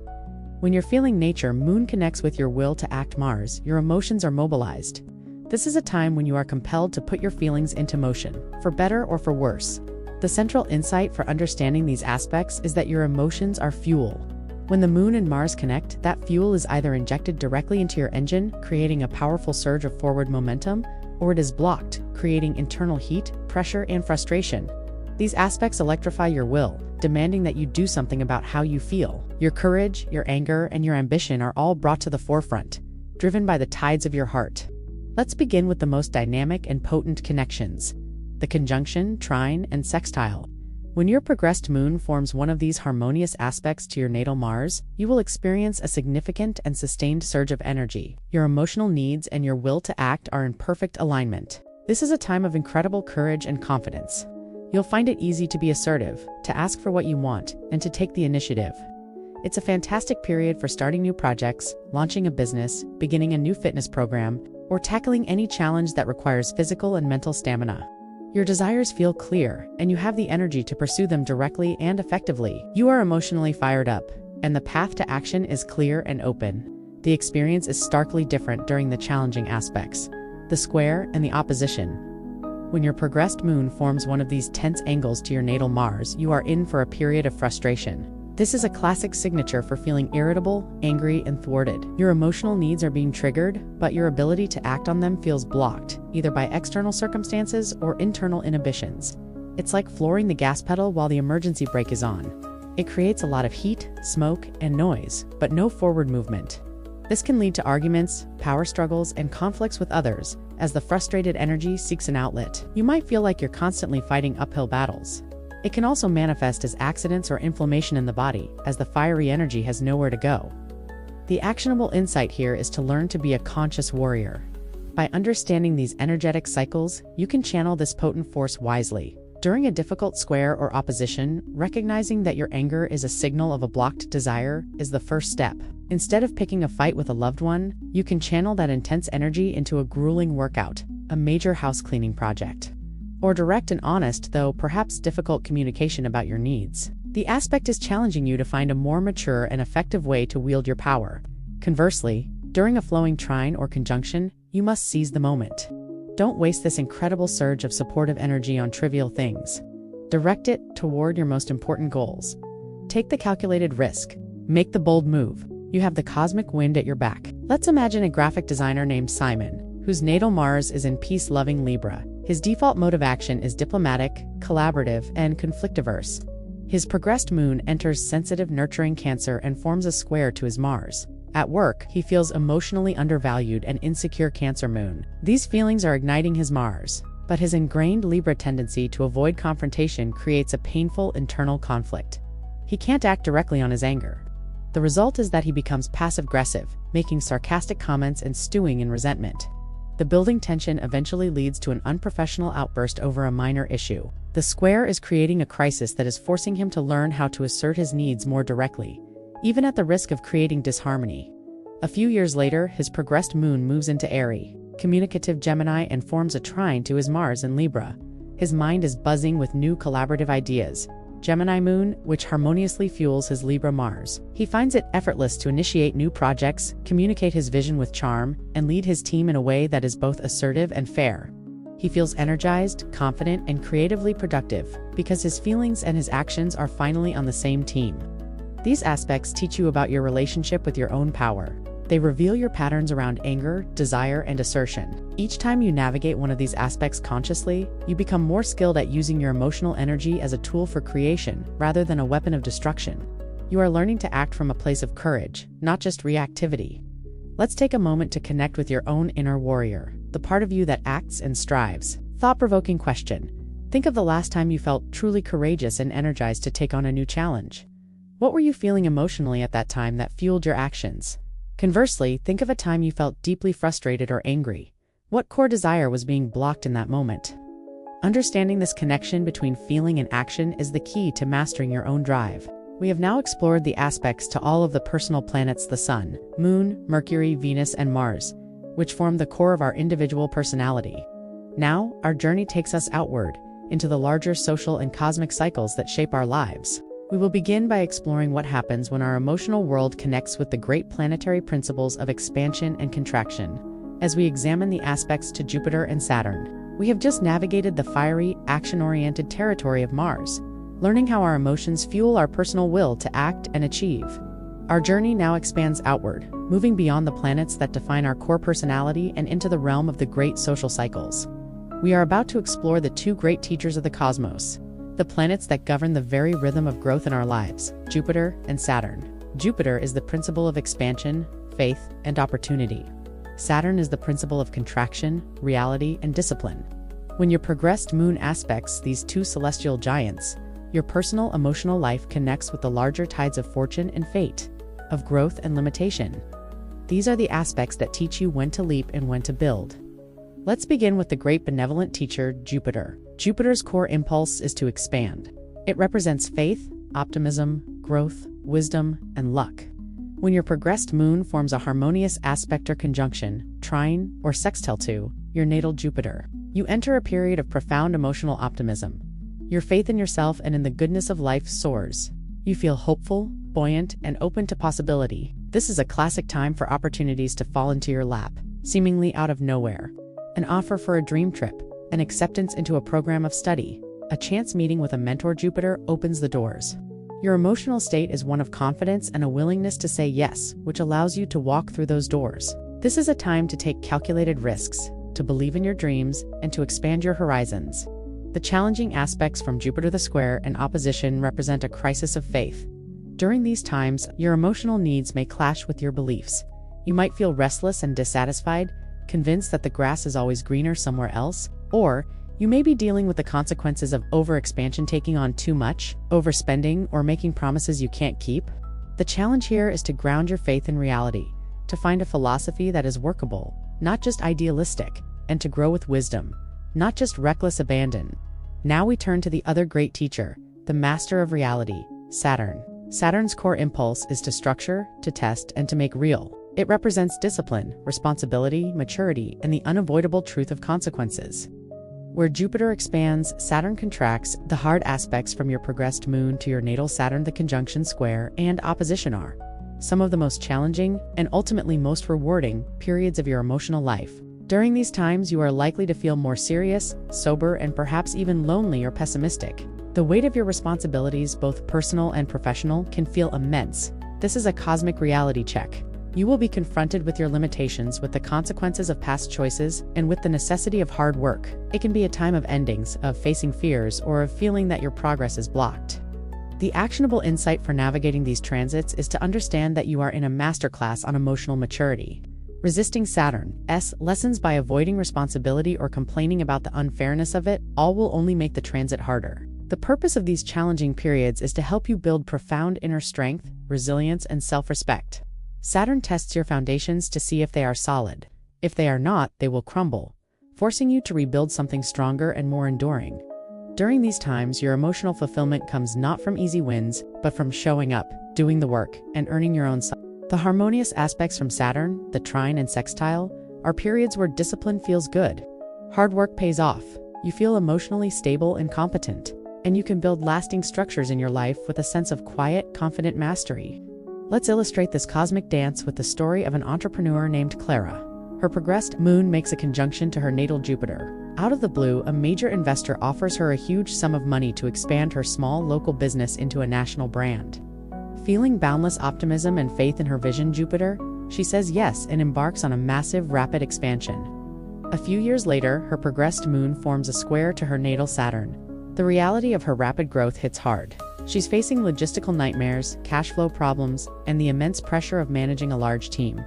When you're feeling nature, Moon connects with your will to act. Mars, your emotions are mobilized. This is a time when you are compelled to put your feelings into motion, for better or for worse. The central insight for understanding these aspects is that your emotions are fuel. When the Moon and Mars connect, that fuel is either injected directly into your engine, creating a powerful surge of forward momentum, or it is blocked, creating internal heat, pressure, and frustration. These aspects electrify your will, demanding that you do something about how you feel. Your courage, your anger, and your ambition are all brought to the forefront, driven by the tides of your heart. Let's begin with the most dynamic and potent connections: the conjunction, trine, and sextile. When your progressed moon forms one of these harmonious aspects to your natal Mars, you will experience a significant and sustained surge of energy. Your emotional needs and your will to act are in perfect alignment. This is a time of incredible courage and confidence. You'll find it easy to be assertive, to ask for what you want, and to take the initiative. It's a fantastic period for starting new projects, launching a business, beginning a new fitness program, or tackling any challenge that requires physical and mental stamina. Your desires feel clear, and you have the energy to pursue them directly and effectively. You are emotionally fired up, and the path to action is clear and open. The experience is starkly different during the challenging aspects, the square and the opposition. When your progressed moon forms one of these tense angles to your natal Mars, you are in for a period of frustration. This is a classic signature for feeling irritable, angry, and thwarted. Your emotional needs are being triggered, but your ability to act on them feels blocked, either by external circumstances or internal inhibitions. It's like flooring the gas pedal while the emergency brake is on. It creates a lot of heat, smoke, and noise, but no forward movement. This can lead to arguments, power struggles, and conflicts with others, as the frustrated energy seeks an outlet. You might feel like you're constantly fighting uphill battles. It can also manifest as accidents or inflammation in the body, as the fiery energy has nowhere to go. The actionable insight here is to learn to be a conscious warrior. By understanding these energetic cycles, you can channel this potent force wisely. During a difficult square or opposition, recognizing that your anger is a signal of a blocked desire is the first step. Instead of picking a fight with a loved one, you can channel that intense energy into a grueling workout, a major house cleaning project, or direct and honest, though perhaps difficult, communication about your needs. The aspect is challenging you to find a more mature and effective way to wield your power. Conversely, during a flowing trine or conjunction, you must seize the moment. Don't waste this incredible surge of supportive energy on trivial things. Direct it toward your most important goals. Take the calculated risk. Make the bold move. You have the cosmic wind at your back. Let's imagine a graphic designer named Simon, whose natal Mars is in peace-loving Libra. His default mode of action is diplomatic, collaborative, and conflict-averse. His progressed moon enters sensitive, nurturing Cancer and forms a square to his Mars. At work, he feels emotionally undervalued and insecure, Cancer moon. These feelings are igniting his Mars, but his ingrained Libra tendency to avoid confrontation creates a painful internal conflict. He can't act directly on his anger. The result is that he becomes passive-aggressive, making sarcastic comments and stewing in resentment. The building tension eventually leads to an unprofessional outburst over a minor issue. The square is creating a crisis that is forcing him to learn how to assert his needs more directly, even at the risk of creating disharmony. A few years later, his progressed moon moves into Aries, communicative Gemini, and forms a trine to his Mars in Libra. His mind is buzzing with new collaborative ideas. Gemini moon, which harmoniously fuels his Libra Mars. He finds it effortless to initiate new projects, communicate his vision with charm, and lead his team in a way that is both assertive and fair. He feels energized, confident, and creatively productive because his feelings and his actions are finally on the same team. These aspects teach you about your relationship with your own power. They reveal your patterns around anger, desire, and assertion. Each time you navigate one of these aspects consciously, you become more skilled at using your emotional energy as a tool for creation rather than a weapon of destruction. You are learning to act from a place of courage, not just reactivity. Let's take a moment to connect with your own inner warrior, the part of you that acts and strives. Thought-provoking question. Think of the last time you felt truly courageous and energized to take on a new challenge. What were you feeling emotionally at that time that fueled your actions? Conversely, think of a time you felt deeply frustrated or angry. What core desire was being blocked in that moment? Understanding this connection between feeling and action is the key to mastering your own drive. We have now explored the aspects to all of the personal planets: the Sun, Moon, Mercury, Venus, and Mars, which form the core of our individual personality. Now, our journey takes us outward, into the larger social and cosmic cycles that shape our lives. We will begin by exploring what happens when our emotional world connects with the great planetary principles of expansion and contraction. As we examine the aspects to Jupiter and Saturn, we have just navigated the fiery, action-oriented territory of Mars, learning how our emotions fuel our personal will to act and achieve. Our journey now expands outward, moving beyond the planets that define our core personality and into the realm of the great social cycles. We are about to explore the two great teachers of the cosmos, the planets that govern the very rhythm of growth in our lives: Jupiter and Saturn. Jupiter is the principle of expansion, faith, and opportunity. Saturn is the principle of contraction, reality, and discipline. When your progressed moon aspects these two celestial giants, your personal emotional life connects with the larger tides of fortune and fate, of growth and limitation. These are the aspects that teach you when to leap and when to build. Let's begin with the great benevolent teacher, Jupiter. Jupiter's core impulse is to expand. It represents faith, optimism, growth, wisdom, and luck. When your progressed moon forms a harmonious aspect or conjunction, trine, or sextile to your natal Jupiter, you enter a period of profound emotional optimism. Your faith in yourself and in the goodness of life soars. You feel hopeful, buoyant, and open to possibility. This is a classic time for opportunities to fall into your lap, seemingly out of nowhere. An offer for a dream trip, an acceptance into a program of study, a chance meeting with a mentor. Jupiter opens the doors. Your emotional state is one of confidence and a willingness to say yes, which allows you to walk through those doors. This is a time to take calculated risks, to believe in your dreams, and to expand your horizons. The challenging aspects from Jupiter the square and opposition represent a crisis of faith. During these times, your emotional needs may clash with your beliefs. You might feel restless and dissatisfied, convinced that the grass is always greener somewhere else, or you may be dealing with the consequences of overexpansion, taking on too much, overspending, or making promises you can't keep. The challenge here is to ground your faith in reality, to find a philosophy that is workable, not just idealistic, and to grow with wisdom, not just reckless abandon. Now we turn to the other great teacher, the master of reality, Saturn. Saturn's core impulse is to structure, to test, and to make real. It represents discipline, responsibility, maturity, and the unavoidable truth of consequences. Where Jupiter expands, Saturn contracts. The hard aspects from your progressed moon to your natal Saturn, the conjunction, square, and opposition are some of the most challenging and ultimately most rewarding periods of your emotional life. During these times, you are likely to feel more serious, sober, and perhaps even lonely or pessimistic. The weight of your responsibilities, both personal and professional, can feel immense. This is a cosmic reality check. You will be confronted with your limitations, with the consequences of past choices, and with the necessity of hard work. It can be a time of endings, of facing fears, or of feeling that your progress is blocked. The actionable insight for navigating these transits is to understand that you are in a masterclass on emotional maturity. Resisting Saturn's lessons by avoiding responsibility or complaining about the unfairness of it all will only make the transit harder. The purpose of these challenging periods is to help you build profound inner strength, resilience, and self-respect. Saturn tests your foundations to see if they are solid. If they are not, they will crumble, forcing you to rebuild something stronger and more enduring. During these times, your emotional fulfillment comes not from easy wins, but from showing up, doing the work, and earning your own. The harmonious aspects from Saturn, the trine and sextile, are periods where discipline feels good. Hard work pays off. You feel emotionally stable and competent, and you can build lasting structures in your life with a sense of quiet, confident mastery. Let's illustrate this cosmic dance with the story of an entrepreneur named Clara. Her progressed moon makes a conjunction to her natal Jupiter. Out of the blue, a major investor offers her a huge sum of money to expand her small local business into a national brand. Feeling boundless optimism and faith in her vision, Jupiter, she says yes and embarks on a massive, rapid expansion. A few years later, her progressed moon forms a square to her natal Saturn. The reality of her rapid growth hits hard. She's facing logistical nightmares, cash flow problems, and the immense pressure of managing a large team.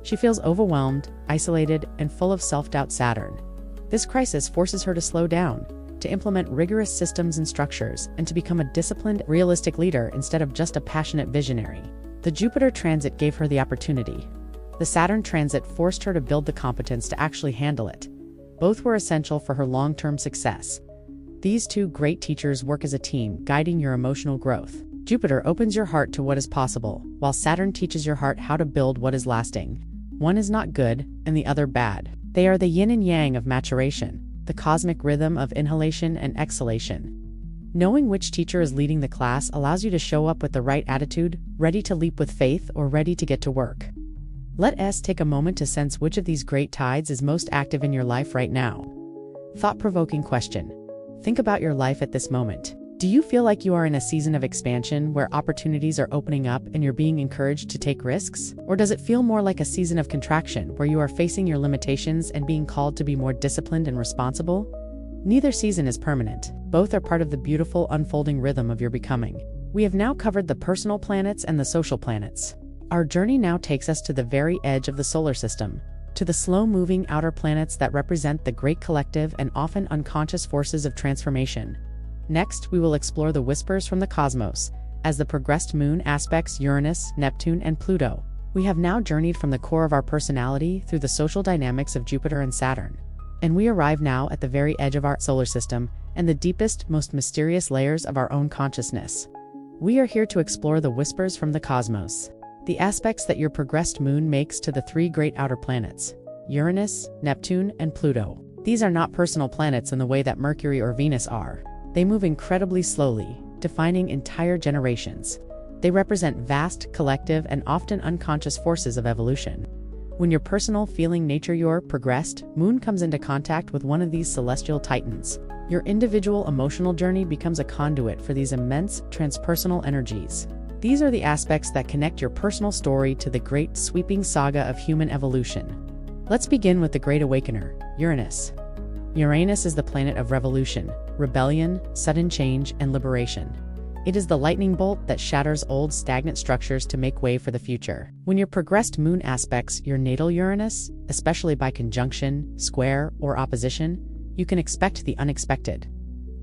She feels overwhelmed, isolated, and full of self-doubt. Saturn. This crisis forces her to slow down, to implement rigorous systems and structures, and to become a disciplined, realistic leader instead of just a passionate visionary. The Jupiter transit gave her the opportunity. The Saturn transit forced her to build the competence to actually handle it. Both were essential for her long-term success. These two great teachers work as a team, guiding your emotional growth. Jupiter opens your heart to what is possible, while Saturn teaches your heart how to build what is lasting. One is not good, and the other bad. They are the yin and yang of maturation, the cosmic rhythm of inhalation and exhalation. Knowing which teacher is leading the class allows you to show up with the right attitude, ready to leap with faith or ready to get to work. Let us take a moment to sense which of these great tides is most active in your life right now. Thought-provoking question. Think about your life at this moment. Do you feel like you are in a season of expansion where opportunities are opening up and you're being encouraged to take risks? Or does it feel more like a season of contraction where you are facing your limitations and being called to be more disciplined and responsible? Neither season is permanent. Both are part of the beautiful unfolding rhythm of your becoming. We have now covered the personal planets and the social planets. Our journey now takes us to the very edge of the solar system, to the slow-moving outer planets that represent the great collective and often unconscious forces of transformation. Next, we will explore the whispers from the cosmos, as the progressed moon aspects Uranus, Neptune, and Pluto. We have now journeyed from the core of our personality through the social dynamics of Jupiter and Saturn. And we arrive now at the very edge of our solar system and the deepest, most mysterious layers of our own consciousness. We are here to explore the whispers from the cosmos, the aspects that your progressed moon makes to the three great outer planets, Uranus, Neptune, and Pluto. These are not personal planets in the way that Mercury or Venus are. They move incredibly slowly, defining entire generations. They represent vast, collective, and often unconscious forces of evolution. When your personal feeling nature, your progressed moon comes into contact with one of these celestial titans, your individual emotional journey becomes a conduit for these immense transpersonal energies. These are the aspects that connect your personal story to the great sweeping saga of human evolution. Let's begin with the Great Awakener, Uranus. Uranus is the planet of revolution, rebellion, sudden change, and liberation. It is the lightning bolt that shatters old stagnant structures to make way for the future. When your progressed moon aspects your natal Uranus, especially by conjunction, square, or opposition, you can expect the unexpected.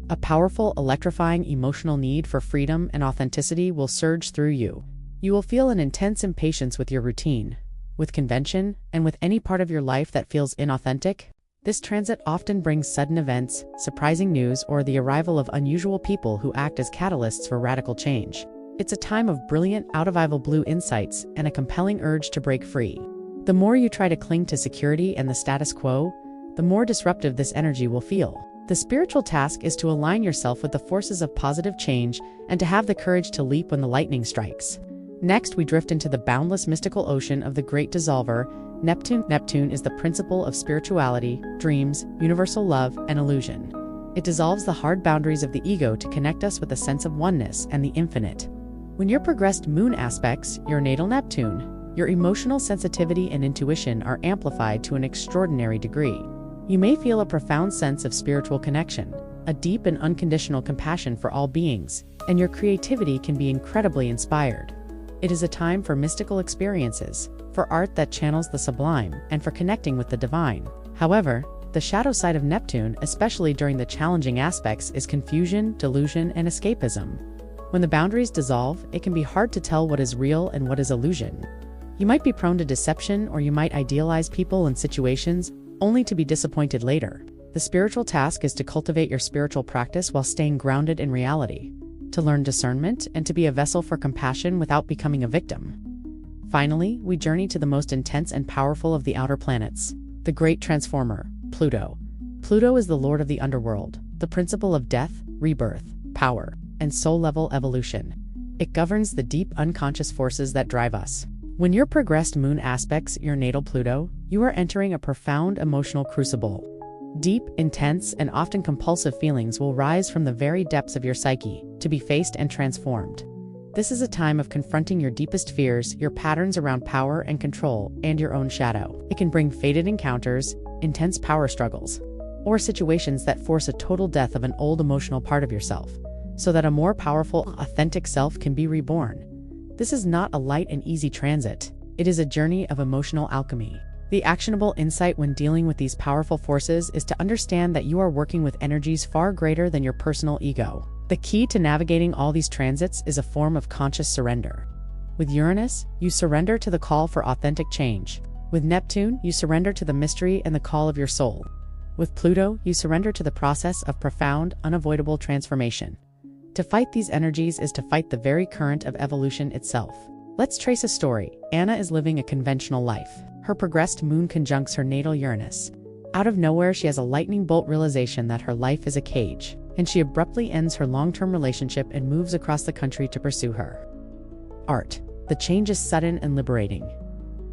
A powerful, electrifying emotional need for freedom and authenticity will surge through you. You will feel an intense impatience with your routine, with convention, and with any part of your life that feels inauthentic. This transit often brings sudden events, surprising news, or the arrival of unusual people who act as catalysts for radical change. It's a time of brilliant, out-of-blue insights and a compelling urge to break free. The more you try to cling to security and the status quo, the more disruptive this energy will feel. The spiritual task is to align yourself with the forces of positive change and to have the courage to leap when the lightning strikes. Next, we drift into the boundless mystical ocean of the great dissolver, Neptune. Neptune is the principle of spirituality, dreams, universal love, and illusion. It dissolves the hard boundaries of the ego to connect us with a sense of oneness and the infinite. When your progressed moon aspects your natal Neptune, your emotional sensitivity and intuition are amplified to an extraordinary degree. You may feel a profound sense of spiritual connection, a deep and unconditional compassion for all beings, and your creativity can be incredibly inspired. It is a time for mystical experiences, for art that channels the sublime, and for connecting with the divine. However, the shadow side of Neptune, especially during the challenging aspects, is confusion, delusion, and escapism. When the boundaries dissolve, it can be hard to tell what is real and what is illusion. You might be prone to deception, or you might idealize people and situations, only to be disappointed later. The spiritual task is to cultivate your spiritual practice while staying grounded in reality, to learn discernment, and to be a vessel for compassion without becoming a victim. Finally, we journey to the most intense and powerful of the outer planets, the great transformer, Pluto. Pluto is the lord of the underworld, the principle of death, rebirth, power, and soul-level evolution. It governs the deep unconscious forces that drive us. When your progressed moon aspects your natal Pluto, you are entering a profound emotional crucible. Deep, intense, and often compulsive feelings will rise from the very depths of your psyche, to be faced and transformed. This is a time of confronting your deepest fears, your patterns around power and control, and your own shadow. It can bring fated encounters, intense power struggles, or situations that force a total death of an old emotional part of yourself, so that a more powerful, authentic self can be reborn. This is not a light and easy transit. It is a journey of emotional alchemy. The actionable insight when dealing with these powerful forces is to understand that you are working with energies far greater than your personal ego. The key to navigating all these transits is a form of conscious surrender. With Uranus, you surrender to the call for authentic change. With Neptune, you surrender to the mystery and the call of your soul. With Pluto, you surrender to the process of profound, unavoidable transformation. To fight these energies is to fight the very current of evolution itself. Let's trace a story. Anna is living a conventional life. Her progressed moon conjuncts her natal Uranus. Out of nowhere, she has a lightning bolt realization that her life is a cage, and she abruptly ends her long-term relationship and moves across the country to pursue her art. The change is sudden and liberating.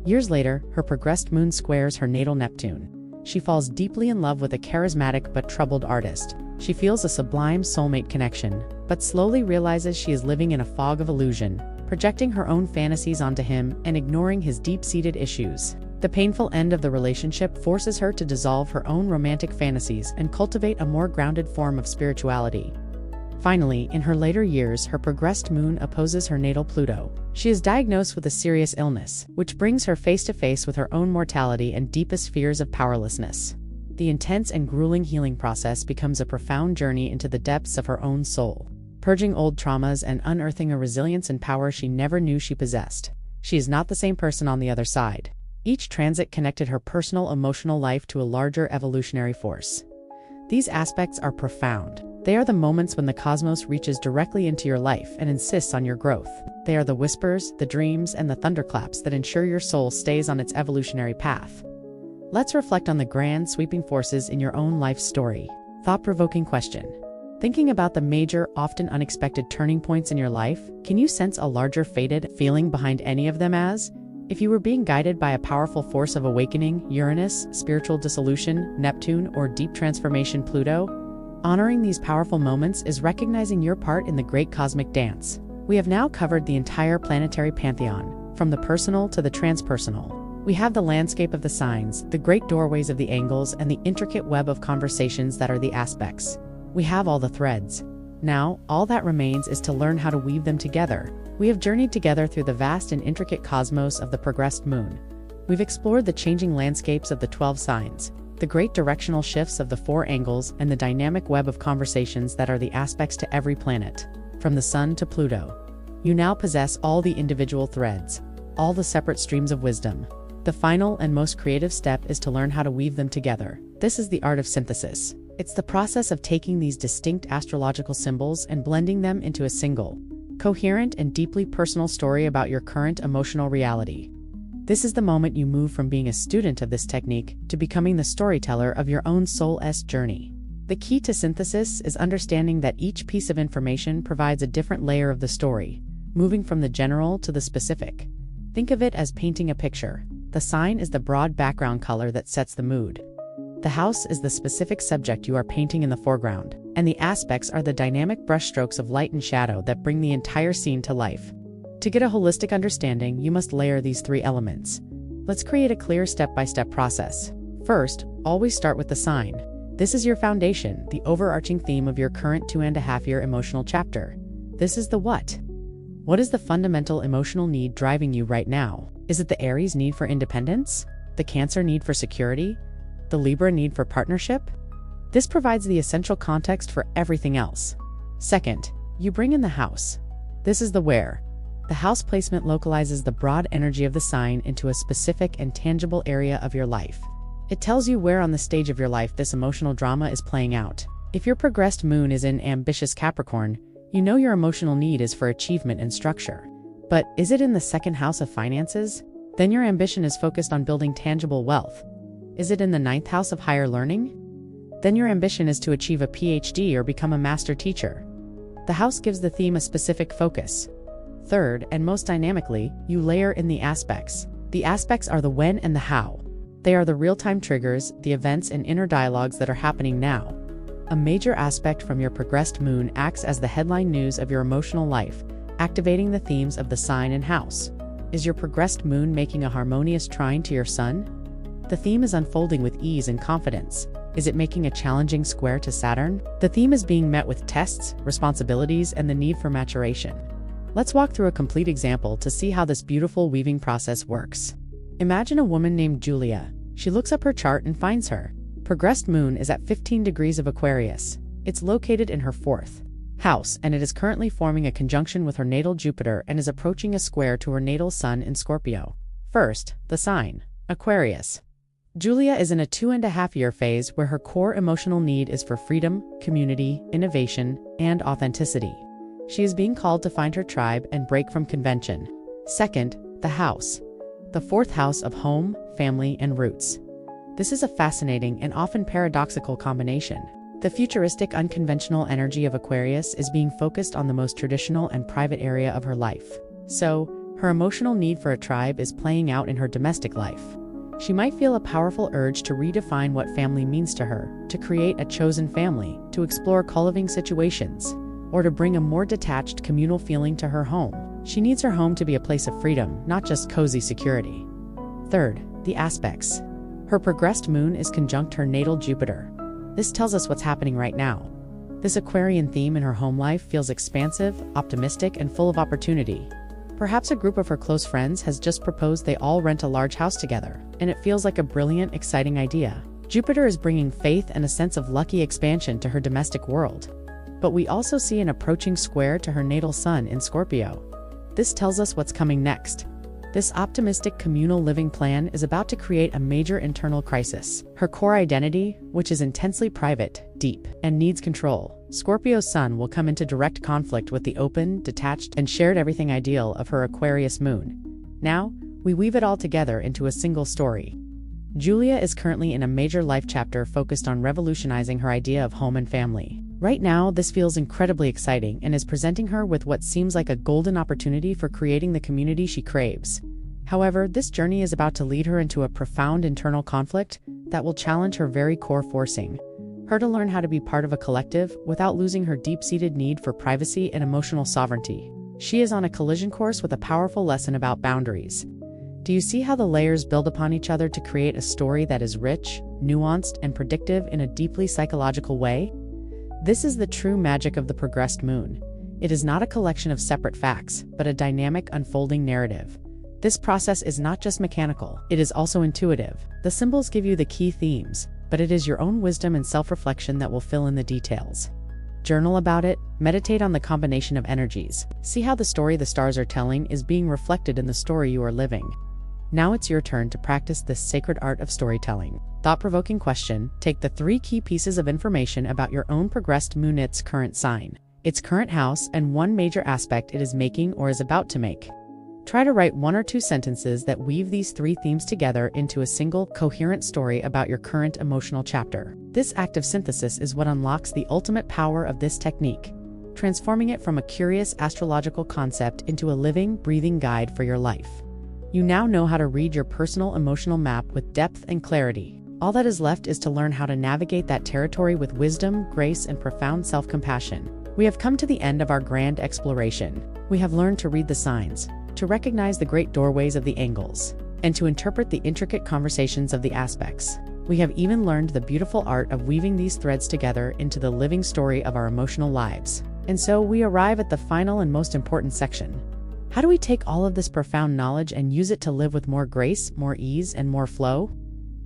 Years later, her progressed moon squares her natal Neptune. She falls deeply in love with a charismatic but troubled artist. She feels a sublime soulmate connection, but slowly realizes she is living in a fog of illusion, projecting her own fantasies onto him and ignoring his deep-seated issues. The painful end of the relationship forces her to dissolve her own romantic fantasies and cultivate a more grounded form of spirituality. Finally, in her later years, her progressed moon opposes her natal Pluto. She is diagnosed with a serious illness, which brings her face to face with her own mortality and deepest fears of powerlessness. The intense and grueling healing process becomes a profound journey into the depths of her own soul, purging old traumas and unearthing a resilience and power she never knew she possessed. She is not the same person on the other side. Each transit connected her personal emotional life to a larger evolutionary force. These aspects are profound. They are the moments when the cosmos reaches directly into your life and insists on your growth. They are the whispers, the dreams, and the thunderclaps that ensure your soul stays on its evolutionary path. Let's reflect on the grand, sweeping forces in your own life story. Thought-provoking question. Thinking about the major, often unexpected turning points in your life, can you sense a larger fated feeling behind any of them as? If you were being guided by a powerful force of awakening, Uranus, spiritual dissolution, Neptune, or deep transformation, Pluto, honoring these powerful moments is recognizing your part in the great cosmic dance. We have now covered the entire planetary pantheon, from the personal to the transpersonal. We have the landscape of the signs, the great doorways of the angles, and the intricate web of conversations that are the aspects. We have all the threads. Now, all that remains is to learn how to weave them together. We have journeyed together through the vast and intricate cosmos of the progressed moon. We've explored the changing landscapes of the 12 signs, the great directional shifts of the 4 angles, and the dynamic web of conversations that are the aspects to every planet, from the Sun to Pluto. You now possess all the individual threads, all the separate streams of wisdom. The final and most creative step is to learn how to weave them together. This is the art of synthesis. It's the process of taking these distinct astrological symbols and blending them into a single, coherent and deeply personal story about your current emotional reality. This is the moment you move from being a student of this technique to becoming the storyteller of your own soul's journey. The key to synthesis is understanding that each piece of information provides a different layer of the story, moving from the general to the specific. Think of it as painting a picture. The sign is the broad background color that sets the mood. The house is the specific subject you are painting in the foreground, and the aspects are the dynamic brushstrokes of light and shadow that bring the entire scene to life. To get a holistic understanding, you must layer these 3 elements. Let's create a clear step-by-step process. First, always start with the sign. This is your foundation, the overarching theme of your current 2.5-year emotional chapter. This is the what. What is the fundamental emotional need driving you right now? Is it the Aries need for independence? The Cancer need for security? The Libra need for partnership? This provides the essential context for everything else. Second, you bring in the house. This is the where. The house placement localizes the broad energy of the sign into a specific and tangible area of your life. It tells you where on the stage of your life this emotional drama is playing out. If your progressed moon is in ambitious Capricorn, you know your emotional need is for achievement and structure. But is it in the 2nd house of finances? Then your ambition is focused on building tangible wealth. Is it in the 9th house of higher learning? Then your ambition is to achieve a PhD or become a master teacher. The house gives the theme a specific focus. Third, and most dynamically, you layer in the aspects. The aspects are the when and the how. They are the real-time triggers, the events and inner dialogues that are happening now. A major aspect from your progressed moon acts as the headline news of your emotional life, activating the themes of the sign and house. Is your progressed moon making a harmonious trine to your sun? The theme is unfolding with ease and confidence. Is it making a challenging square to Saturn? The theme is being met with tests, responsibilities, and the need for maturation. Let's walk through a complete example to see how this beautiful weaving process works. Imagine a woman named Julia. She looks up her chart and finds her progressed moon is at 15 degrees of Aquarius. It's located in her fourth house, and it is currently forming a conjunction with her natal Jupiter and is approaching a square to her natal sun in Scorpio. First, the sign, Aquarius. Julia is in a 2.5-year phase where her core emotional need is for freedom, community, innovation, and authenticity. She is being called to find her tribe and break from convention. Second, the house. The fourth house of home, family, and roots. This is a fascinating and often paradoxical combination. The futuristic, unconventional energy of Aquarius is being focused on the most traditional and private area of her life. So, her emotional need for a tribe is playing out in her domestic life. She might feel a powerful urge to redefine what family means to her, to create a chosen family, to explore co-living situations, or to bring a more detached, communal feeling to her home. She needs her home to be a place of freedom, not just cozy security. Third, the aspects. Her progressed moon is conjunct her natal Jupiter. This tells us what's happening right now. This Aquarian theme in her home life feels expansive, optimistic, and full of opportunity. Perhaps a group of her close friends has just proposed they all rent a large house together, and it feels like a brilliant, exciting idea. Jupiter is bringing faith and a sense of lucky expansion to her domestic world. But we also see an approaching square to her natal sun in Scorpio. This tells us what's coming next. This optimistic communal living plan is about to create a major internal crisis. Her core identity, which is intensely private, deep, and needs control, Scorpio's sun will come into direct conflict with the open, detached, and shared everything ideal of her Aquarius moon. Now, we weave it all together into a single story. Julia is currently in a major life chapter focused on revolutionizing her idea of home and family. Right now, this feels incredibly exciting and is presenting her with what seems like a golden opportunity for creating the community she craves. However, this journey is about to lead her into a profound internal conflict that will challenge her very core, forcing her to learn how to be part of a collective without losing her deep-seated need for privacy and emotional sovereignty. She is on a collision course with a powerful lesson about boundaries. Do you see how the layers build upon each other to create a story that is rich, nuanced, and predictive in a deeply psychological way? This is the true magic of the progressed moon. It is not a collection of separate facts, but a dynamic, unfolding narrative. This process is not just mechanical, it is also intuitive. The symbols give you the key themes, but it is your own wisdom and self-reflection that will fill in the details. Journal about it, meditate on the combination of energies. See how the story the stars are telling is being reflected in the story you are living. Now it's your turn to practice this sacred art of storytelling. Thought-provoking question: take the 3 key pieces of information about your own progressed moon, its current sign, its current house, and one major aspect it is making or is about to make. Try to write 1 or 2 sentences that weave these 3 themes together into a single, coherent story about your current emotional chapter. This active synthesis is what unlocks the ultimate power of this technique, transforming it from a curious astrological concept into a living, breathing guide for your life. You now know how to read your personal emotional map with depth and clarity. All that is left is to learn how to navigate that territory with wisdom, grace, and profound self-compassion. We have come to the end of our grand exploration. We have learned to read the signs, to recognize the great doorways of the angles, and to interpret the intricate conversations of the aspects. We have even learned the beautiful art of weaving these threads together into the living story of our emotional lives. And so we arrive at the final and most important section. How do we take all of this profound knowledge and use it to live with more grace, more ease, and more flow?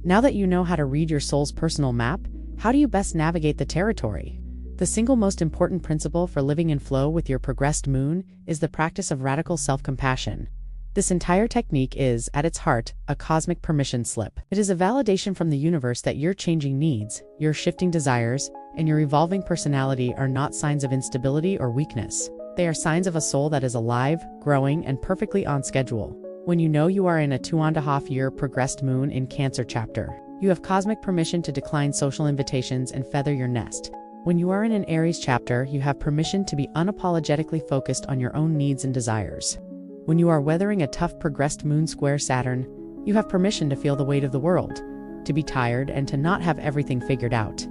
Now that you know how to read your soul's personal map, how do you best navigate the territory? The single most important principle for living in flow with your progressed moon is the practice of radical self-compassion. This entire technique is, at its heart, a cosmic permission slip. It is a validation from the universe that your changing needs, your shifting desires, and your evolving personality are not signs of instability or weakness. They are signs of a soul that is alive, growing, and perfectly on schedule. When you know you are in a 2.5-year progressed moon in Cancer chapter, you have cosmic permission to decline social invitations and feather your nest. When you are in an Aries chapter, you have permission to be unapologetically focused on your own needs and desires. When you are weathering a tough progressed moon square Saturn, you have permission to feel the weight of the world, to be tired, and to not have everything figured out.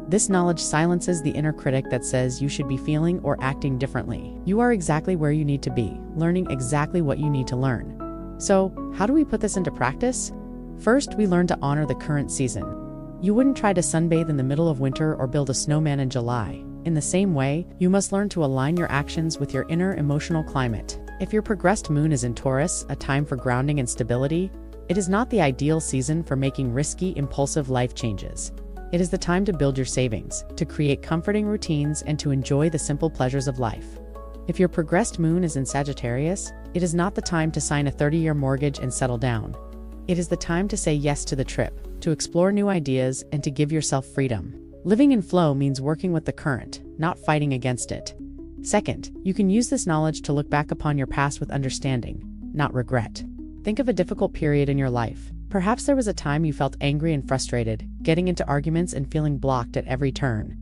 This knowledge silences the inner critic that says you should be feeling or acting differently. You are exactly where you need to be, learning exactly what you need to learn. So, how do we put this into practice? First, we learn to honor the current season. You wouldn't try to sunbathe in the middle of winter or build a snowman in July. In the same way, you must learn to align your actions with your inner emotional climate. If your progressed moon is in Taurus, a time for grounding and stability, it is not the ideal season for making risky, impulsive life changes. It is the time to build your savings, to create comforting routines, and to enjoy the simple pleasures of life. If your progressed moon is in Sagittarius, it is not the time to sign a 30-year mortgage and settle down. It is the time to say yes to the trip, to explore new ideas, and to give yourself freedom. Living in flow means working with the current, not fighting against it. Second, you can use this knowledge to look back upon your past with understanding, not regret. Think of a difficult period in your life. Perhaps there was a time you felt angry and frustrated, getting into arguments and feeling blocked at every turn.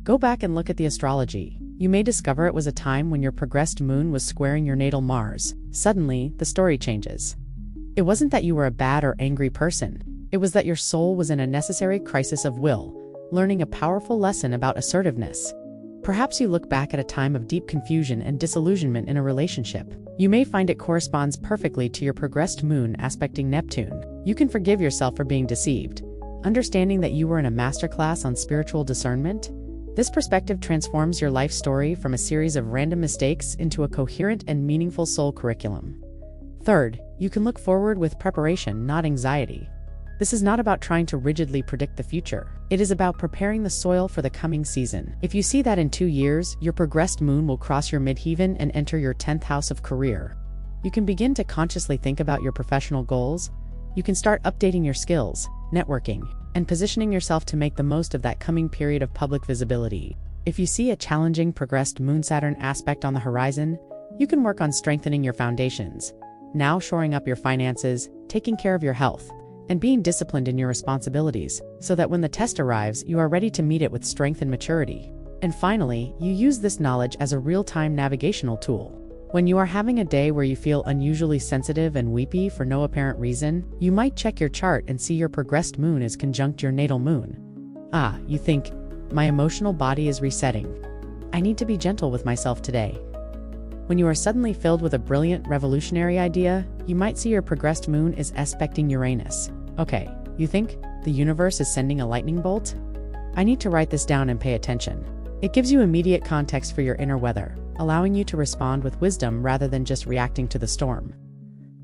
Go back and look at the astrology. You may discover it was a time when your progressed moon was squaring your natal Mars. Suddenly, the story changes. It wasn't that you were a bad or angry person. It was that your soul was in a necessary crisis of will, learning a powerful lesson about assertiveness. Perhaps you look back at a time of deep confusion and disillusionment in a relationship. You may find it corresponds perfectly to your progressed moon aspecting Neptune. You can forgive yourself for being deceived, understanding that you were in a masterclass on spiritual discernment. This perspective transforms your life story from a series of random mistakes into a coherent and meaningful soul curriculum. Third, you can look forward with preparation, not anxiety. This is not about trying to rigidly predict the future. It is about preparing the soil for the coming season. If you see that in 2 years, your progressed moon will cross your midheaven and enter your 10th house of career. You can begin to consciously think about your professional goals. You can start updating your skills, networking, and positioning yourself to make the most of that coming period of public visibility. If you see a challenging progressed Moon-Saturn aspect on the horizon, you can work on strengthening your foundations, now shoring up your finances, taking care of your health, and being disciplined in your responsibilities, so that when the test arrives, you are ready to meet it with strength and maturity. And finally, you use this knowledge as a real-time navigational tool. When you are having a day where you feel unusually sensitive and weepy for no apparent reason, you might check your chart and see your progressed moon is conjunct your natal moon. You think, my emotional body is resetting. I need to be gentle with myself today. When you are suddenly filled with a brilliant, revolutionary idea, you might see your progressed moon is aspecting Uranus. Okay, you think the universe is sending a lightning bolt? I need to write this down and pay attention. It gives you immediate context for your inner weather, allowing you to respond with wisdom rather than just reacting to the storm.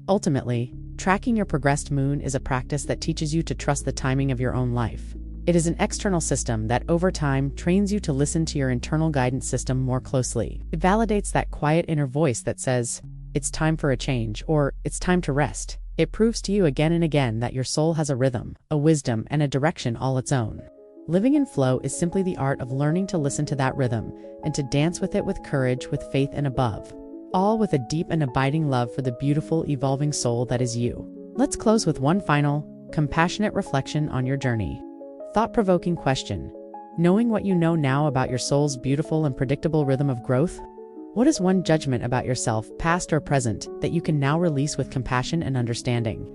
Ultimately, tracking your progressed moon is a practice that teaches you to trust the timing of your own life. It is an external system that over time trains you to listen to your internal guidance system more closely. It validates that quiet inner voice that says, it's time for a change, or it's time to rest. It proves to you again and again that your soul has a rhythm, a wisdom, and a direction all its own. Living in flow is simply the art of learning to listen to that rhythm and to dance with it with courage, with faith, and above, all with a deep and abiding love for the beautiful, evolving soul that is you. Let's close with one final, compassionate reflection on your journey. Thought-provoking question. Knowing what you know now about your soul's beautiful and predictable rhythm of growth, what is one judgment about yourself, past or present, that you can now release with compassion and understanding?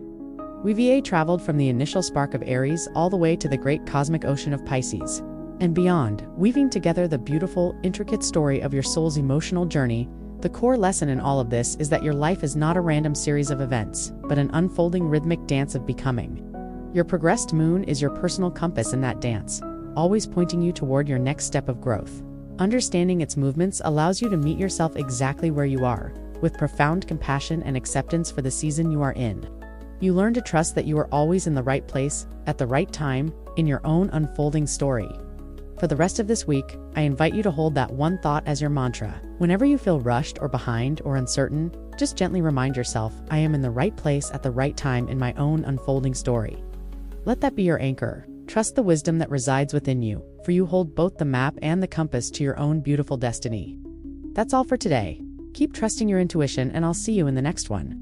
We've traveled from the initial spark of Aries all the way to the great cosmic ocean of Pisces and beyond, weaving together the beautiful, intricate story of your soul's emotional journey. The core lesson in all of this is that your life is not a random series of events, but an unfolding rhythmic dance of becoming. Your progressed moon is your personal compass in that dance, always pointing you toward your next step of growth. Understanding its movements allows you to meet yourself exactly where you are, with profound compassion and acceptance for the season you are in. You learn to trust that you are always in the right place, at the right time, in your own unfolding story. For the rest of this week, I invite you to hold that one thought as your mantra. Whenever you feel rushed or behind or uncertain, just gently remind yourself, I am in the right place at the right time in my own unfolding story. Let that be your anchor. Trust the wisdom that resides within you, for you hold both the map and the compass to your own beautiful destiny. That's all for today. Keep trusting your intuition, and I'll see you in the next one.